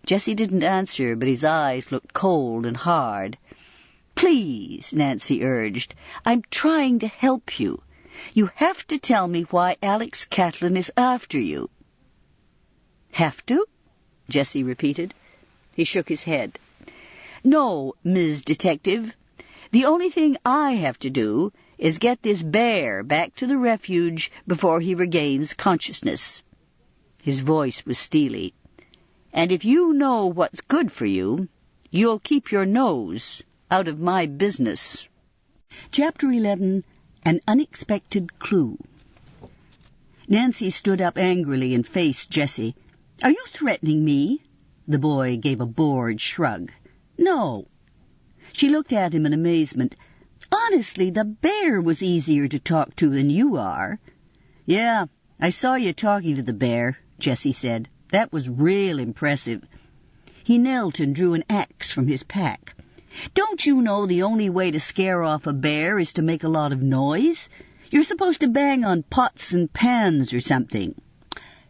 Jessie didn't answer, but his eyes looked cold and hard. "Please," Nancy urged, "I'm trying to help you. You have to tell me why Alex Catlin is after you." "Have to?" Jessie repeated. He shook his head. "No, Ms. Detective. The only thing I have to do is get this bear back to the refuge before he regains consciousness." His voice was steely. "And if you know what's good for you, you'll keep your nose out of my business." Chapter 11. An Unexpected Clue. Nancy stood up angrily and faced Jessie. "Are you threatening me?" The boy gave a bored shrug. "No." She looked at him in amazement. "Honestly, the bear was easier to talk to than you are." "Yeah, I saw you talking to the bear," Jessie said. "That was real impressive." He knelt and drew an axe from his pack. "Don't you know the only way to scare off a bear is to make a lot of noise? You're supposed to bang on pots and pans or something."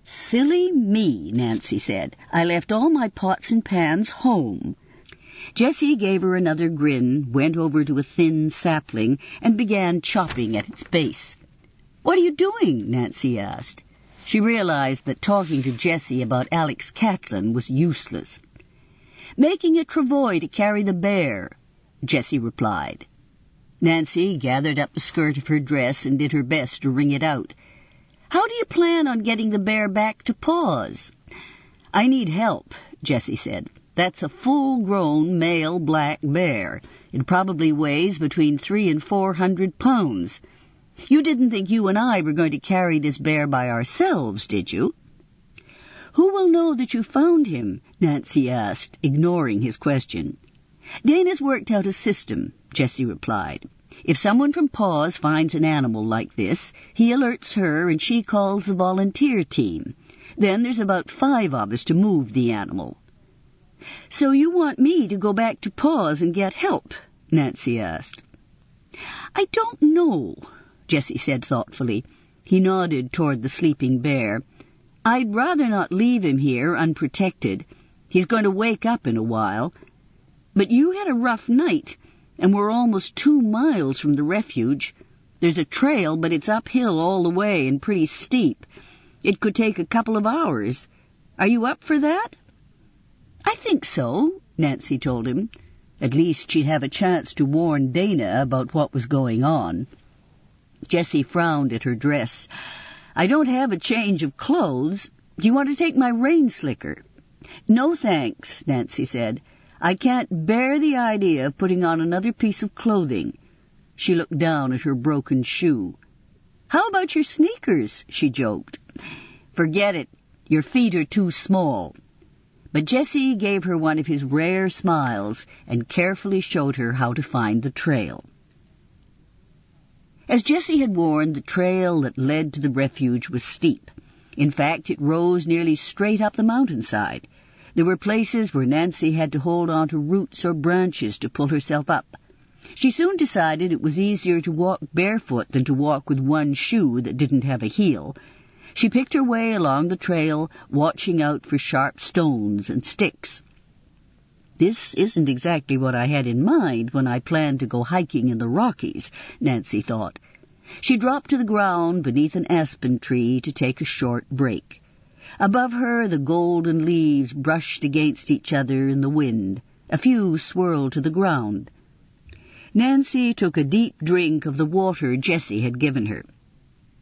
"Silly me," Nancy said. "I left all my pots and pans home." Jessie gave her another grin, went over to a thin sapling, and began chopping at its base. "What are you doing?" Nancy asked. She realized that talking to Jessie about Alex Catlin was useless. "Making a travois to carry the bear," Jessie replied. Nancy gathered up the skirt of her dress and did her best to wring it out. "How do you plan on getting the bear back to Paws?" "I need help," Jessie said. "That's a full-grown male black bear. It probably weighs between 300 and 400 pounds. You didn't think you and I were going to carry this bear by ourselves, did you?" "Who will know that you found him?" Nancy asked, ignoring his question. "Dana's worked out a system," Jessie replied. "If someone from Paws finds an animal like this, he alerts her and she calls the volunteer team. Then there's about 5 of us to move the animal." "So you want me to go back to Paws and get help?" Nancy asked. "I don't know," Jessie said thoughtfully. He nodded toward the sleeping bear. "I'd rather not leave him here unprotected. He's going to wake up in a while. But you had a rough night, and we're almost 2 miles from the refuge. There's a trail, but it's uphill all the way and pretty steep. It could take a couple of hours. Are you up for that?" "I think so," Nancy told him. At least she'd have a chance to warn Dana about what was going on. Jessie frowned at her dress. "I don't have a change of clothes. Do you want to take my rain slicker?" "No, thanks," Nancy said. "I can't bear the idea of putting on another piece of clothing." She looked down at her broken shoe. "How about your sneakers?" she joked. "Forget it. Your feet are too small." But Jessie gave her one of his rare smiles and carefully showed her how to find the trail. As Jessie had warned, the trail that led to the refuge was steep. In fact, it rose nearly straight up the mountainside. There were places where Nancy had to hold on to roots or branches to pull herself up. She soon decided it was easier to walk barefoot than to walk with one shoe that didn't have a heel. She picked her way along the trail, watching out for sharp stones and sticks. "This isn't exactly what I had in mind when I planned to go hiking in the Rockies," Nancy thought. She dropped to the ground beneath an aspen tree to take a short break. Above her, the golden leaves brushed against each other in the wind. A few swirled to the ground. Nancy took a deep drink of the water Jessie had given her.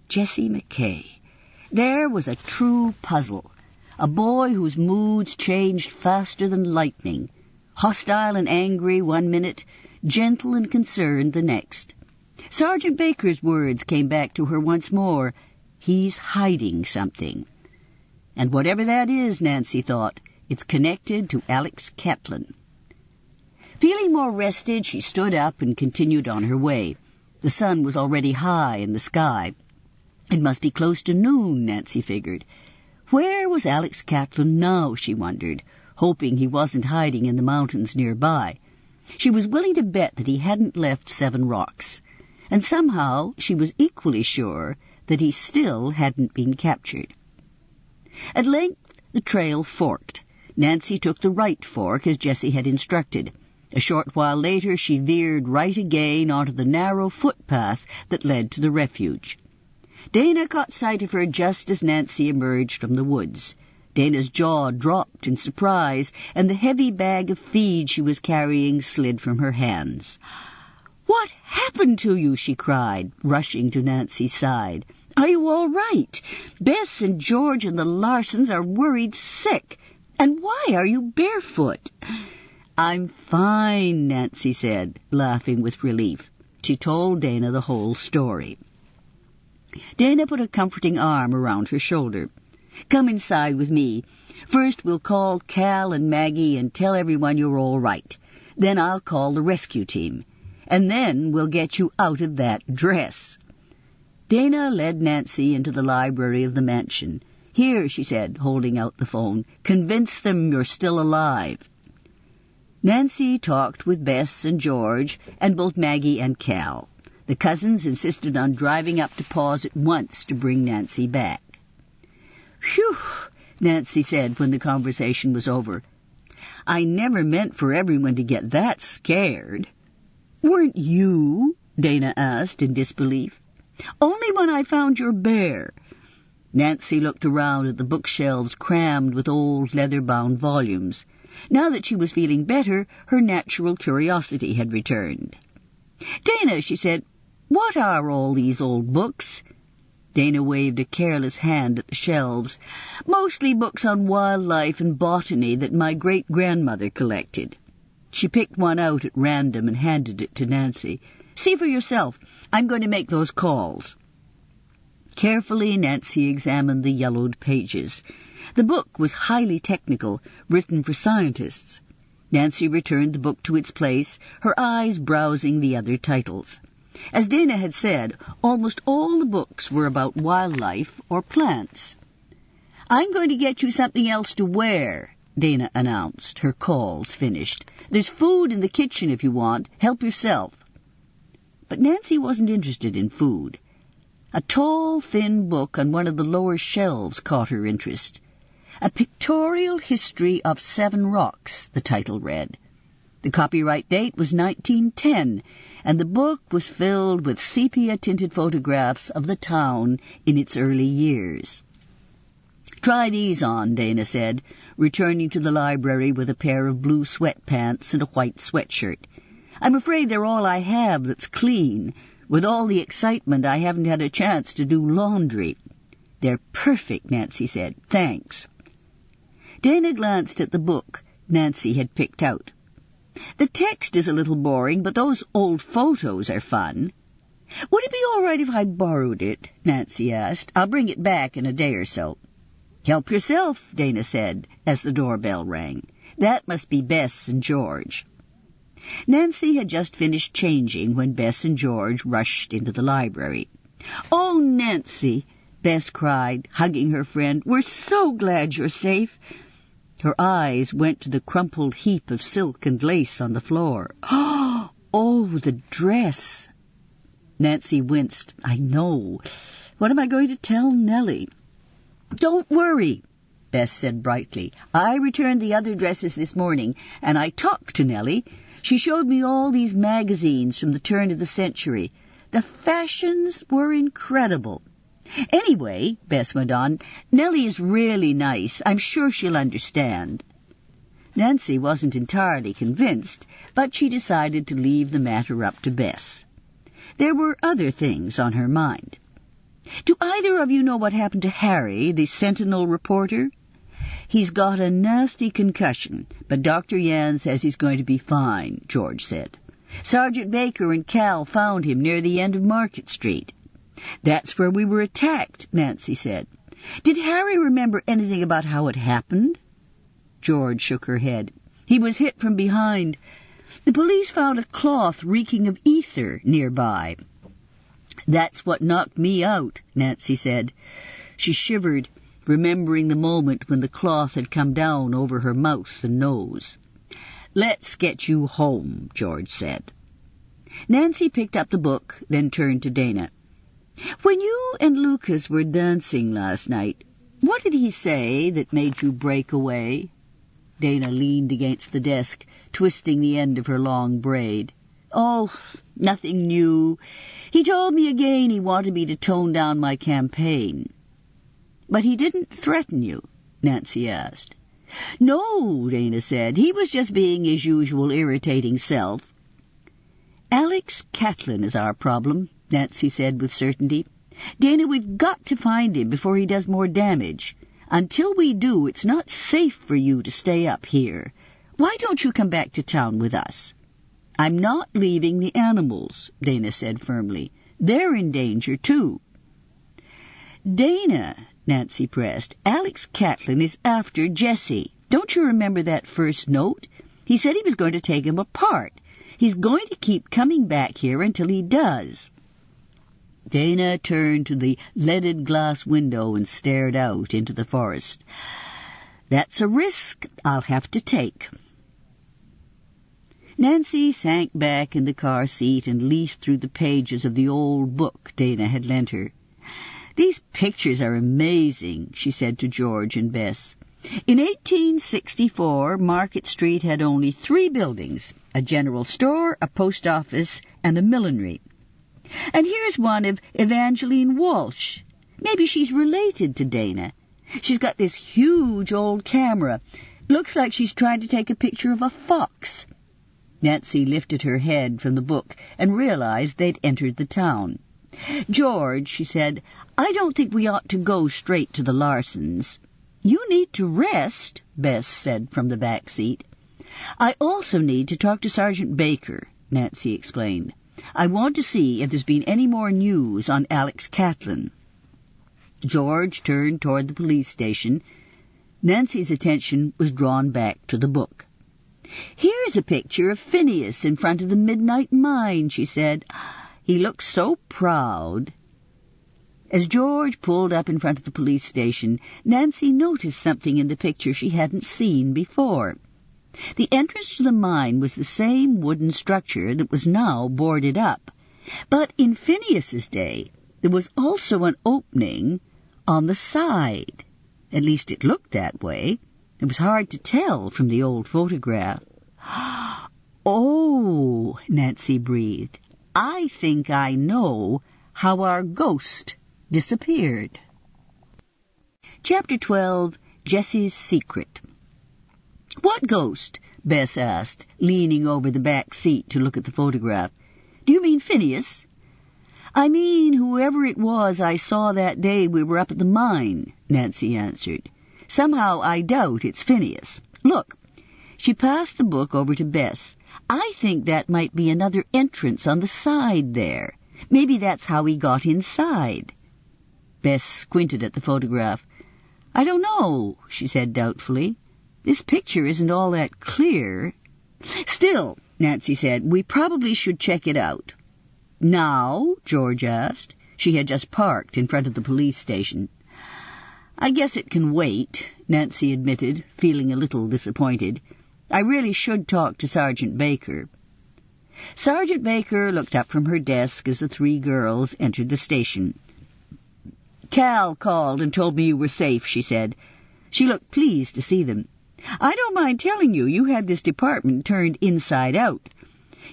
Jessie McKay. There was a true puzzle. A boy whose moods changed faster than lightning. Hostile and angry one minute, gentle and concerned the next. Sergeant Baker's words came back to her once more. He's hiding something. And whatever that is, Nancy thought, it's connected to Alex Catlin. Feeling more rested, she stood up and continued on her way. The sun was already high in the sky. It must be close to noon, Nancy figured. Where was Alex Catlin now, she wondered, hoping he wasn't hiding in the mountains nearby. She was willing to bet that he hadn't left 7 Rocks. And somehow she was equally sure that he still hadn't been captured. At length the trail forked. Nancy took the right fork as Jessie had instructed. A short while later she veered right again onto the narrow footpath that led to the refuge. Dana caught sight of her just as Nancy emerged from the woods. Dana's jaw dropped in surprise, and the heavy bag of feed she was carrying slid from her hands. "What happened to you?" she cried, rushing to Nancy's side. "Are you all right? Bess and George and the Larsons are worried sick. And why are you barefoot?" "I'm fine," Nancy said, laughing with relief. She told Dana the whole story. Dana put a comforting arm around her shoulder. "Come inside with me. First we'll call Cal and Maggie and tell everyone you're all right. Then I'll call the rescue team. And then we'll get you out of that dress." Dana led Nancy into the library of the mansion. "Here," she said, holding out the phone, "convince them you're still alive." Nancy talked with Bess and George and both Maggie and Cal. The cousins insisted on driving up to Paws at once to bring Nancy back. "Phew," Nancy said when the conversation was over. I never meant for everyone to get that scared." "Weren't you?" Dana asked in disbelief. "Only when I found your bear." Nancy looked around at the bookshelves crammed with old leather-bound volumes. Now that she was feeling better, her natural curiosity had returned. "Dana," she said, "what are all these old books?" Dana waved a careless hand at the shelves. "Mostly books on wildlife and botany that my great-grandmother collected." She picked one out at random and handed it to Nancy. "See for yourself. I'm going to make those calls." Carefully, Nancy examined the yellowed pages. The book was highly technical, written for scientists. Nancy returned the book to its place, her eyes browsing the other titles. As Dana had said, almost all the books were about wildlife or plants. "I'm going to get you something else to wear," Dana announced, her calls finished. "There's food in the kitchen if you want. Help yourself." But Nancy wasn't interested in food. A tall, thin book on one of the lower shelves caught her interest. "A Pictorial History of 7 Rocks," the title read. The copyright date was 1910, and the book was filled with sepia-tinted photographs of the town in its early years. "Try these on," Dana said, returning to the library with a pair of blue sweatpants and a white sweatshirt. "I'm afraid they're all I have that's clean. With all the excitement, I haven't had a chance to do laundry." "They're perfect," Nancy said. "Thanks." Dana glanced at the book Nancy had picked out. "The text is a little boring, but those old photos are fun." "Would it be all right if I borrowed it?" Nancy asked. "I'll bring it back in a day or so." "Help yourself," Dana said, as the doorbell rang. "That must be Bess and George." Nancy had just finished changing when Bess and George rushed into the library. "Oh, Nancy," Bess cried, hugging her friend, "we're so glad you're safe." Her eyes went to the crumpled heap of silk and lace on the floor. "Oh, the dress." Nancy winced. "I know. What am I going to tell Nellie?" "Don't worry," Bess said brightly. "I returned the other dresses this morning, and I talked to Nellie. She showed me all these magazines from the turn of the century. The fashions were incredible. Anyway," Bess went on, "Nellie is really nice. I'm sure she'll understand." Nancy wasn't entirely convinced, but she decided to leave the matter up to Bess. There were other things on her mind. "Do either of you know what happened to Harry, the Sentinel reporter?" "He's got a nasty concussion, but Dr. Yan says he's going to be fine," George said. "Sergeant Baker and Cal found him near the end of Market Street." "That's where we were attacked," Nancy said. "Did Harry remember anything about how it happened?" George shook her head. "He was hit from behind. The police found a cloth reeking of ether nearby." "That's what knocked me out," Nancy said. She shivered, remembering the moment when the cloth had come down over her mouth and nose. "Let's get you home," George said. Nancy picked up the book, then turned to Dana. "When you and Lucas were dancing last night, what did he say that made you break away?" Dana leaned against the desk, twisting the end of her long braid. "Oh, nothing new. He told me again he wanted me to tone down my campaign." "But he didn't threaten you?" Nancy asked. "No," Dana said. "He was just being his usual irritating self." "Alex Catlin is our problem," Nancy said with certainty. "Dana, we've got to find him before he does more damage. Until we do, it's not safe for you to stay up here. Why don't you come back to town with us?" "I'm not leaving the animals," Dana said firmly. "They're in danger, too." "Dana," Nancy pressed, "Alex Catlin is after Jesse. Don't you remember that first note? He said he was going to take him apart. He's going to keep coming back here until he does." Dana turned to the leaded glass window and stared out into the forest. "That's a risk I'll have to take." Nancy sank back in the car seat and leafed through the pages of the old book Dana had lent her. "These pictures are amazing," she said to George and Bess. In 1864, Market Street had only 3 buildings, a general store, a post office, and a millinery. And here's one of Evangeline Walsh. Maybe she's related to Dana. She's got this huge old camera. Looks like she's trying to take a picture of a fox. Nancy lifted her head from the book and realized they'd entered the town. "George," she said, "I don't think we ought to go straight to the Larsons." "You need to rest," Bess said from the back seat. "I also need to talk to Sergeant Baker," Nancy explained. "I want to see if there's been any more news on Alex Catlin." George turned toward the police station. Nancy's attention was drawn back to the book. "Here's a picture of Phineas in front of the Midnight Mine," she said. "He looks so proud." As George pulled up in front of the police station, Nancy noticed something in the picture she hadn't seen before. The entrance to the mine was the same wooden structure that was now boarded up. But in Phineas's day, there was also an opening on the side. At least it looked that way. It was hard to tell from the old photograph. "Oh," Nancy breathed, "I think I know how our ghost disappeared." Chapter 12, Jessie's Secret. "What ghost?" Bess asked, leaning over the back seat to look at the photograph. "Do you mean Phineas?" "I mean whoever it was I saw that day we were up at the mine," Nancy answered. "Somehow I doubt it's Phineas. Look." She passed the book over to Bess. "I think that might be another entrance on the side there. Maybe that's how he got inside." Bess squinted at the photograph. "I don't know," she said doubtfully. "This picture isn't all that clear." "Still," Nancy said, "we probably should check it out." "Now?" George asked. She had just parked in front of the police station. "I guess it can wait," Nancy admitted, feeling a little disappointed. "I really should talk to Sergeant Baker." Sergeant Baker looked up from her desk as the 3 girls entered the station. "Cal called and told me you were safe," she said. She looked pleased to see them. "I don't mind telling you, you had this department turned inside out.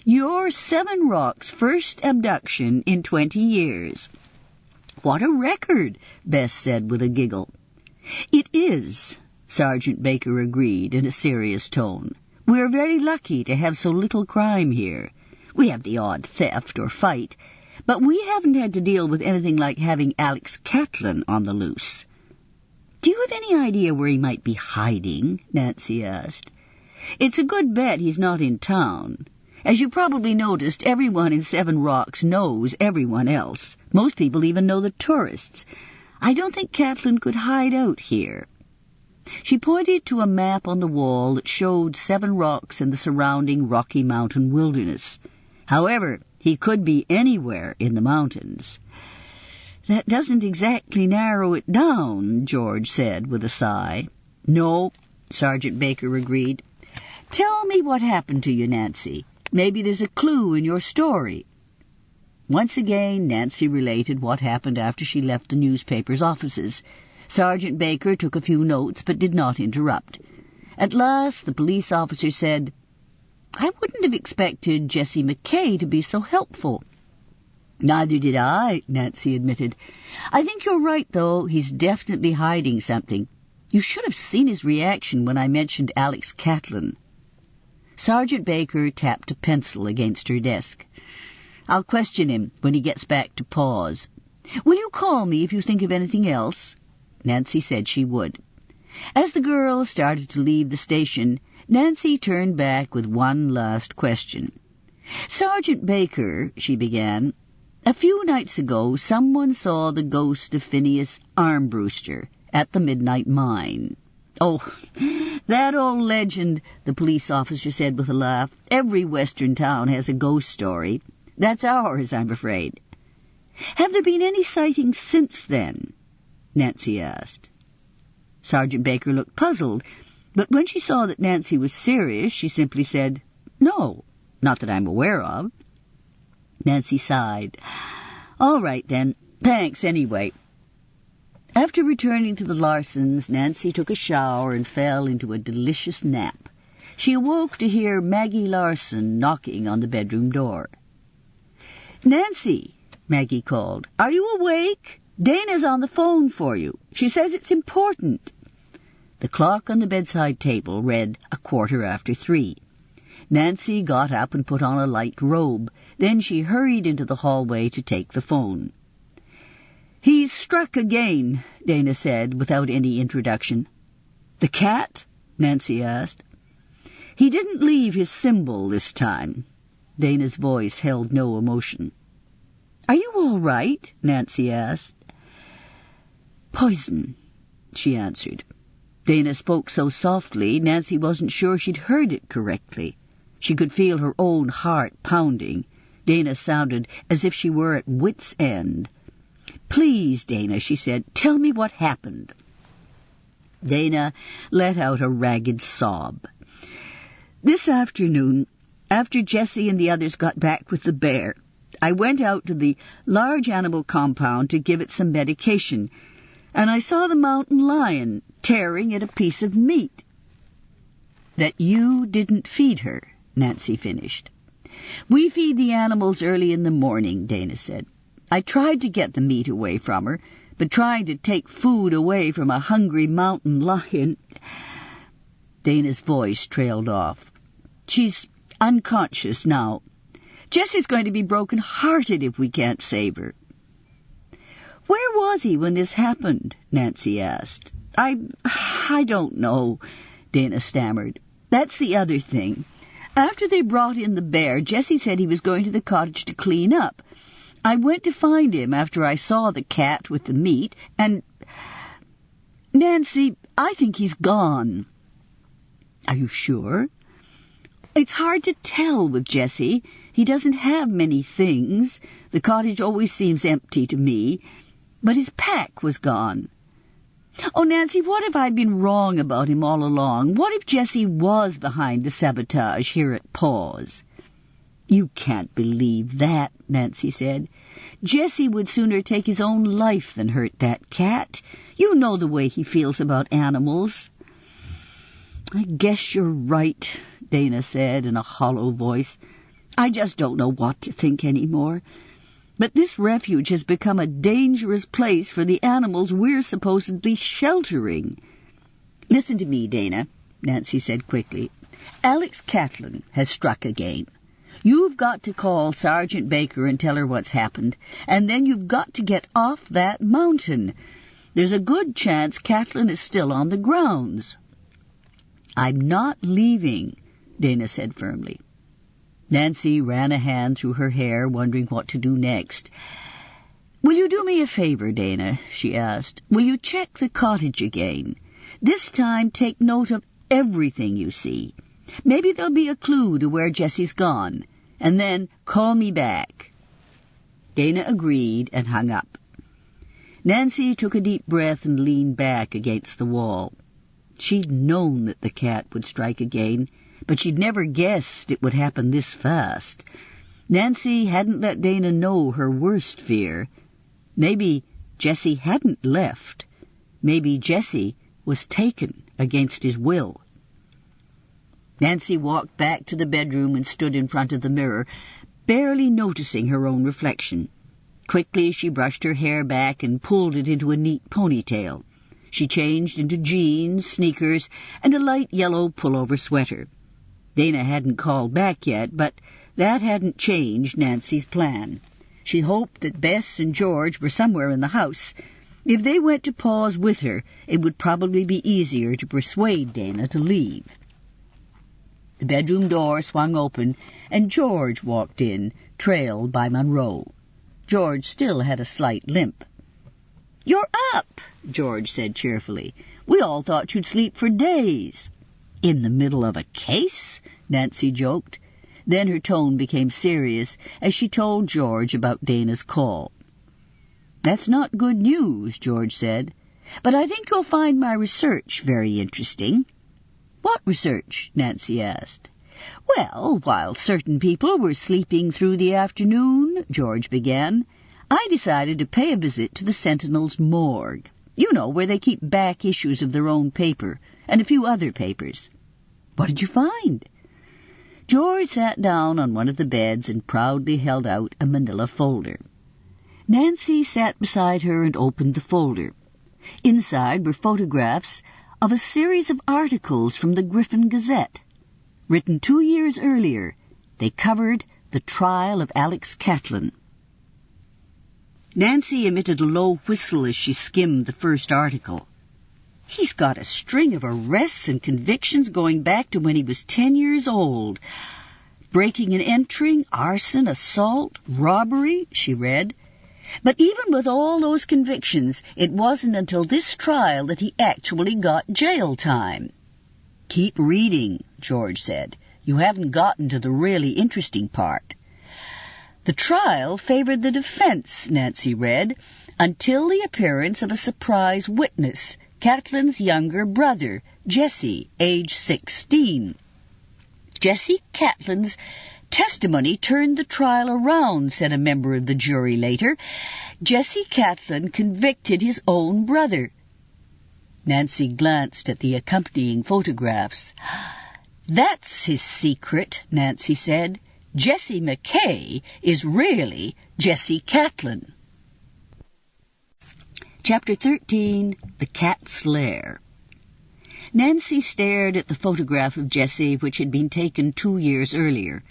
You're 7 Rock's first abduction in 20 years. "What a record," Bess said with a giggle. "It is," Sergeant Baker agreed in a serious tone. "We're very lucky to have so little crime here. We have the odd theft or fight, but we haven't had to deal with anything like having Alex Catlin on the loose." "Do you have any idea where he might be hiding?" Nancy asked. "It's a good bet he's not in town. As you probably noticed, everyone in 7 Rocks knows everyone else. Most people even know the tourists. I don't think Catlin could hide out here." She pointed to a map on the wall that showed 7 Rocks and the surrounding Rocky Mountain wilderness. "However, he could be anywhere in the mountains." "That doesn't exactly narrow it down," George said with a sigh. "No," Sergeant Baker agreed. "Tell me what happened to you, Nancy. Maybe there's a clue in your story." Once again, Nancy related what happened after she left the newspaper's offices. Sergeant Baker took a few notes but did not interrupt. At last the police officer said, "I wouldn't have expected Jessie McKay to be so helpful." "Neither did I," Nancy admitted. "I think you're right, though. He's definitely hiding something. You should have seen his reaction when I mentioned Alex Catlin." Sergeant Baker tapped a pencil against her desk. "I'll question him when he gets back to pause. Will you call me if you think of anything else?" Nancy said she would. As the girls started to leave the station, Nancy turned back with one last question. "Sergeant Baker," she began, "a few nights ago someone saw the ghost of Phineas Armbruster at the Midnight Mine." "Oh, that old legend," the police officer said with a laugh. "Every western town has a ghost story. That's ours, I'm afraid." "Have there been any sightings since then?" Nancy asked. Sergeant Baker looked puzzled, but when she saw that Nancy was serious, she simply said, "No, not that I'm aware of." Nancy sighed. "All right, then. Thanks, anyway." After returning to the Larsons, Nancy took a shower and fell into a delicious nap. She awoke to hear Maggie Larson knocking on the bedroom door. "Nancy," Maggie called, "are you awake? Dana's on the phone for you. She says it's important." The clock on the bedside table read 3:15. Nancy got up and put on a light robe. Then she hurried into the hallway to take the phone. "He's struck again," Dana said without any introduction. "The cat?" Nancy asked. "He didn't leave his symbol this time." Dana's voice held no emotion. "Are you all right?" Nancy asked. "Poison," she answered. Dana spoke so softly, Nancy wasn't sure she'd heard it correctly. She could feel her own heart pounding. Dana sounded as if she were at wit's end. "Please, Dana," she said, "tell me what happened." Dana let out a ragged sob. "This afternoon, after Jessie and the others got back with the bear, I went out to the large animal compound to give it some medication, and I saw the mountain lion tearing at a piece of meat." "That you didn't feed her," Nancy finished. "We feed the animals early in the morning," Dana said. "I tried to get the meat away from her, but trying to take food away from a hungry mountain lion—" Dana's voice trailed off. "She's unconscious now. Jessie's going to be broken-hearted if we can't save her." "Where was he when this happened?" Nancy asked. I don't know," Dana stammered. "That's the other thing. After they brought in the bear, Jessie said he was going to the cottage to clean up. I went to find him after I saw the cat with the meat, and... Nancy, I think he's gone." "Are you sure?" "It's hard to tell with Jessie. He doesn't have many things. The cottage always seems empty to me. But his pack was gone. Oh, Nancy, what if I'd been wrong about him all along? What if Jessie was behind the sabotage here at Paws?" "You can't believe that," Nancy said. "Jessie would sooner take his own life than hurt that cat. You know the way he feels about animals." "I guess you're right," Dana said in a hollow voice. "I just don't know what to think anymore. But this refuge has become a dangerous place for the animals we're supposedly sheltering." "Listen to me, Dana," Nancy said quickly. "Alex Catlin has struck again. You've got to call Sergeant Baker and tell her what's happened, and then you've got to get off that mountain. There's a good chance Catlin is still on the grounds." "I'm not leaving," Dana said firmly. Nancy ran a hand through her hair, wondering what to do next. "Will you do me a favor, Dana?" she asked. "Will you check the cottage again? This time take note of everything you see. Maybe there'll be a clue to where Jessie's gone. And then call me back." Dana agreed and hung up. Nancy took a deep breath and leaned back against the wall. She'd known that the cat would strike again, but she'd never guessed it would happen this fast. Nancy hadn't let Dana know her worst fear. Maybe Jessie hadn't left. Maybe Jessie was taken against his will. Nancy walked back to the bedroom and stood in front of the mirror, barely noticing her own reflection. Quickly she brushed her hair back and pulled it into a neat ponytail. She changed into jeans, sneakers, and a light yellow pullover sweater. Dana hadn't called back yet, but that hadn't changed Nancy's plan. She hoped that Bess and George were somewhere in the house. If they went to Paws with her, it would probably be easier to persuade Dana to leave. The bedroom door swung open, and George walked in, trailed by Monroe. George still had a slight limp. "You're up," George said cheerfully. "We all thought you'd sleep for days." "In the middle of a case?" Nancy joked. Then her tone became serious as she told George about Dana's call. "That's not good news," George said. "But I think you'll find my research very interesting." "What research?" Nancy asked. "Well, while certain people were sleeping through the afternoon," George began, "I decided to pay a visit to the Sentinel's morgue. You know, where they keep back issues of their own paper, and a few other papers. What did you find? George sat down on one of the beds and proudly held out a manila folder. Nancy sat beside her and opened the folder. Inside were photographs of a series of articles from the Griffin Gazette. Written 2 years earlier, they covered the trial of Alex Catlin. Nancy emitted a low whistle as she skimmed the first article. He's got a string of arrests and convictions going back to when he was 10 years old. Breaking and entering, arson, assault, robbery, she read. But even with all those convictions, it wasn't until this trial that he actually got jail time. Keep reading, George said. You haven't gotten to the really interesting part. The trial favored the defense, Nancy read, until the appearance of a surprise witness, Catlin's younger brother, Jesse, age 16. Jesse Catlin's testimony turned the trial around, said a member of the jury later. Jesse Catlin convicted his own brother. Nancy glanced at the accompanying photographs. That's his secret, Nancy said. Jesse McKay is really Jesse Catlin. Chapter 13, The Cat's Lair. Nancy stared at the photograph of Jesse, which had been taken 2 years earlier.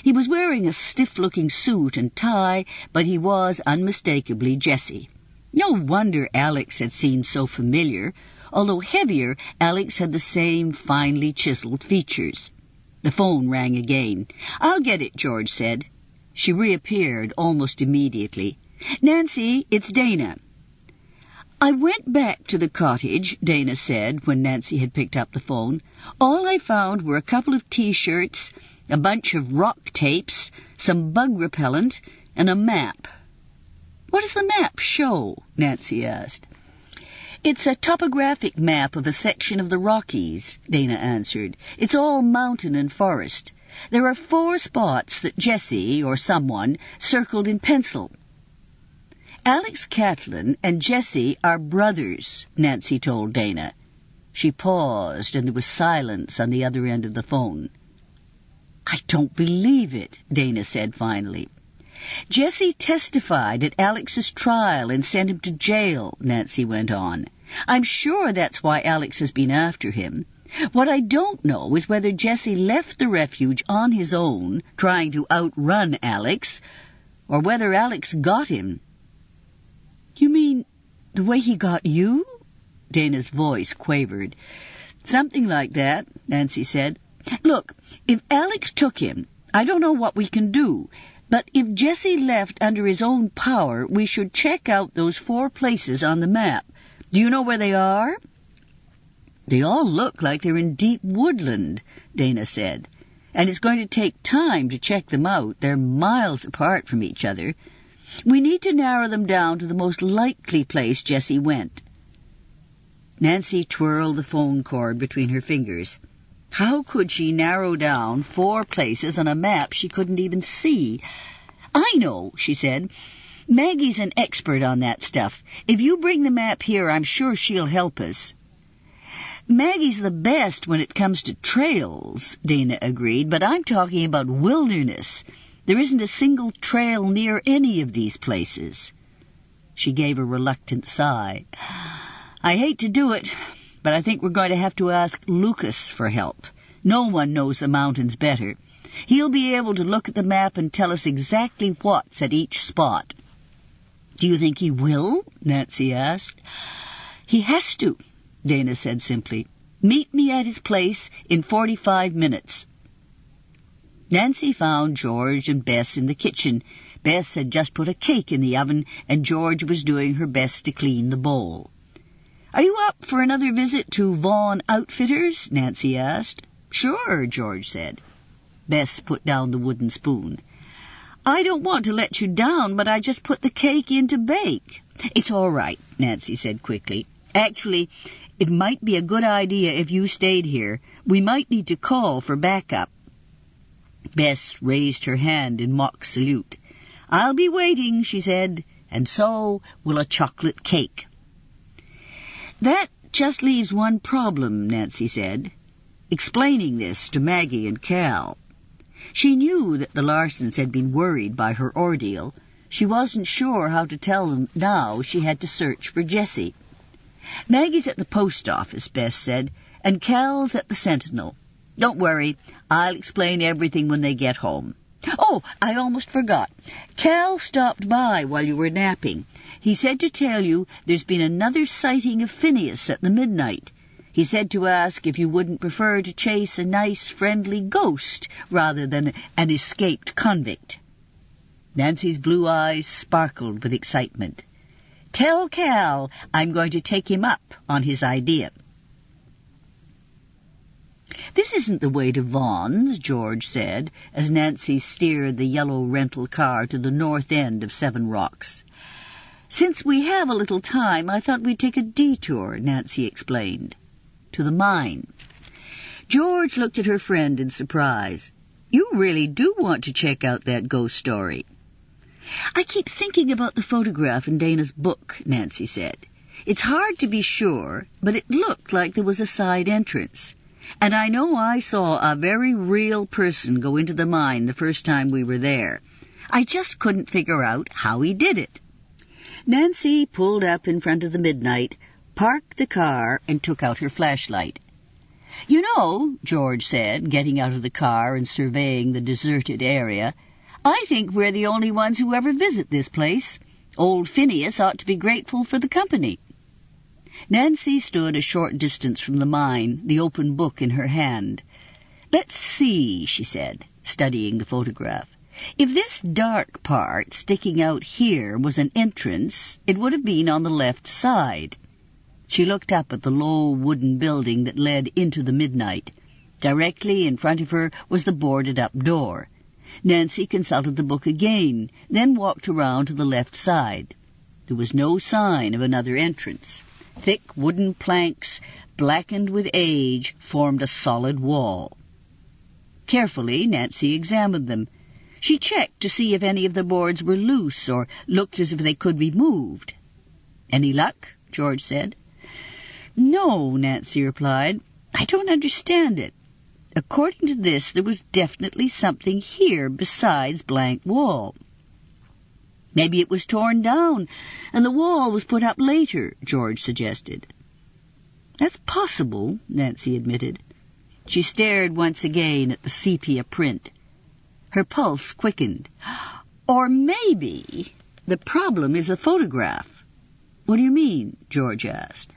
He was wearing a stiff-looking suit and tie, but he was unmistakably Jesse. No wonder Alex had seemed so familiar. Although heavier, Alex had the same finely chiseled features. The phone rang again. "I'll get it," George said. She reappeared almost immediately. "Nancy, it's Dana." "I went back to the cottage," Dana said when Nancy had picked up the phone. "All I found were a couple of T-shirts, a bunch of rock tapes, some bug repellent, and a map." "What does the map show?" Nancy asked. "It's a topographic map of a section of the Rockies," Dana answered. "It's all mountain and forest. There are 4 spots that Jesse, or someone, circled in pencil." "Alex Catlin and Jesse are brothers," Nancy told Dana. She paused, and there was silence on the other end of the phone. "I don't believe it," Dana said finally. "Jesse testified at Alex's trial and sent him to jail," Nancy went on. "I'm sure that's why Alex has been after him. What I don't know is whether Jesse left the refuge on his own, trying to outrun Alex, or whether Alex got him." "You mean the way he got you?" Dana's voice quavered. "Something like that," Nancy said. "Look, if Alex took him, I don't know what we can do. But if Jesse left under his own power, we should check out those 4 places on the map. Do you know where they are?" "They all look like they're in deep woodland," Dana said. "And it's going to take time to check them out. They're miles apart from each other. We need to narrow them down to the most likely place Jesse went." Nancy twirled the phone cord between her fingers. How could she narrow down 4 places on a map she couldn't even see? "I know," she said. "Maggie's an expert on that stuff. If you bring the map here, I'm sure she'll help us." "Maggie's the best when it comes to trails," Dana agreed, "but I'm talking about wilderness. There isn't a single trail near any of these places." She gave a reluctant sigh. "I hate to do it, but I think we're going to have to ask Lucas for help. No one knows the mountains better. He'll be able to look at the map and tell us exactly what's at each spot." "Do you think he will?" Nancy asked. "He has to," Dana said simply. "Meet me at his place in 45 minutes. Nancy found George and Bess in the kitchen. Bess had just put a cake in the oven, and George was doing her best to clean the bowl. "Are you up for another visit to Vaughan Outfitters?" Nancy asked. "Sure," George said. Bess put down the wooden spoon. "I don't want to let you down, but I just put the cake in to bake." "It's all right," Nancy said quickly. "Actually, it might be a good idea if you stayed here. We might need to call for backup." Bess raised her hand in mock salute. "I'll be waiting," she said, "and so will a chocolate cake." That just leaves one problem, Nancy said, explaining this to Maggie and Cal. She knew that the Larsons had been worried by her ordeal. She wasn't sure how to tell them now she had to search for Jessie. Maggie's at the post office, Bess said, and Cal's at the Sentinel. Don't worry, I'll explain everything when they get home. Oh, I almost forgot. Cal stopped by while you were napping. He said to tell you there's been another sighting of Phineas at the midnight. He said to ask if you wouldn't prefer to chase a nice, friendly ghost rather than an escaped convict. Nancy's blue eyes sparkled with excitement. Tell Cal I'm going to take him up on his idea. This isn't the way to Vaughan's, George said, as Nancy steered the yellow rental car to the north end of Seven Rocks. Since we have a little time, I thought we'd take a detour, Nancy explained. To the mine. George looked at her friend in surprise. You really do want to check out that ghost story. I keep thinking about the photograph in Dana's book, Nancy said. It's hard to be sure, but it looked like there was a side entrance. And I know I saw a very real person go into the mine the first time we were there. I just couldn't figure out how he did it. Nancy pulled up in front of the Midnight, parked the car, and took out her flashlight. You know, George said, getting out of the car and surveying the deserted area, I think we're the only ones who ever visit this place. Old Phineas ought to be grateful for the company. Nancy stood a short distance from the mine, the open book in her hand. Let's see, she said, studying the photograph. If this dark part sticking out here was an entrance, it would have been on the left side. She looked up at the low wooden building that led into the Midnight. Directly in front of her was the boarded-up door. Nancy consulted the book again, then walked around to the left side. There was no sign of another entrance. Thick wooden planks, blackened with age, formed a solid wall. Carefully, Nancy examined them. She checked to see if any of the boards were loose or looked as if they could be moved. Any luck? George said. No, Nancy replied. I don't understand it. According to this, there was definitely something here besides blank wall. Maybe it was torn down, and the wall was put up later, George suggested. That's possible, Nancy admitted. She stared once again at the sepia print. Her pulse quickened. Or maybe the problem is a photograph. What do you mean? George asked.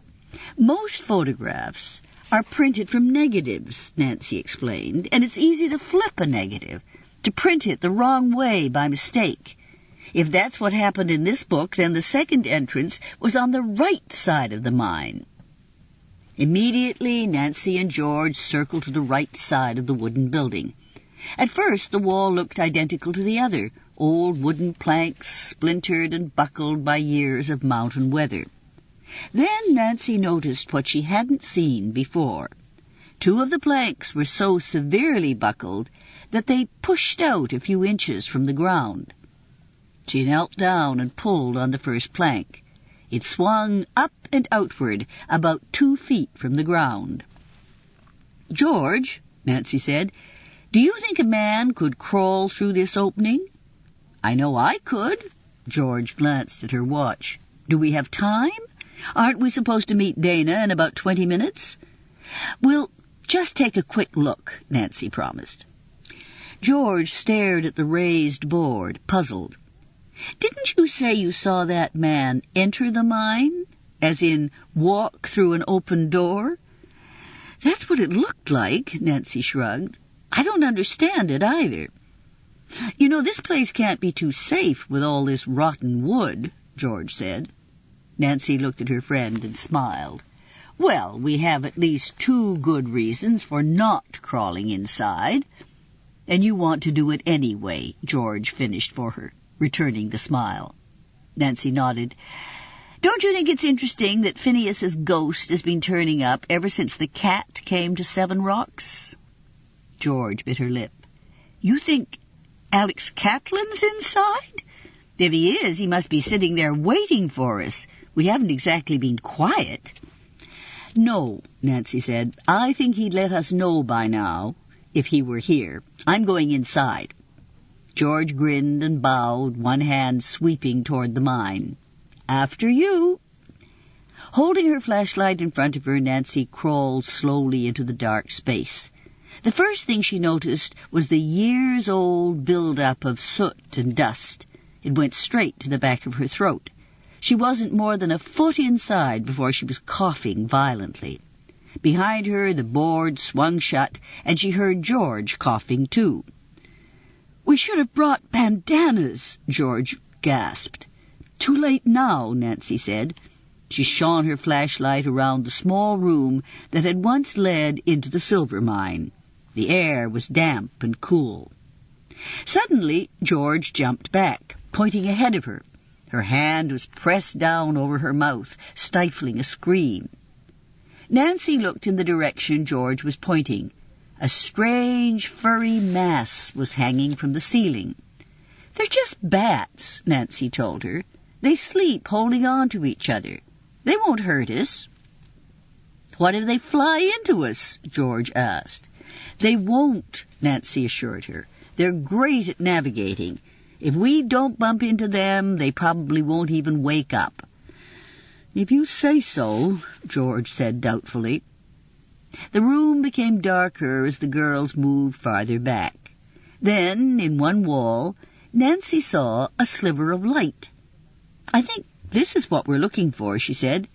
Most photographs are printed from negatives, Nancy explained, and it's easy to flip a negative, to print it the wrong way by mistake. If that's what happened in this book, then the second entrance was on the right side of the mine. Immediately, Nancy and George circled to the right side of the wooden building. At first, the wall looked identical to the other, old wooden planks splintered and buckled by years of mountain weather. Then Nancy noticed what she hadn't seen before. Two of the planks were so severely buckled that they pushed out a few inches from the ground. She knelt down and pulled on the first plank. It swung up and outward about 2 feet from the ground. George, Nancy said, do you think a man could crawl through this opening? I know I could. George glanced at her watch. Do we have time? Aren't we supposed to meet Dana in about 20 minutes? We'll just take a quick look, Nancy promised. George stared at the raised board, puzzled. Didn't you say you saw that man enter the mine? As in, walk through an open door? That's what it looked like, Nancy shrugged. I don't understand it either. You know, this place can't be too safe with all this rotten wood, George said. Nancy looked at her friend and smiled. Well, we have at least 2 good reasons for not crawling inside. And you want to do it anyway, George finished for her, returning the smile. Nancy nodded. Don't you think it's interesting that Phineas's ghost has been turning up ever since the cat came to Seven Rocks? George bit her lip. You think Alex Catlin's inside? If he is, he must be sitting there waiting for us. We haven't exactly been quiet. No, Nancy said. I think he'd let us know by now, if he were here. I'm going inside. George grinned and bowed, one hand sweeping toward the mine. After you. Holding her flashlight in front of her, Nancy crawled slowly into the dark space. The first thing she noticed was the years-old build-up of soot and dust. It went straight to the back of her throat. She wasn't more than a foot inside before she was coughing violently. Behind her, the board swung shut, and she heard George coughing too. "We should have brought bandanas," George gasped. "Too late now," Nancy said. She shone her flashlight around the small room that had once led into the silver mine. The air was damp and cool. Suddenly, George jumped back, pointing ahead of her. Her hand was pressed down over her mouth, stifling a scream. Nancy looked in the direction George was pointing. A strange, furry mass was hanging from the ceiling. "They're just bats," Nancy told her. "They sleep holding on to each other. They won't hurt us." "What if they fly into us?" George asked. "They won't," Nancy assured her. "They're great at navigating. If we don't bump into them, they probably won't even wake up." "If you say so," George said doubtfully. The room became darker as the girls moved farther back. Then, in one wall, Nancy saw a sliver of light. "I think this is what we're looking for," she said.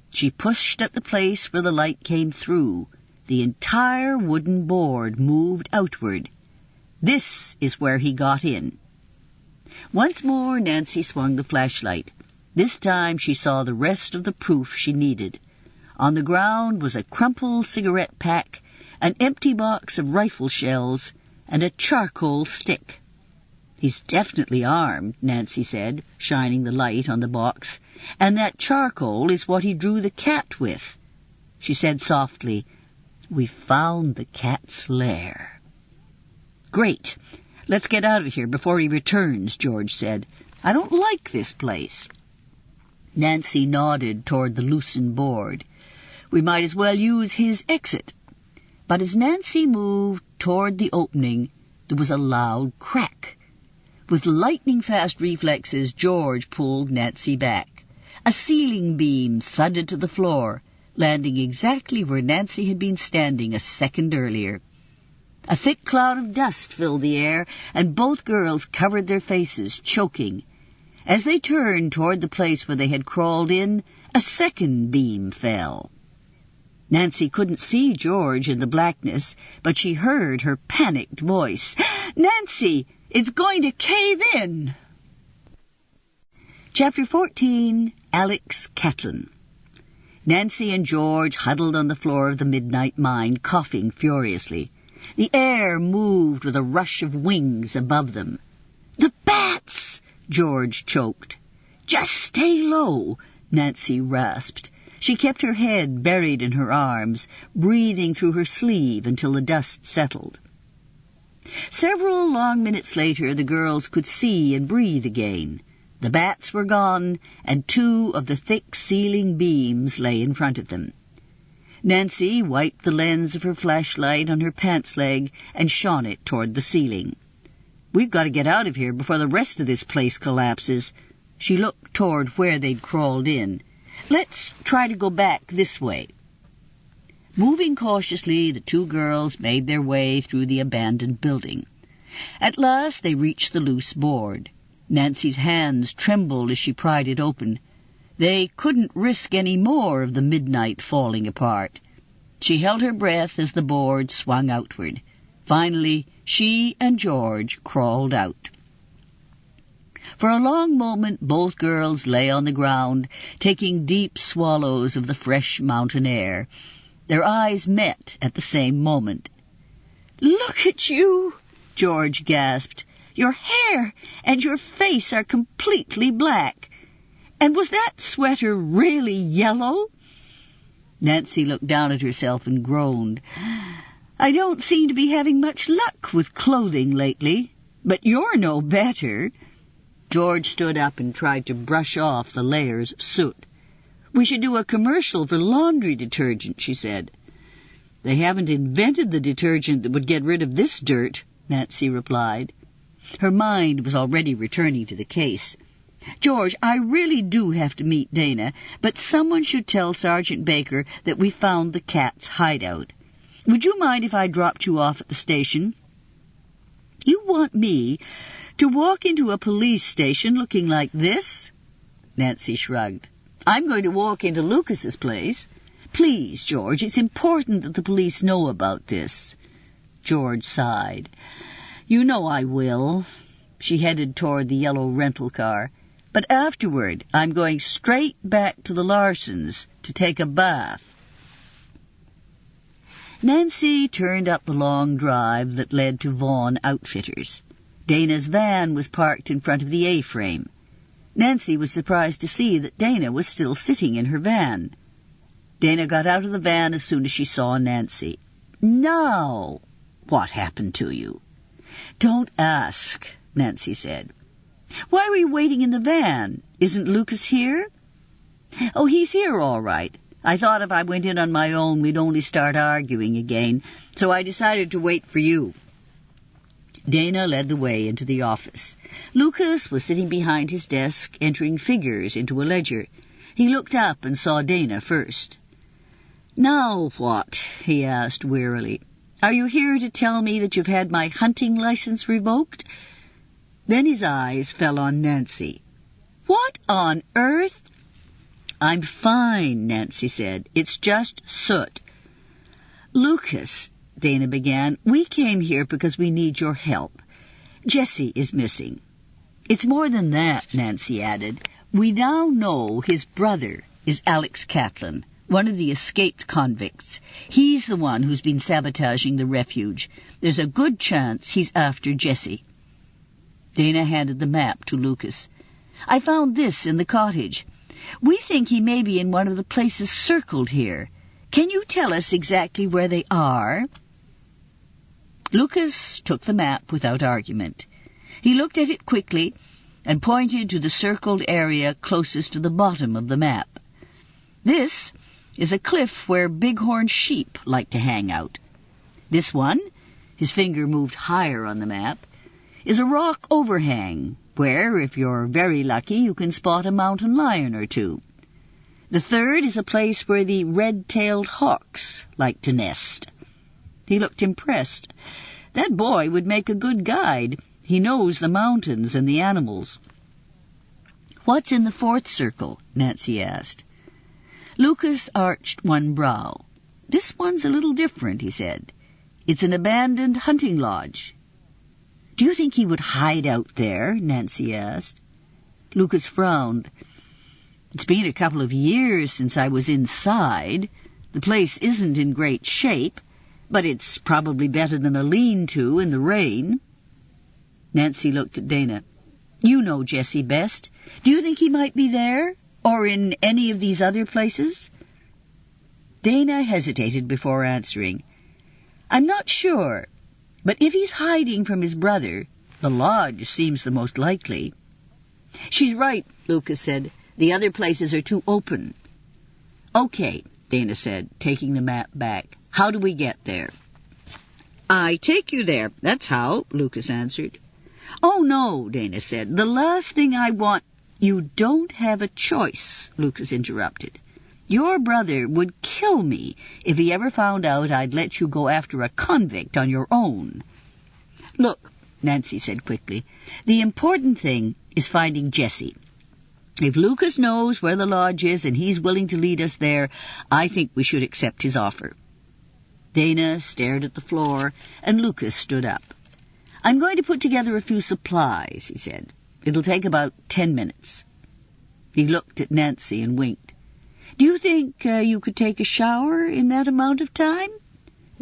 She pushed at the place where the light came through. The entire wooden board moved outward. This is where he got in. Once more Nancy swung the flashlight. This time she saw the rest of the proof she needed. On the ground was a crumpled cigarette pack, an empty box of rifle shells, and a charcoal stick. "He's definitely armed," Nancy said, shining the light on the box. "And that charcoal is what he drew the cat with." She said softly, "We found the cat's lair." "Great. Let's get out of here before he returns," George said. "I don't like this place." Nancy nodded toward the loosened board. "We might as well use his exit." But as Nancy moved toward the opening, there was a loud crack. With lightning-fast reflexes, George pulled Nancy back. A ceiling beam thudded to the floor, landing exactly where Nancy had been standing a second earlier. A thick cloud of dust filled the air, and both girls covered their faces, choking. As they turned toward the place where they had crawled in, a second beam fell. Nancy couldn't see George in the blackness, but she heard her panicked voice. "Nancy, it's going to cave in!" Chapter 14, Alex Catlin. Nancy and George huddled on the floor of the midnight mine, coughing furiously. The air moved with a rush of wings above them. "The bats!" George choked. "Just stay low," Nancy rasped. She kept her head buried in her arms, breathing through her sleeve until the dust settled. Several long minutes later, the girls could see and breathe again. The bats were gone, and two of the thick ceiling beams lay in front of them. Nancy wiped the lens of her flashlight on her pants leg and shone it toward the ceiling. "We've got to get out of here before the rest of this place collapses." She looked toward where they'd crawled in. "Let's try to go back this way." Moving cautiously, the two girls made their way through the abandoned building. At last they reached the loose board. Nancy's hands trembled as she pried it open. They couldn't risk any more of the midnight falling apart. She held her breath as the board swung outward. Finally, she and George crawled out. For a long moment, both girls lay on the ground, taking deep swallows of the fresh mountain air. Their eyes met at the same moment. "Look at you!" George gasped. "Your hair and your face are completely black. And was that sweater really yellow?" Nancy looked down at herself and groaned. "I don't seem to be having much luck with clothing lately, but you're no better." George stood up and tried to brush off the layers of soot. We should do a commercial for laundry detergent, she said. They haven't invented the detergent that would get rid of this dirt, Nancy replied. Her mind was already returning to the case. George, I really do have to meet Dana, but someone should tell Sergeant Baker that we found the cat's hideout. Would you mind if I dropped you off at the station? You want me to walk into a police station looking like this? Nancy shrugged. I'm going to walk into Lucas's place. Please, George, it's important that the police know about this. George sighed. You know I will. She headed toward the yellow rental car. But afterward, I'm going straight back to the Larsons to take a bath. Nancy turned up the long drive that led to Vaughan Outfitters. Dana's van was parked in front of the A-frame. Nancy was surprised to see that Dana was still sitting in her van. Dana got out of the van as soon as she saw Nancy. Now, what happened to you? Don't ask, Nancy said. Why were you waiting in the van? Isn't Lucas here? Oh, he's here all right. I thought if I went in on my own, we'd only start arguing again, so I decided to wait for you. Dana led the way into the office. Lucas was sitting behind his desk, entering figures into a ledger. He looked up and saw Dana first. Now what? He asked wearily. Are you here to tell me that you've had my hunting license revoked? Then his eyes fell on Nancy. What on earth? I'm fine, Nancy said. It's just soot. Lucas, Dana began, we came here because we need your help. Jessie is missing. It's more than that, Nancy added. We now know his brother is Alex Catlin, one of the escaped convicts. He's the one who's been sabotaging the refuge. There's a good chance he's after Jessie. Dana handed the map to Lucas. I found this in the cottage. We think he may be in one of the places circled here. Can you tell us exactly where they are? Lucas took the map without argument. He looked at it quickly and pointed to the circled area closest to the bottom of the map. This is a cliff where bighorn sheep like to hang out. This one, his finger moved higher on the map, is a rock overhang where, if you're very lucky, you can spot a mountain lion or two. The third is a place where the red-tailed hawks like to nest. He looked impressed. That boy would make a good guide. He knows the mountains and the animals. What's in the fourth circle? Nancy asked. Lucas arched one brow. This one's a little different, he said. It's an abandoned hunting lodge. Do you think he would hide out there? Nancy asked. Lucas frowned. It's been a couple of years since I was inside. The place isn't in great shape, but it's probably better than a lean-to in the rain. Nancy looked at Dana. You know Jessie best. Do you think he might be there, or in any of these other places? Dana hesitated before answering. I'm not sure. But if he's hiding from his brother, the lodge seems the most likely. She's right, Lucas said. The other places are too open. Okay, Dana said, taking the map back. How do we get there? I take you there. That's how, Lucas answered. Oh, no, Dana said. The last thing I want... You don't have a choice, Lucas interrupted. Your brother would kill me if he ever found out I'd let you go after a convict on your own. Look, Nancy said quickly, the important thing is finding Jessie. If Lucas knows where the lodge is and he's willing to lead us there, I think we should accept his offer. Dana stared at the floor, and Lucas stood up. I'm going to put together a few supplies, he said. It'll take about 10 minutes. He looked at Nancy and winked. Do you think you could take a shower in that amount of time?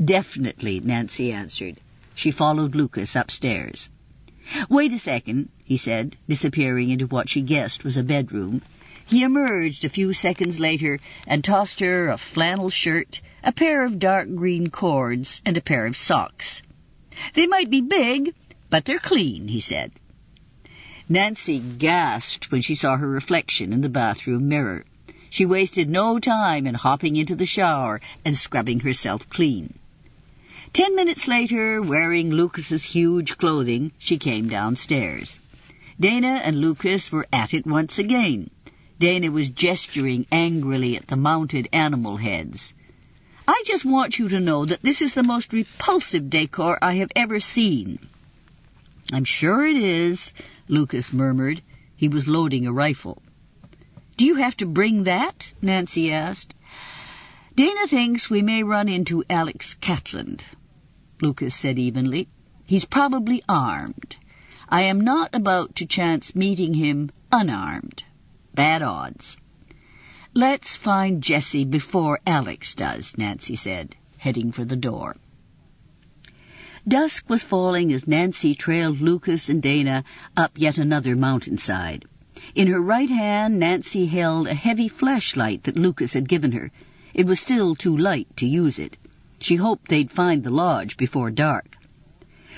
Definitely, Nancy answered. She followed Lucas upstairs. Wait a second, he said, disappearing into what she guessed was a bedroom. He emerged a few seconds later and tossed her a flannel shirt, a pair of dark green cords, and a pair of socks. They might be big, but they're clean, he said. Nancy gasped when she saw her reflection in the bathroom mirror. She wasted no time in hopping into the shower and scrubbing herself clean. 10 minutes later, wearing Lucas's huge clothing, she came downstairs. Dana and Lucas were at it once again. Dana was gesturing angrily at the mounted animal heads. "I just want you to know that this is the most repulsive decor I have ever seen." "I'm sure it is," Lucas murmured. He was loading a rifle. "Do you have to bring that?" Nancy asked. "Dana thinks we may run into Alex Catland," Lucas said evenly. "He's probably armed. I am not about to chance meeting him unarmed. Bad odds." "Let's find Jessie before Alex does," Nancy said, heading for the door. Dusk was falling as Nancy trailed Lucas and Dana up yet another mountainside. In her right hand, Nancy held a heavy flashlight that Lucas had given her. It was still too light to use it. She hoped they'd find the lodge before dark.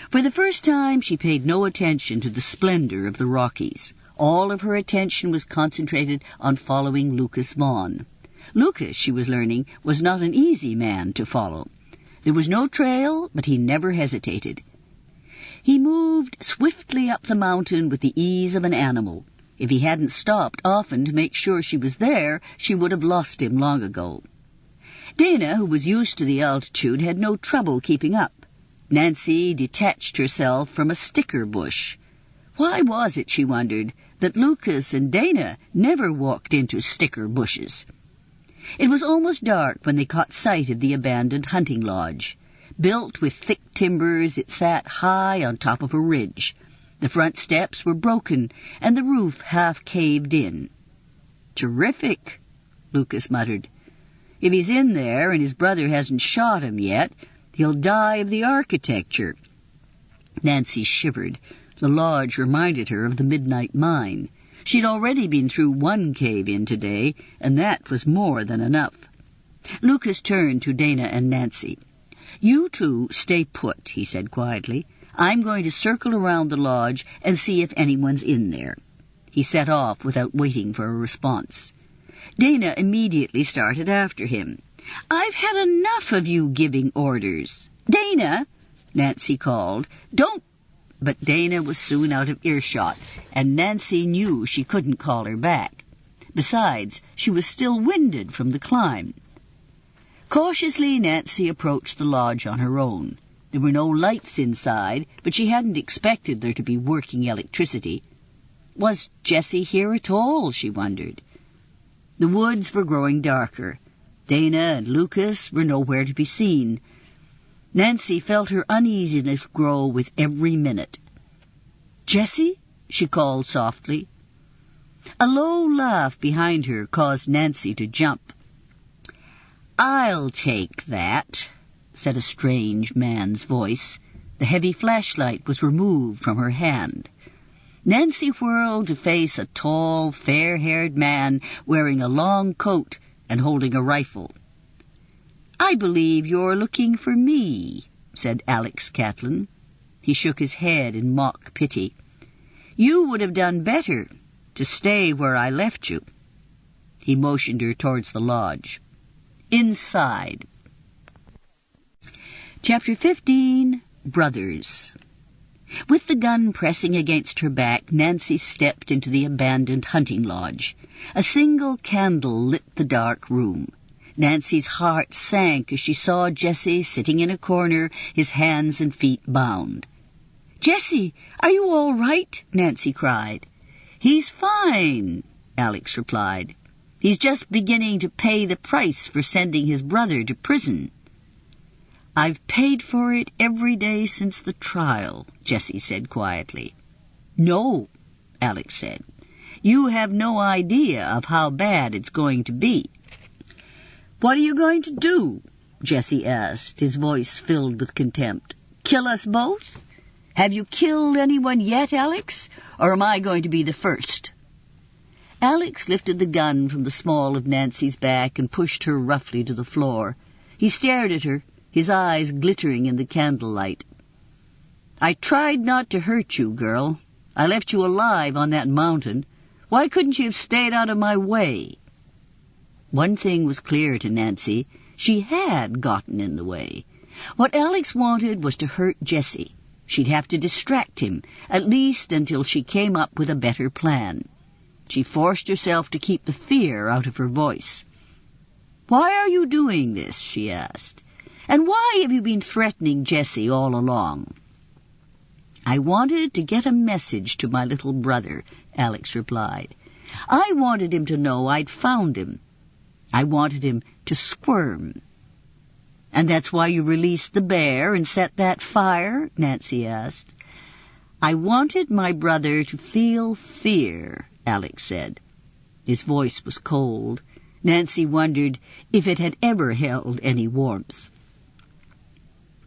For the first time, she paid no attention to the splendor of the Rockies. All of her attention was concentrated on following Lucas Vaughn. Lucas, she was learning, was not an easy man to follow. There was no trail, but he never hesitated. He moved swiftly up the mountain with the ease of an animal. If he hadn't stopped often to make sure she was there, she would have lost him long ago. Dana, who was used to the altitude, had no trouble keeping up. Nancy detached herself from a sticker bush. Why was it, she wondered, that Lucas and Dana never walked into sticker bushes? It was almost dark when they caught sight of the abandoned hunting lodge. Built with thick timbers, it sat high on top of a ridge. The front steps were broken, and the roof half caved in. "Terrific," Lucas muttered. "If he's in there and his brother hasn't shot him yet, he'll die of the architecture." Nancy shivered. The lodge reminded her of the midnight mine. She'd already been through one cave-in today, and that was more than enough. Lucas turned to Dana and Nancy. "You two stay put," he said quietly. "I'm going to circle around the lodge and see if anyone's in there." He set off without waiting for a response. Dana immediately started after him. "I've had enough of you giving orders." "Dana," Nancy called, "don't—" But Dana was soon out of earshot, and Nancy knew she couldn't call her back. Besides, she was still winded from the climb. Cautiously, Nancy approached the lodge on her own. There were no lights inside, but she hadn't expected there to be working electricity. Was Jessie here at all, she wondered. The woods were growing darker. Dana and Lucas were nowhere to be seen. Nancy felt her uneasiness grow with every minute. "Jessie?" she called softly. A low laugh behind her caused Nancy to jump. "I'll take that," said a strange man's voice. The heavy flashlight was removed from her hand. Nancy whirled to face a tall, fair-haired man wearing a long coat and holding a rifle. "I believe you're looking for me," said Alex Catland. He shook his head in mock pity. "You would have done better to stay where I left you." He motioned her towards the lodge. Inside. Chapter 15, Brothers. With the gun pressing against her back, Nancy stepped into the abandoned hunting lodge. A single candle lit the dark room. Nancy's heart sank as she saw Jessie sitting in a corner, his hands and feet bound. "Jessie, are you all right?" Nancy cried. "He's fine," Alex replied. "He's just beginning to pay the price for sending his brother to prison." "I've paid for it every day since the trial," Jessie said quietly. "No," Alex said. "You have no idea of how bad it's going to be." "What are you going to do?" Jessie asked, his voice filled with contempt. "Kill us both? Have you killed anyone yet, Alex? Or am I going to be the first?" Alex lifted the gun from the small of Nancy's back and pushed her roughly to the floor. He stared at her, his eyes glittering in the candlelight. "I tried not to hurt you, girl. I left you alive on that mountain. Why couldn't you have stayed out of my way?" One thing was clear to Nancy. She had gotten in the way. What Alex wanted was to hurt Jesse. She'd have to distract him, at least until she came up with a better plan. She forced herself to keep the fear out of her voice. "Why are you doing this?" she asked. "And why have you been threatening Jesse all along?" "I wanted to get a message to my little brother," Alex replied. "I wanted him to know I'd found him. I wanted him to squirm." "And that's why you released the bear and set that fire?" Nancy asked. "I wanted my brother to feel fear," Alex said. His voice was cold. Nancy wondered if it had ever held any warmth.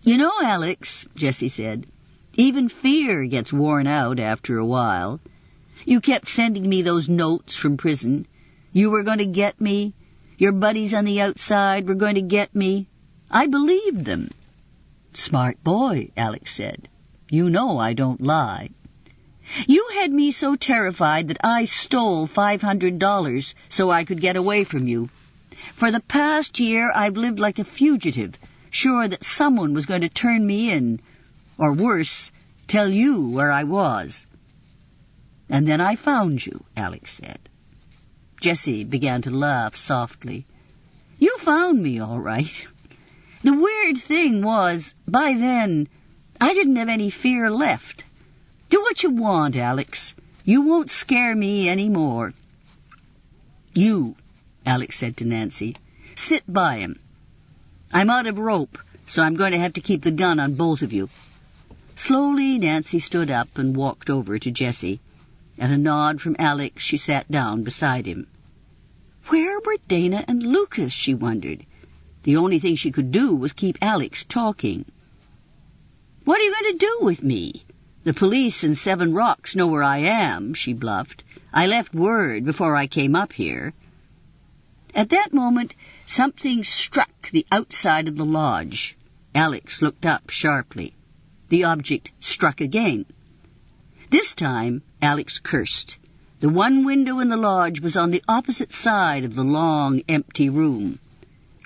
"You know, Alex," Jesse said, "even fear gets worn out after a while. You kept sending me those notes from prison. You were going to get me. Your buddies on the outside were going to get me. I believed them." "Smart boy," Alex said. "You know I don't lie." "You had me so terrified that I stole $500 so I could get away from you. For the past year I've lived like a fugitive, sure that someone was going to turn me in, or worse, tell you where I was." "And then I found you," Alex said. Jesse began to laugh softly. "You found me, all right. The weird thing was, by then, I didn't have any fear left. Do what you want, Alex. You won't scare me any more." "You," Alex said to Nancy, "sit by him. I'm out of rope, so I'm going to have to keep the gun on both of you." Slowly, Nancy stood up and walked over to Jesse. At a nod from Alex, she sat down beside him. Where were Dana and Lucas, she wondered. The only thing she could do was keep Alex talking. "What are you going to do with me? The police in Seven Rocks know where I am," she bluffed. "I left word before I came up here." At that moment, something struck the outside of the lodge. Alex looked up sharply. The object struck again. This time, Alex cursed. The one window in the lodge was on the opposite side of the long, empty room.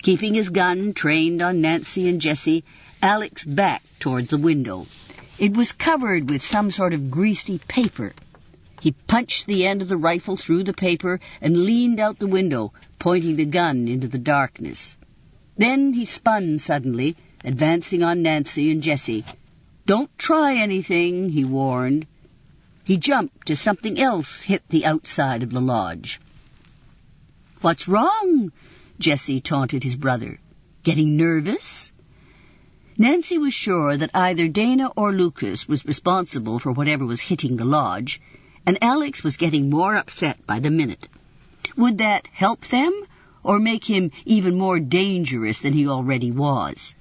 Keeping his gun trained on Nancy and Jesse, Alex backed toward the window. It was covered with some sort of greasy paper. He punched the end of the rifle through the paper and leaned out the window, pointing the gun into the darkness. Then he spun suddenly, advancing on Nancy and Jesse. "Don't try anything," he warned. He jumped as something else hit the outside of the lodge. "What's wrong?" Jesse taunted his brother. "Getting nervous?" Nancy was sure that either Dana or Lucas was responsible for whatever was hitting the lodge, and Alex was getting more upset by the minute. Would that help them, or make him even more dangerous than he already was?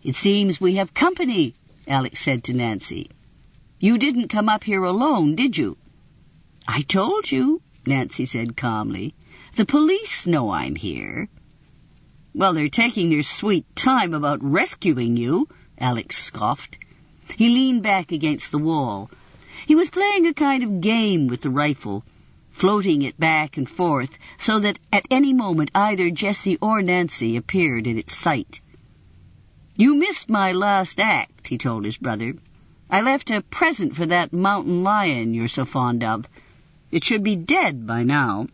"It seems we have company," Alex said to Nancy. "You didn't come up here alone, did you?" "I told you," Nancy said calmly. "The police know I'm here." "Well, they're taking their sweet time about rescuing you," Alex scoffed. He leaned back against the wall. He was playing a kind of game with the rifle, floating it back and forth so that at any moment either Jesse or Nancy appeared in its sight. "You missed my last act," he told his brother. "I left a present for that mountain lion you're so fond of. It should be dead by now."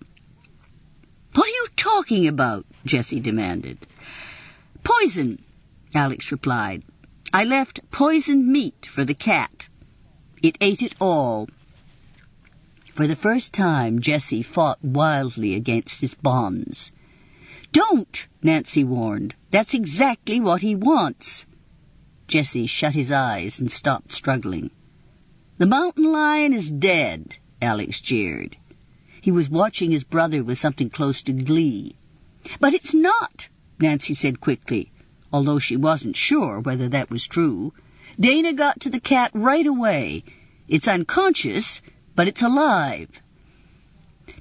"What are you talking about?" Jesse demanded. "Poison," Alex replied. "I left poisoned meat for the cat. It ate it all." For the first time, Jesse fought wildly against his bonds. "Don't," Nancy warned. "That's exactly what he wants." Jesse shut his eyes and stopped struggling. "The mountain lion is dead," Alex jeered. He was watching his brother with something close to glee. "But it's not," Nancy said quickly, although she wasn't sure whether that was true. "Dana got to the cat right away. It's unconscious, but it's alive."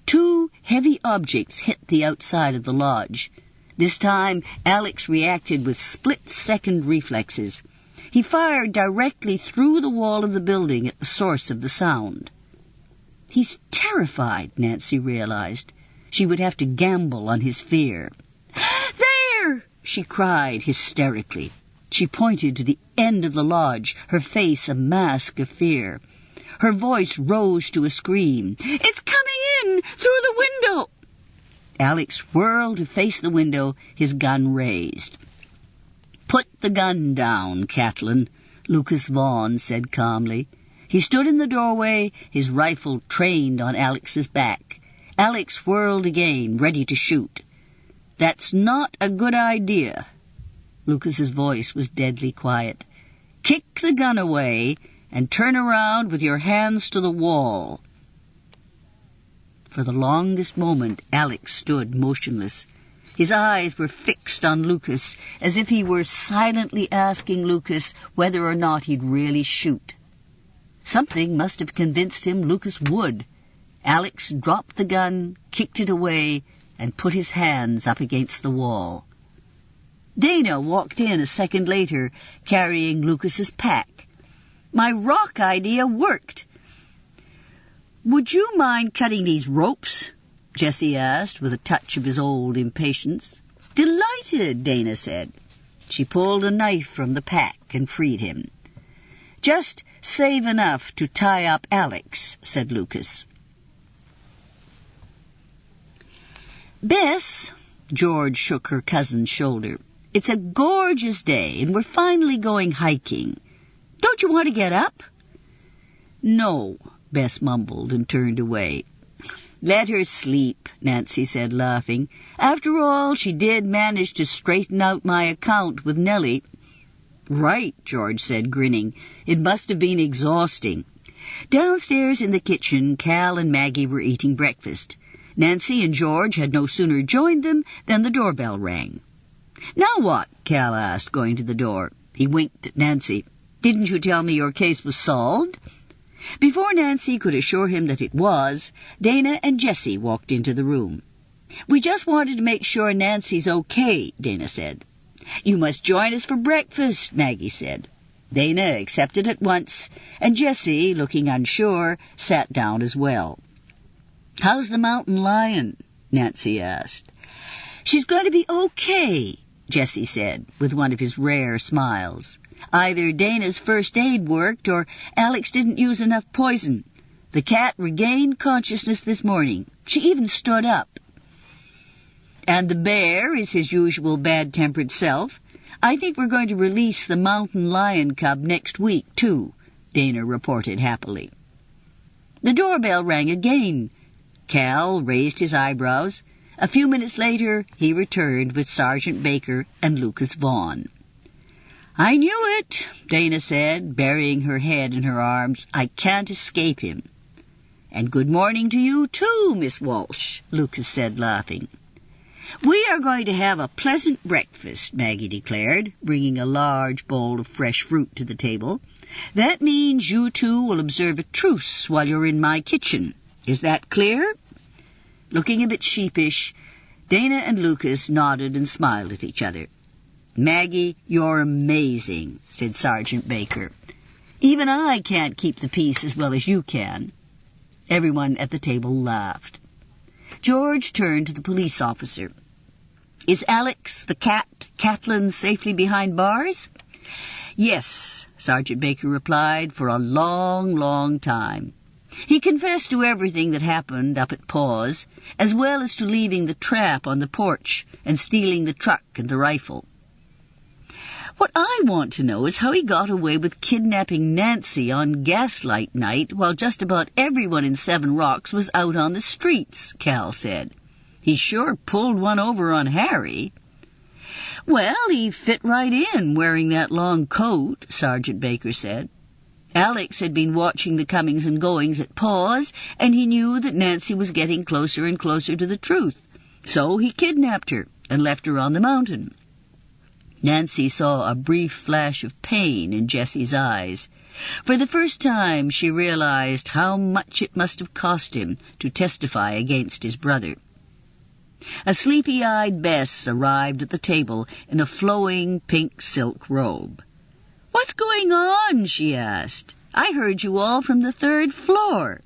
Two heavy objects hit the outside of the lodge. This time, Alex reacted with split-second reflexes. He fired directly through the wall of the building at the source of the sound. "He's terrified," Nancy realized. She would have to gamble on his fear. "There!" she cried hysterically. She pointed to the end of the lodge, her face a mask of fear. Her voice rose to a scream. "It's coming in through the window!" Alex whirled to face the window, his gun raised. "Put the gun down, Catelyn," Lucas Vaughan said calmly. He stood in the doorway, his rifle trained on Alex's back. Alex whirled again, ready to shoot. "That's not a good idea." Lucas's voice was deadly quiet. "Kick the gun away and turn around with your hands to the wall." For the longest moment, Alex stood motionless. His eyes were fixed on Lucas, as if he were silently asking Lucas whether or not he'd really shoot. Something must have convinced him Lucas would. Alex dropped the gun, kicked it away, and put his hands up against the wall. Dana walked in a second later, carrying Lucas's pack. "My rock idea worked." "Would you mind cutting these ropes?" Jessie asked, with a touch of his old impatience. "Delighted," Dana said. She pulled a knife from the pack and freed him. "Just save enough to tie up Alex," said Lucas. "Bess," George shook her cousin's shoulder, "it's a gorgeous day, and we're finally going hiking. Don't you want to get up?" "No," Bess mumbled and turned away. "Let her sleep," Nancy said, laughing. "After all, she did manage to straighten out my account with Nellie." "Right," George said, grinning. "It must have been exhausting." Downstairs in the kitchen, Cal and Maggie were eating breakfast. Nancy and George had no sooner joined them than the doorbell rang. "Now what?" Cal asked, going to the door. He winked at Nancy. "Didn't you tell me your case was solved?" Before Nancy could assure him that it was, Dana and Jessie walked into the room. "We just wanted to make sure Nancy's okay," Dana said. "You must join us for breakfast," Maggie said. Dana accepted at once, and Jessie, looking unsure, sat down as well. "How's the mountain lion?" Nancy asked. "She's going to be okay," Jessie said, with one of his rare smiles. "Either Dana's first aid worked or Alex didn't use enough poison. The cat regained consciousness this morning. She even stood up." "And the bear is his usual bad-tempered self. I think we're going to release the mountain lion cub next week, too," Dana reported happily. The doorbell rang again. Cal raised his eyebrows. A few minutes later, he returned with Sergeant Baker and Lucas Vaughan. "I knew it," Dana said, burying her head in her arms. "I can't escape him." "And good morning to you, too, Miss Walsh," Lucas said, laughing. "We are going to have a pleasant breakfast," Maggie declared, bringing a large bowl of fresh fruit to the table. "That means you two will observe a truce while you're in my kitchen. Is that clear?" Looking a bit sheepish, Dana and Lucas nodded and smiled at each other. "Maggie, you're amazing," said Sergeant Baker. "Even I can't keep the peace as well as you can." Everyone at the table laughed. George turned to the police officer. "Is Alex, the cat, Catelyn safely behind bars?" "Yes," Sergeant Baker replied, "for a long, long time. He confessed to everything that happened up at Paws, as well as to leaving the trap on the porch and stealing the truck and the rifle. What I want to know is how he got away with kidnapping Nancy on Gaslight Night while just about everyone in Seven Rocks was out on the streets," Cal said. "He sure pulled one over on Harry." "Well, he fit right in wearing that long coat," Sergeant Baker said. "Alex had been watching the comings and goings at Paws, and he knew that Nancy was getting closer and closer to the truth. So he kidnapped her and left her on the mountain." Nancy saw a brief flash of pain in Jessie's eyes. For the first time she realized how much it must have cost him to testify against his brother. A sleepy-eyed Bess arrived at the table in a flowing pink silk robe. "What's going on?" she asked. "I heard you all from the 3rd floor."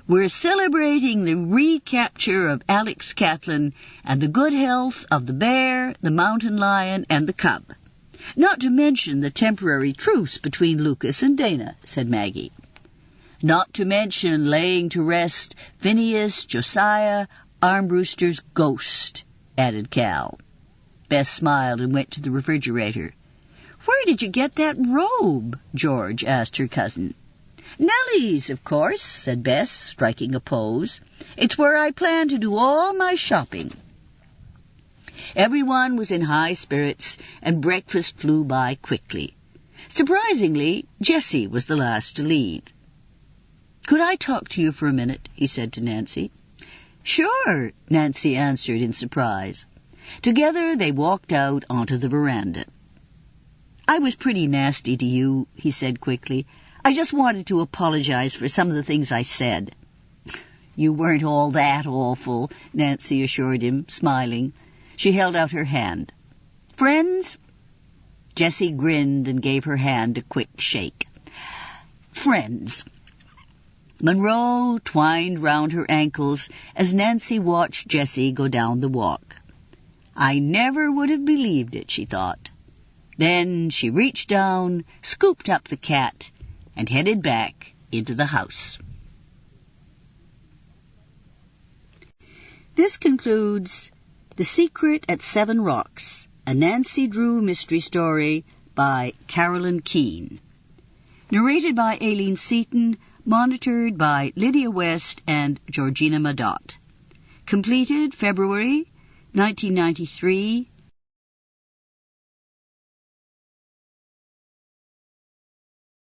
We're celebrating the recapture of Alex Catlin and the good health of the bear, the mountain lion, and the cub. Not to mention the temporary truce between Lucas and Dana, said Maggie. Not to mention laying to rest Phineas Josiah Armbruster's ghost, added Cal. Bess smiled and went to the refrigerator. Where did you get that robe? George asked her cousin. Nellie's, of course, said Bess, striking a pose. It's where I plan to do all my shopping. Everyone was in high spirits, and breakfast flew by quickly. Surprisingly, Jessie was the last to leave. Could I talk to you for a minute? He said to Nancy. Sure, Nancy answered in surprise. Together they walked out onto the veranda. I was pretty nasty to you, he said quickly. I just wanted to apologize for some of the things I said. You weren't all that awful, Nancy assured him, smiling. She held out her hand. Friends? Jessie grinned and gave her hand a quick shake. Friends. Monroe twined round her ankles as Nancy watched Jessie go down the walk. I never would have believed it, she thought. Then she reached down, scooped up the cat, and headed back into the house. This concludes The Secret at Seven Rocks, a Nancy Drew mystery story by Carolyn Keene. Narrated by Aileen Seaton, monitored by Lydia West and Georgina Madot. Completed February 1993,